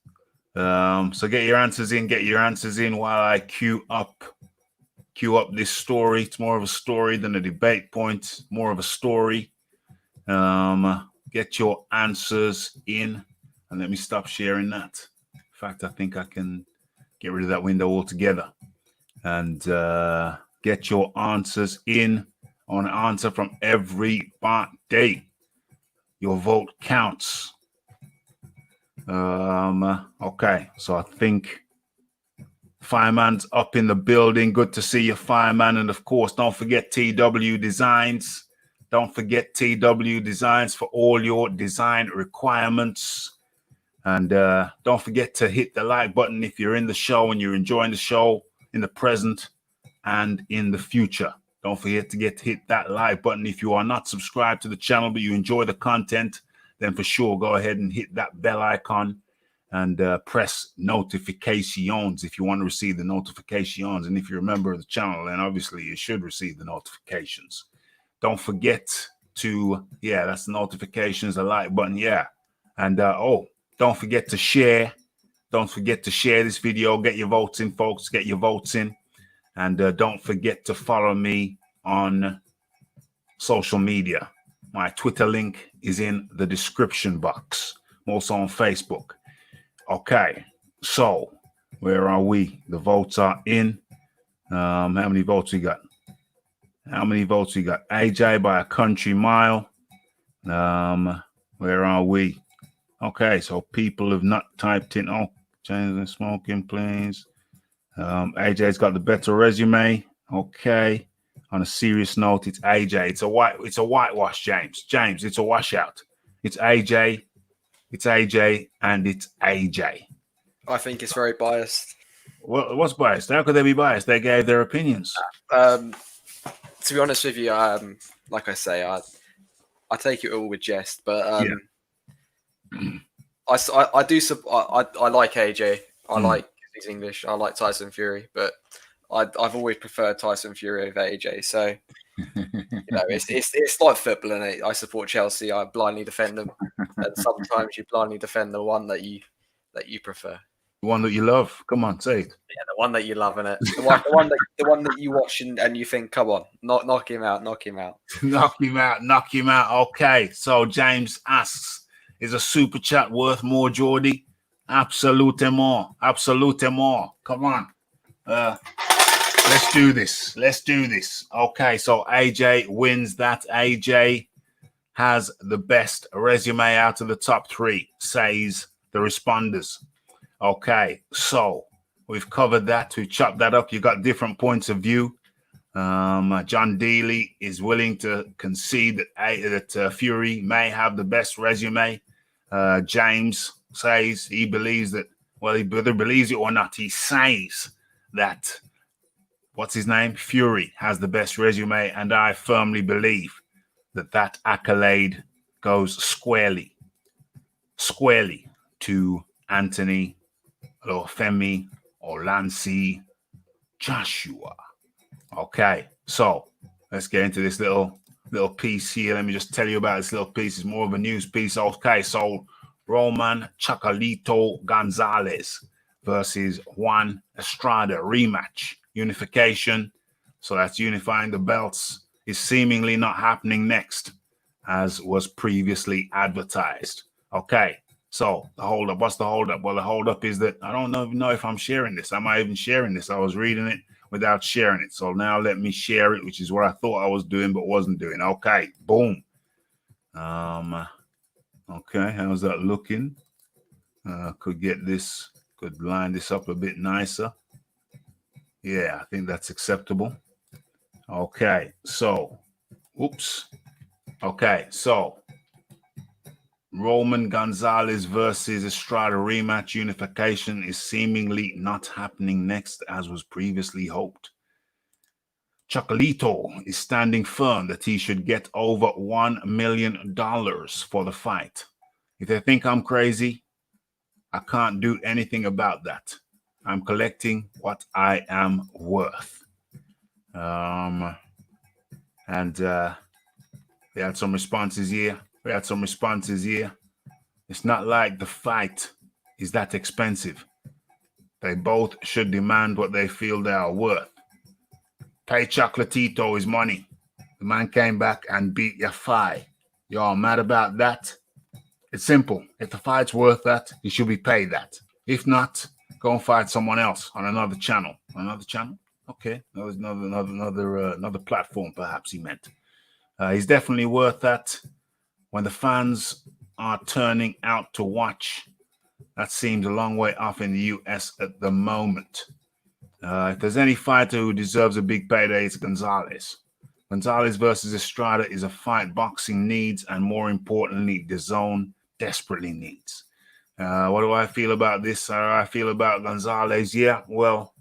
So get your answers in while I queue up this story. It's more of a story than a debate point, more of a story. Get your answers in, and let me stop sharing that. In fact, I think I can get rid of that window altogether. And get your answers in. I want to answer from everybody. Your vote counts. Okay, so I think Fireman's up in the building. Good to see you, Fireman. And of course, don't forget TW Designs. Don't forget TW Designs for all your design requirements. And don't forget to hit the like button if you're in the show and you're enjoying the show in the present and in the future. Don't forget to hit that like button. If you are not subscribed to the channel, but you enjoy the content, then for sure, go ahead and hit that bell icon and press notifications if you want to receive the notifications. And if you're a member of the channel, then obviously you should receive the notifications. Don't forget to, that's the notifications, the like button, And don't forget to share. Don't forget to share this video. Get your votes in, folks. Get your votes in. And don't forget to follow me on social media. My Twitter link is in the description box. I'm also on Facebook. Okay, so where are we? The votes are in. How many votes we got? AJ by a country mile. Where are we? Okay, so people have not typed in. Oh, change the smoking, please. AJ's got the better resume. Okay. On a serious note, it's AJ. It's a whitewash, James. James, it's a washout. It's AJ. It's AJ, and it's AJ. I think it's very biased. Well, what's biased? How could they be biased? They gave their opinions. To be honest with you, like I say, I take it all with jest, but I like AJ. I like his English. I like Tyson Fury, but I've always preferred Tyson Fury over AJ. So it's like football, and I support Chelsea. I blindly defend them, and sometimes you blindly defend the one that you prefer. The one that you love. Come on, say it. Yeah, the one that you love, innit? The one that you watch and you think, come on, knock him out. Knock him out. Okay, so James asks, is a super chat worth more, Geordie? Absolutely more. Come on. Let's do this. Okay, so AJ wins that. AJ has the best resume out of the top three, says the responders. Okay, so we've covered that. We've chopped that up. You got different points of view. John Dealey is willing to concede that Fury may have the best resume. James says he believes that, well, he whether believes it or not, he says that, what's his name? Fury has the best resume, and I firmly believe that accolade goes squarely to Anthony or Femi or Lancy Joshua. Okay, so let's get into this little piece here. Let me just tell you about this little piece. It's more of a news piece. Okay, so Roman Chocolito Gonzalez versus Juan Estrada rematch. Unification, so that's unifying the belts, is seemingly not happening next, as was previously advertised. Okay, so the holdup. What's the holdup? Well, the holdup is that I don't know if I'm sharing this. Am I even sharing this? I was reading it without sharing it. So now let me share it, which is what I thought I was doing but wasn't doing. Okay, boom. Okay, how's that looking? Could line this up a bit nicer. Yeah, I think that's acceptable. Okay, so, oops. Okay, so Roman Gonzalez versus Estrada rematch unification is seemingly not happening next as was previously hoped. Chocolito is standing firm that he should get over $1 million for the fight. If they think I'm crazy, I can't do anything about that. I'm collecting what I am worth. And we had some responses here. It's not like the fight is that expensive. They both should demand what they feel they are worth. Pay Chocolatito his money. The man came back and beat Yafai. Y'all mad about that? It's simple. If the fight's worth that, he should be paid that. If not, go and fight someone else on another channel. Another channel? Okay, another platform, perhaps he meant. He's definitely worth that. When the fans are turning out to watch, that seems a long way off in the US at the moment. If there's any fighter who deserves a big payday, it's Gonzalez. Gonzalez versus Estrada is a fight boxing needs, and more importantly, the zone desperately needs. What do I feel about this? How do I feel about Gonzalez? Yeah, well,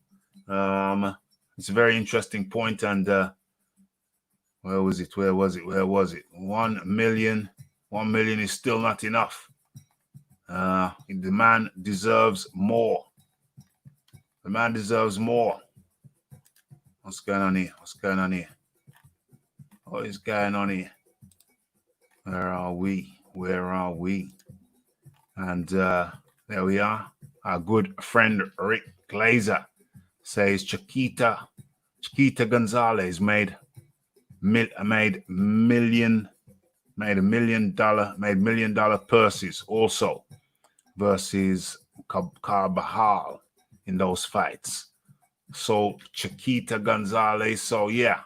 it's a very interesting point. And where was it? 1 million. 1 million is still not enough. The man deserves more. The man deserves more. What's going on here? What is going on here? Where are we? And there we are. Our good friend Rick Glazer says Chiquita Gonzalez made $1 million purses also versus Carbajal in those fights. So Chiquita Gonzalez. So yeah,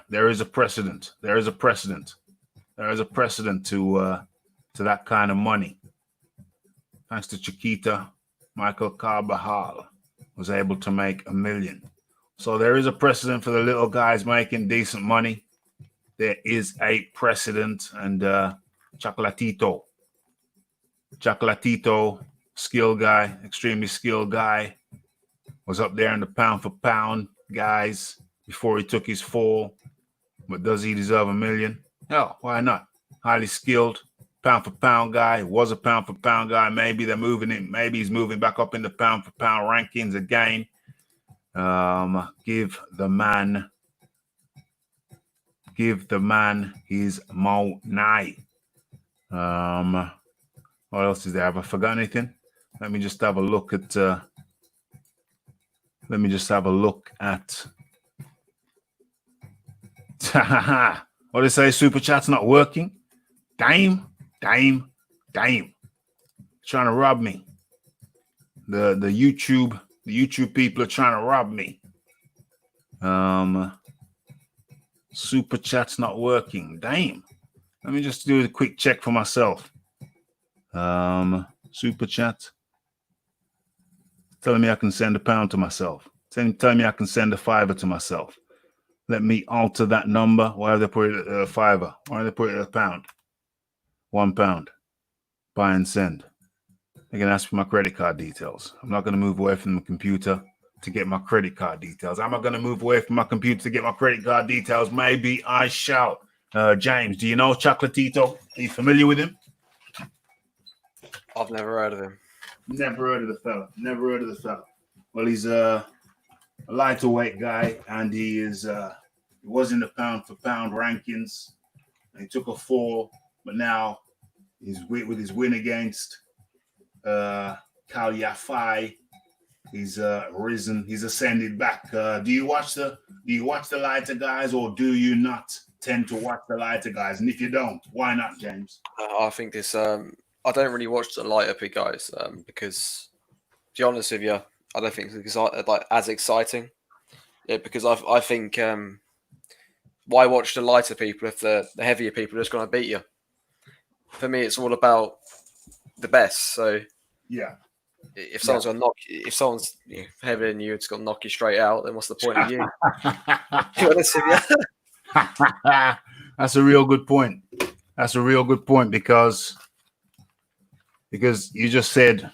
there is a precedent. There is a precedent to that kind of money. Thanks to Chiquita, Michael Carbajal was able to make $1 million. So there is a precedent for the little guys making decent money. There is a precedent, and Chocolatito, skilled guy, extremely skilled guy, was up there in the pound for pound guys before he took his fall. But does he deserve $1 million? Hell, why not? Highly skilled, pound for pound guy, was a pound for pound guy. Maybe they're moving him. Maybe he's moving back up in the pound for pound rankings again. Give the man his money. What else is there? Have I forgotten anything? Let me just have a look at. What they say? Super chat's not working. Damn. Trying to rob me. The YouTube people are trying to rob me. Super chat's not working. Damn. Let me just do a quick check for myself. Super chat telling me I can send £1 to myself. Telling me I can send $5 to myself. Let me alter that number. Why have they put it at $5? Why have they put it at £1? £1. Buy and send. They're going to ask for my credit card details. I'm not going to move away from the computer to get my credit card details. Am I going to move away from my computer to get my credit card details? Maybe I shall. James, do you know Chocolatito? Are you familiar with him? I've never heard of him. Never heard of the fella. Well, he's a lighter-weight guy, and he was in the pound for pound rankings. He took a fall, but now with his win against Cal Yafai, he's risen. He's ascended back. Do you watch the lighter guys, or do you not tend to watch the lighter guys? And if you don't, why not, James? I think this. I don't really watch the lighter big guys because, to be honest with you, I don't think it's like as exciting. Yeah, because I think why watch the lighter people if the heavier people are just going to beat you? For me, it's all about the best. So yeah, if someone's going to knock, if someone's heavier than you, it's going to knock you straight out. Then what's the point of you? To be honest with you. That's a real good point. That's a real good point because you just said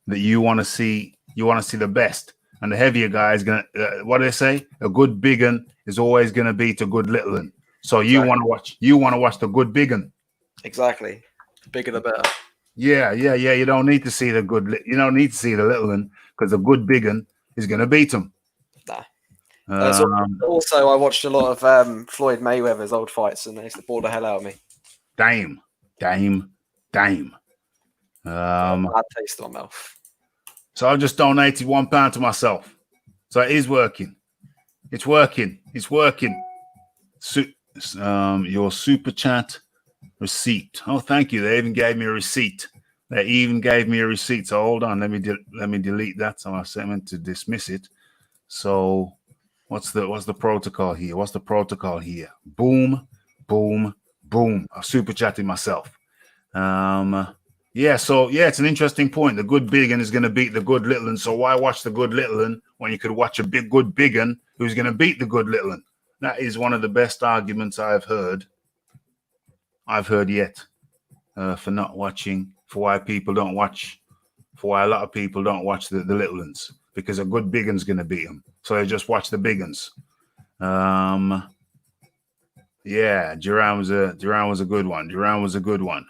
that you want to see the best, and the heavier guy is gonna. What do they say? A good big un is always gonna beat a good little un. So you want to watch the good big un. Exactly. Bigger the better. Yeah. You don't need to see the you don't need to see the little one because the good big one is going to beat him. Nah. Also, I watched a lot of Floyd Mayweather's old fights, and they used to bore the hell out of me. Damn. Bad taste in my mouth. So I've just donated £1 to myself. So it is working. It's working. Your super chat receipt. Oh, thank you. They even gave me a receipt. So hold on. Let me delete that. So I meant to dismiss it. So what's the protocol here? Boom, boom, boom. I super chatted myself. So it's an interesting point. The good big un is going to beat the good little un. So why watch the good little un when you could watch a good big un who's going to beat the good little un? That is one of the best arguments I've heard yet for not watching, for why a lot of people don't watch the little ones, because a good big one's going to beat them. So they just watch the big ones. Duran was a good one.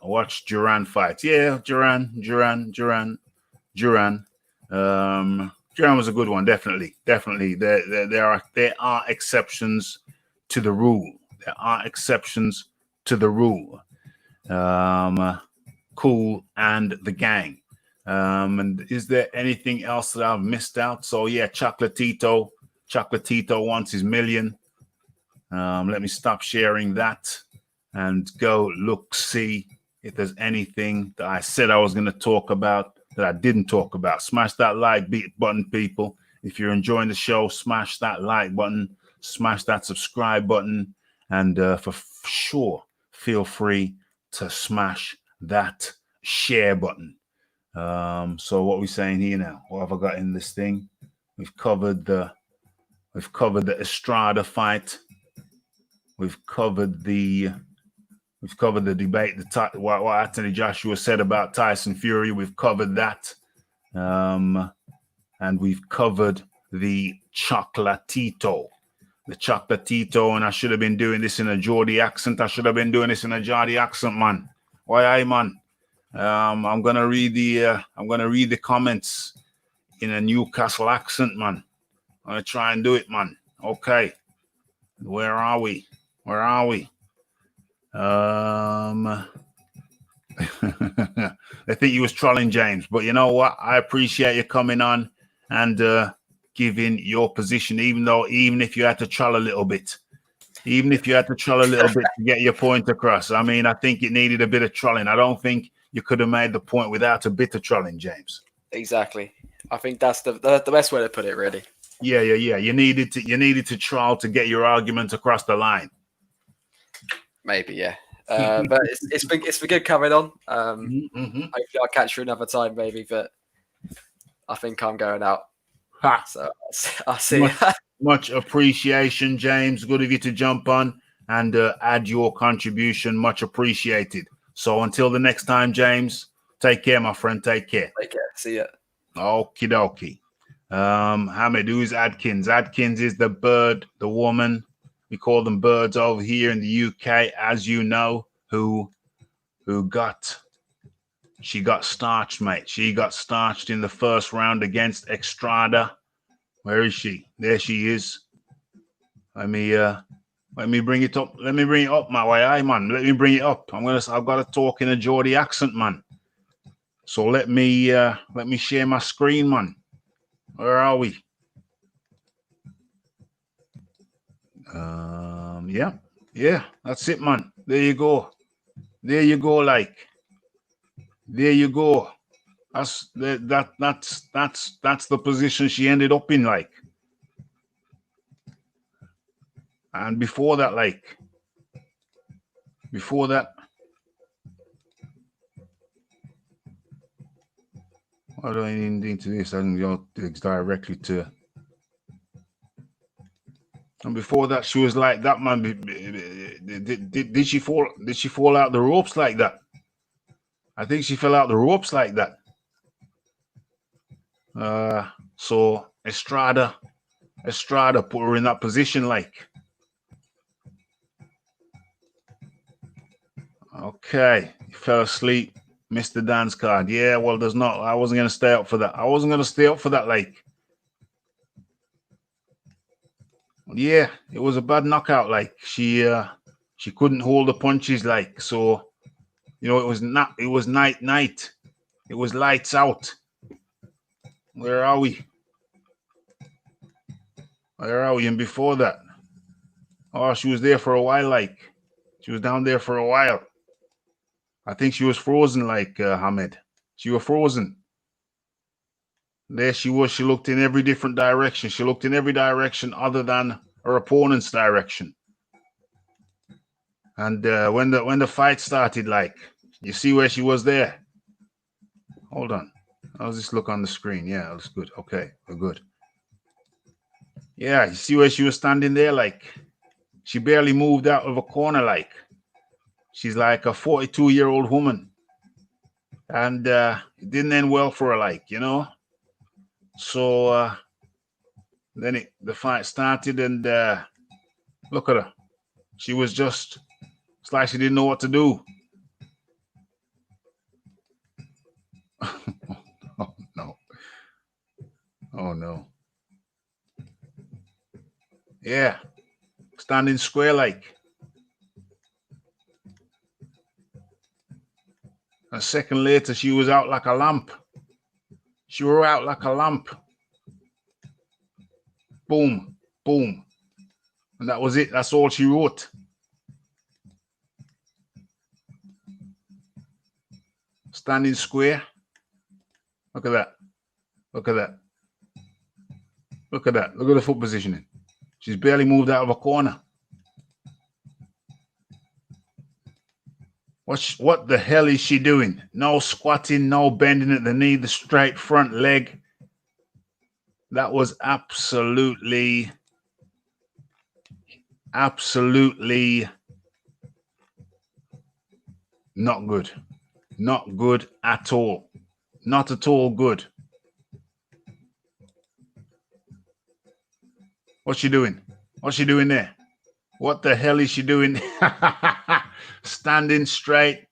Watch Duran fight. Yeah, Duran. Duran was a good one. Definitely. There are exceptions to the rule. Cool and the gang. And is there anything else that I've missed out? So yeah, Chocolatito wants his million. Let me stop sharing that and go see if there's anything that I said I was going to talk about that I didn't talk about. Smash that like button, people. If you're enjoying the show, smash that like button, smash that subscribe button, and for sure, feel free to smash that share button. So what are we saying here now? What have I got in this thing? We've covered the Estrada fight. We've covered the debate, what Anthony Joshua said about Tyson Fury. We've covered that. And we've covered the Chocolatito. And I should have been doing this in a Geordie accent. Man. Why, man? I'm gonna read the comments in a Newcastle accent, man. I'm gonna try and do it, man. Okay. Where are we? I think you was trolling James, but you know what? I appreciate you coming on and giving your position, even if you had to troll a little bit. To get your point across. I mean, I think it needed a bit of trolling. I don't think you could have made the point without a bit of trolling, James. Exactly. I think that's the best way to put it, really. Yeah. You needed to troll to get your argument across the line. Maybe, yeah. But it's been good coming on. Hopefully I'll catch you another time, maybe. But I think I'm going out. So I'll see you. Much appreciation, James. Good of you to jump on and add your contribution. Much appreciated. So until the next time, James, take care, my friend. Take care. See ya. Okie dokie. Hamid, who's Adkins? Adkins is the bird, the woman. We call them birds over here in the UK, as you know, she got starched, mate. She got starched in the first round against Estrada. Where is she? There she is. Let me bring it up. Let me bring it up, my way, man. Let me bring it up. I've got to talk in a Geordie accent, man. So let me share my screen, man. Where are we? Yeah, that's it, man. There you go, like. There you go. That's the position she ended up in, like. And before that, why do I need into this? I can go directly to. And before that, she was like that, man. did she fall? Did she fall out the ropes like that? I think she fell out the ropes like that. So Estrada put her in that position, like. Okay, you fell asleep, missed the dance card. Yeah, well, there's not. I wasn't gonna stay up for that. Like. Yeah, it was a bad knockout. Like she couldn't hold the punches. Like so, it was not. It was night. It was lights out. Where are we? And before that, oh, she was there for a while. Like she was down there for a while. I think she was frozen. Like Hamed, she was frozen. There she was. She looked in every different direction. She looked in every direction other than her opponent's direction. And when the fight started, like, you see where she was there. Hold on. How's this look on the screen? Yeah, that's good. Okay, we're good. Yeah, you see where she was standing there? Like, she barely moved out of a corner. Like, she's like a 42-year-old woman. And it didn't end well for her, like, So then the fight started, and look at her. She was just, it's like she didn't know what to do. Oh, no. Oh, no. Yeah. Standing square like. A second later, she was out like a lamp. She was out like a lamp. Boom, boom. And that was it. That's all she wrote. Standing square. Look at that. Look at that. Look at that. Look at the foot positioning. She's barely moved out of a corner. What the hell is she doing? No squatting, no bending at the knee, the straight front leg. That was absolutely not good. Not good at all. Not at all good. What's she doing? What's she doing there? What the hell is she doing? Standing straight.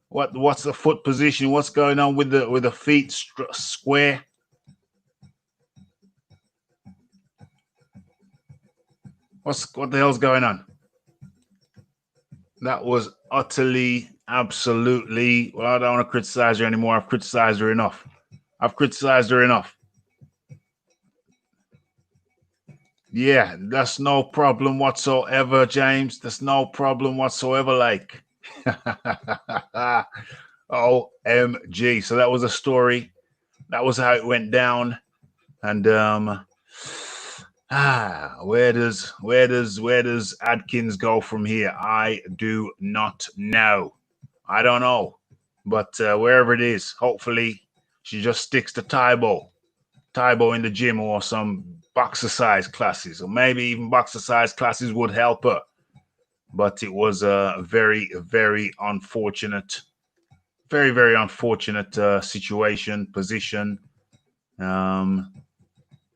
What's the foot position? What's going on with the feet square? What the hell's going on? That was utterly, absolutely. Well, I don't want to criticize her anymore. I've criticized her enough. Yeah, that's no problem whatsoever, James. That's no problem whatsoever. Like, OMG. So that was a story. That was how it went down. And where does Adkins go from here? I do not know. I don't know. But wherever it is, hopefully she just sticks to Tybo in the gym, or some boxercise classes, or maybe even boxercise classes would help her. But it was a very, very unfortunate, very, very unfortunate position.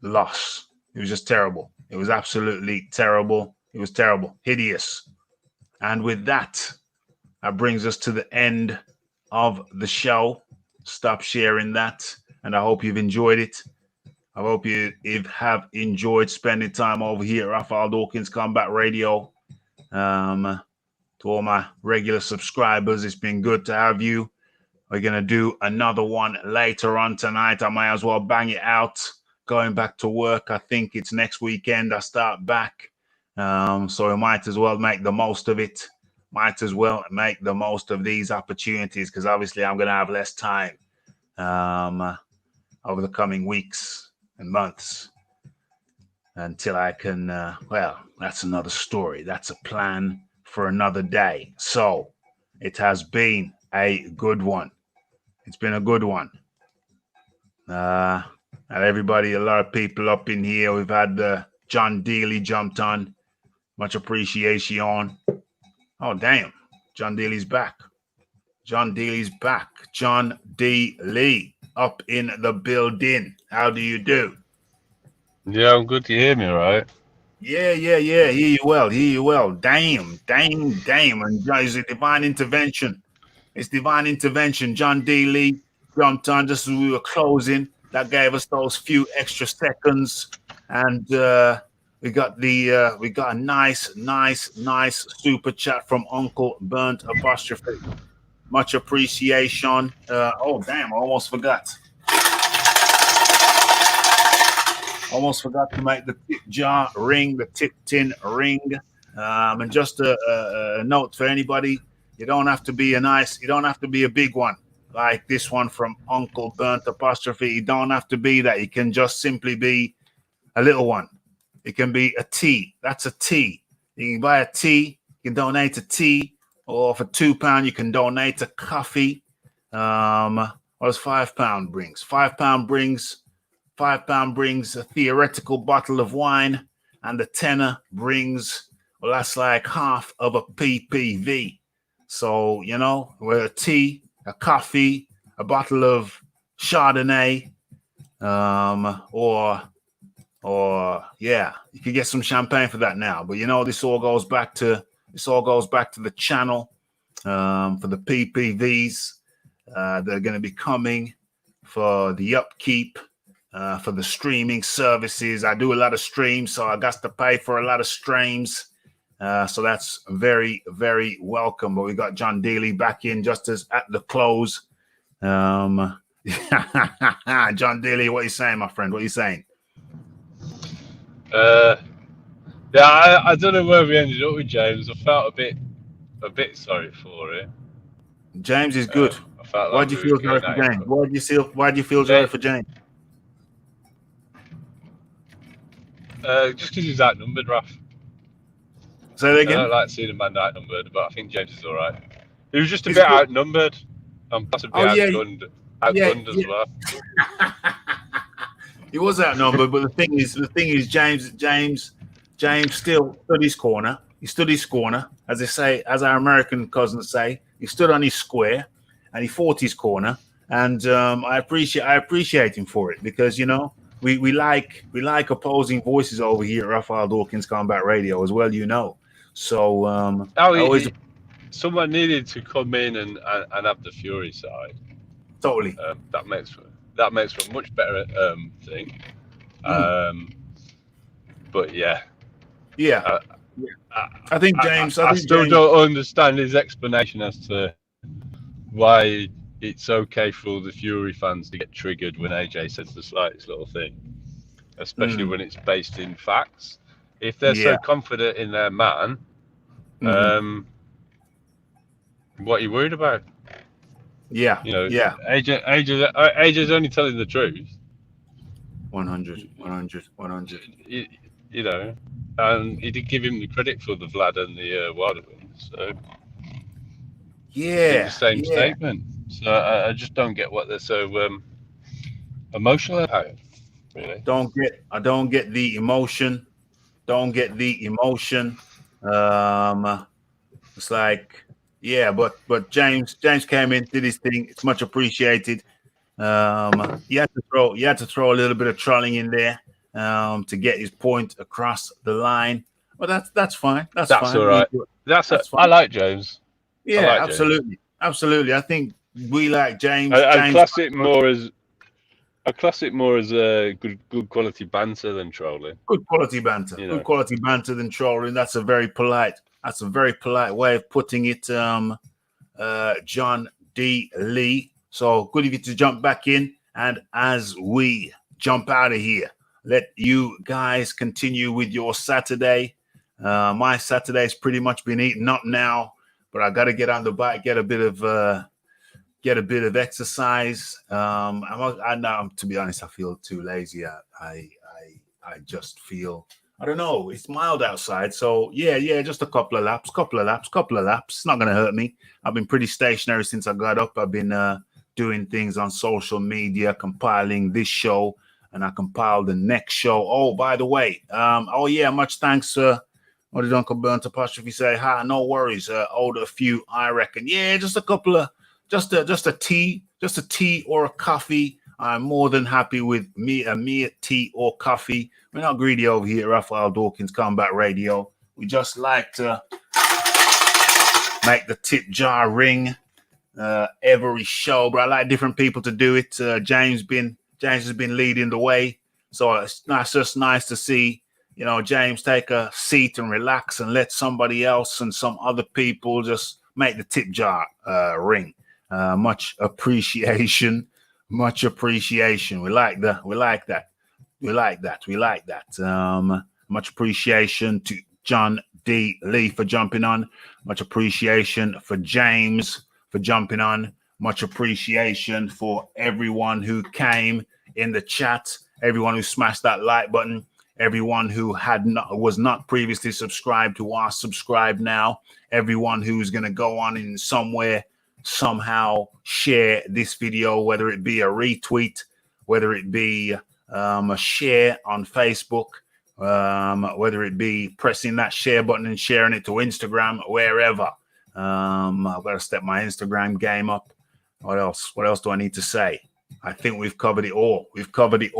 Loss. It was just terrible. It was absolutely terrible. It was terrible, hideous. And with that brings us to the end of the show. Stop sharing that, and I hope you've enjoyed it. I hope you have enjoyed spending time over here at Raphael Dawkins Combat Radio. To all my regular subscribers, it's been good to have you. We're going to do another one later on tonight. I might as well bang it out. Going back to work, I think it's next weekend I start back. So I might as well make the most of it. Might as well make the most of these opportunities, because obviously I'm going to have less time over the coming weeks and months until I can, well, that's another story. That's a plan for another day. So it has been a good one. It's been a good one. And everybody, a lot of people up in here. We've had John Dealey jumped on. Much appreciation. Oh, damn. John Daly's back. John Daly's back. John D. Lee up in the building. How do you do? Yeah, I'm good. You hear me, all right? Yeah. Hear you well. Damn. And it's a divine intervention. It's divine intervention. John D. Lee jumped on just as we were closing. That gave us those few extra seconds. And we got a nice super chat from Uncle Burnt Apostrophe. Much appreciation. Oh damn, I almost forgot. Almost forgot to make the tip jar ring, the tip tin ring. And just a note for anybody, you don't have to be a big one like this one from Uncle Burnt Apostrophe. You don't have to be that. You can just simply be a little one. It can be a tea. That's a tea. You can buy a tea. You can donate a tea. Or for £2, you can donate a coffee. What does £5 brings? £5 brings a theoretical bottle of wine, and the tenner brings, well, that's like half of a PPV. So, you know, with a tea, a coffee, a bottle of Chardonnay, or yeah, you could get some champagne for that now. But you know, this all goes back to the channel for the PPVs that are going to be coming for the upkeep. For the streaming services. I do a lot of streams, so I got to pay for a lot of streams. So that's very, very welcome. But we got John Daly back in just as at the close. John Daly, what are you saying, my friend? What are you saying? Yeah, I don't know where we ended up with James. I felt a bit sorry for it. James is good. Why do you feel sorry for James? Why do you feel sorry for James? Just because he's outnumbered, Raf. Say that again. I don't like seeing a man outnumbered, but I think James is all right. He was just a bit outnumbered and possibly outgunned as well. He was outnumbered, but the thing is, James still stood his corner. He stood his corner, as they say, as our American cousins say. He stood on his square, and he fought his corner. And I appreciate him for it, because you know we like opposing voices over here at Raphael Dawkins Combat Radio as well, you know. So someone needed to come in and have the Fury side. Totally. That makes for a much better thing. But yeah. I think James. I still don't understand his explanation as to why it's okay for all the Fury fans to get triggered when AJ says the slightest little thing, especially when it's based in facts. If they're so confident in their man, what are you worried about? Yeah, you know, AJ's only telling the truth. 100. You know, and he did give him the credit for the Vlad and the Wilder win, so the same statement. So I just don't get what they're so emotional about it, really. I don't get the emotion. It's like, but James came in, did his thing. It's much appreciated. You had to throw a little bit of trolling in there to get his point across the line. Well, that's fine. That's fine. All right. That's fine. I like James. Yeah, like absolutely. James. Absolutely. I think we like James. I class it more as a good quality banter than trolling. Good quality banter. You know. Good quality banter than trolling. That's a very polite way of putting it. John D. Lee. So good of you to jump back in. And as we jump out of here, let you guys continue with your Saturday. My Saturday's pretty much been eaten up now, but I got to get on the bike, get a bit of exercise. To be honest, I feel too lazy. I just feel, I don't know. It's mild outside, so just a couple of laps. It's not gonna hurt me. I've been pretty stationary since I got up. I've been doing things on social media, compiling this show, and I compiled the next show. Oh, by the way, much thanks What did Uncle Burnt Apostrophe say? Ha, no worries. Order a few, I reckon. Yeah, just a couple of, just a tea or a coffee. I'm more than happy with a tea or coffee. We're not greedy over here at Raphael Dawkins Combat Radio. We just like to make the tip jar ring every show, but I like different people to do it. James has been leading the way, so it's just nice to see, you know, James take a seat and relax and let somebody else and some other people just make the tip jar ring. Much appreciation. Much appreciation. We like that. Much appreciation to John D. Lee for jumping on. Much appreciation for James for jumping on. Much appreciation for everyone who came in the chat, everyone who smashed that like button, everyone who was not previously subscribed who are subscribed now, everyone who's going to go on in somewhere, somehow share this video, whether it be a retweet, whether it be a share on Facebook, whether it be pressing that share button and sharing it to Instagram, wherever. I've got to step my Instagram game up. What else do I need to say? I think we've covered it all. We've covered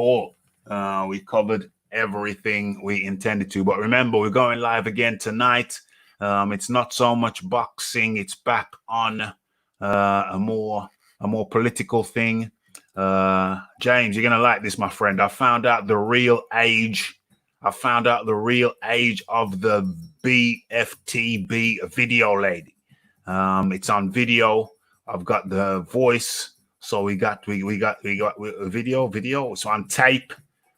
everything we intended to. But remember, we're going live again tonight. It's not so much boxing. It's back on a more political thing. James, you're gonna like this, my friend. I found out the real age of the BFTB video lady. It's on video. I've got the voice, so we got video. It's on tape.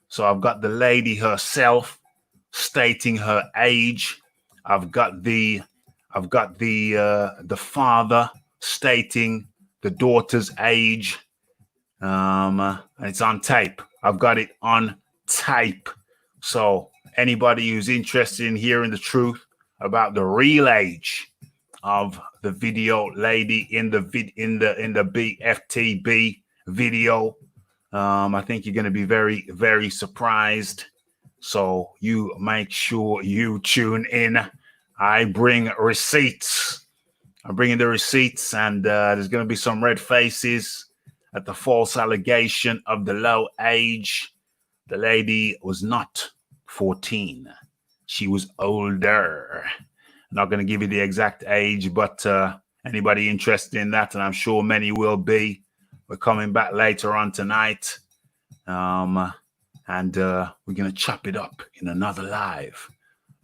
So I've got the lady herself stating her age. I've got the father stating the daughter's age, and it's on tape. I've got it on tape. So anybody who's interested in hearing the truth about the real age of the video lady in the BFTB video, I think you're going to be very, very surprised. So you make sure you tune in. I bring receipts. I'm bringing the receipts, and there's going to be some red faces at the false allegation of the low age. The lady was not 14. She was older. I'm not going to give you the exact age, but anybody interested in that, and I'm sure many will be. We're coming back later on tonight, and we're going to chop it up in another live.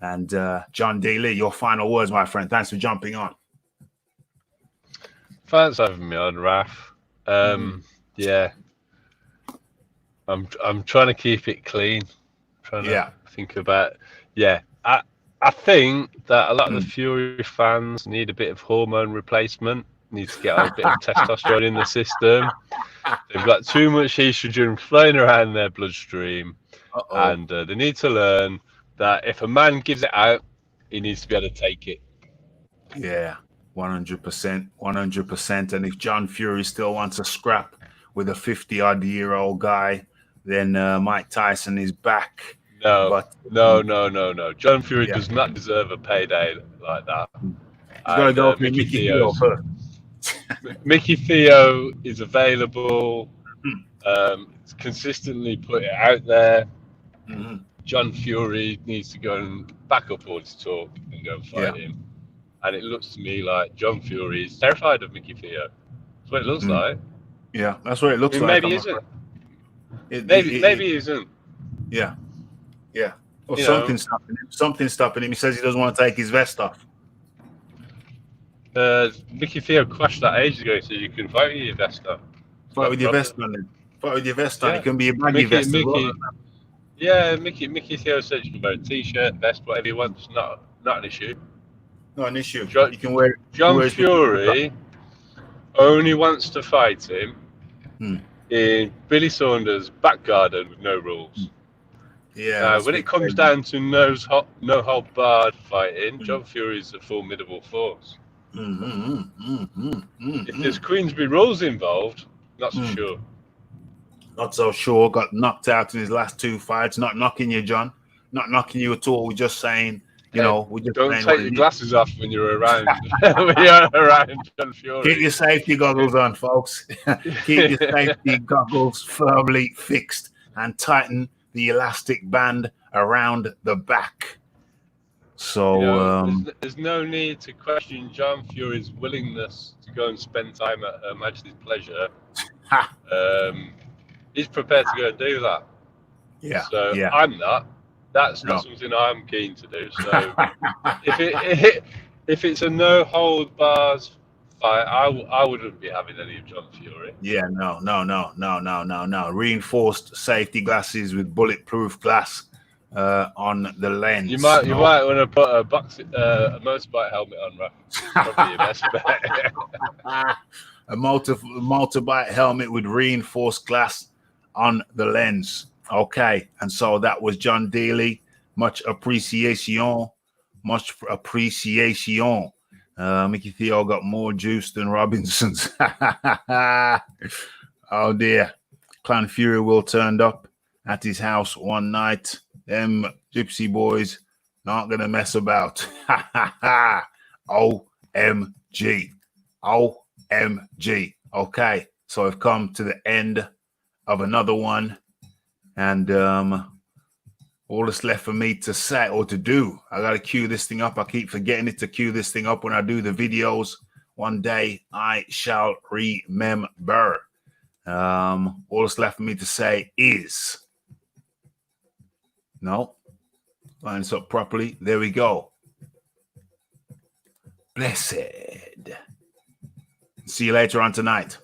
And John D. Lee, your final words, my friend. Thanks for jumping on. Thanks for having me on, Raf. Yeah, I'm trying to keep it clean. Trying to think about. Yeah, I think that a lot of the Fury fans need a bit of hormone replacement. Need to get a bit of testosterone in the system. They've got too much estrogen flowing around their bloodstream, and they need to learn that if a man gives it out, he needs to be able to take it. Yeah. 100%. And if John Fury still wants to scrap with a 50-odd-year-old guy, then Mike Tyson is back. No. John Fury does not deserve a payday like that. He's got to go for Mickey Theo first. Mickey Theo is available. Consistently put it out there. John Fury needs to go and back up all his talk and go and fight him. And it looks to me like John Fury is terrified of Mickey Theo. That's what it looks like. Yeah, that's what it looks like. Maybe he isn't. Maybe he isn't. Yeah. Or something's stopping him. Something's stopping him. He says he doesn't want to take his vest off. Mickey Theo crashed that ages ago, so you can fight with your vest on. Fight with your vest on then. Fight with your vest on. It can be a baggy vest as well. Yeah, Mickey Theo says you can wear a t-shirt, vest, whatever you want. It's not an issue. Not an issue. You can wear. John Fury only wants to fight him in Billy Saunders' back garden with no rules. Yeah. When it comes down to no hold barred fighting, John Fury is a formidable force. If there's Queensberry rules involved, not so sure. Not so sure. Got knocked out in his last two fights. Not knocking you, John. Not knocking you at all. We're just saying You know, we're just don't saying take what your it is. glasses off when you're around when you're around John Fury. Keep your safety goggles on, folks. Keep your safety goggles firmly fixed and tighten the elastic band around the back. So, You know, there's no need to question John Fury's willingness to go and spend time at Her Majesty's pleasure. He's prepared to go and do that. yeah. So Yeah. I'm not. That's not something I'm keen to do. So if it's a no hold bars fight, I wouldn't be having any of John Fury. Yeah, no. Reinforced safety glasses with bulletproof glass on the lens. You might want to put a motorbike helmet on, Raf. Probably your best bet. A motorbike helmet with reinforced glass on the lens. Okay, and so that was John Daly. Much appreciation. Mickey Theo got more juice than Robinson's. Oh dear. Clan Fury will turned up at his house one night. Them gypsy boys not gonna mess about. OMG. OMG. Okay, so I've come to the end of another one, and all that's left for me to say or to do, I gotta cue this thing up. I keep forgetting it to cue this thing up when I do the videos. One day I shall remember. All that's left for me to say is no. Line this up properly. There we go. Blessed. See you later on tonight.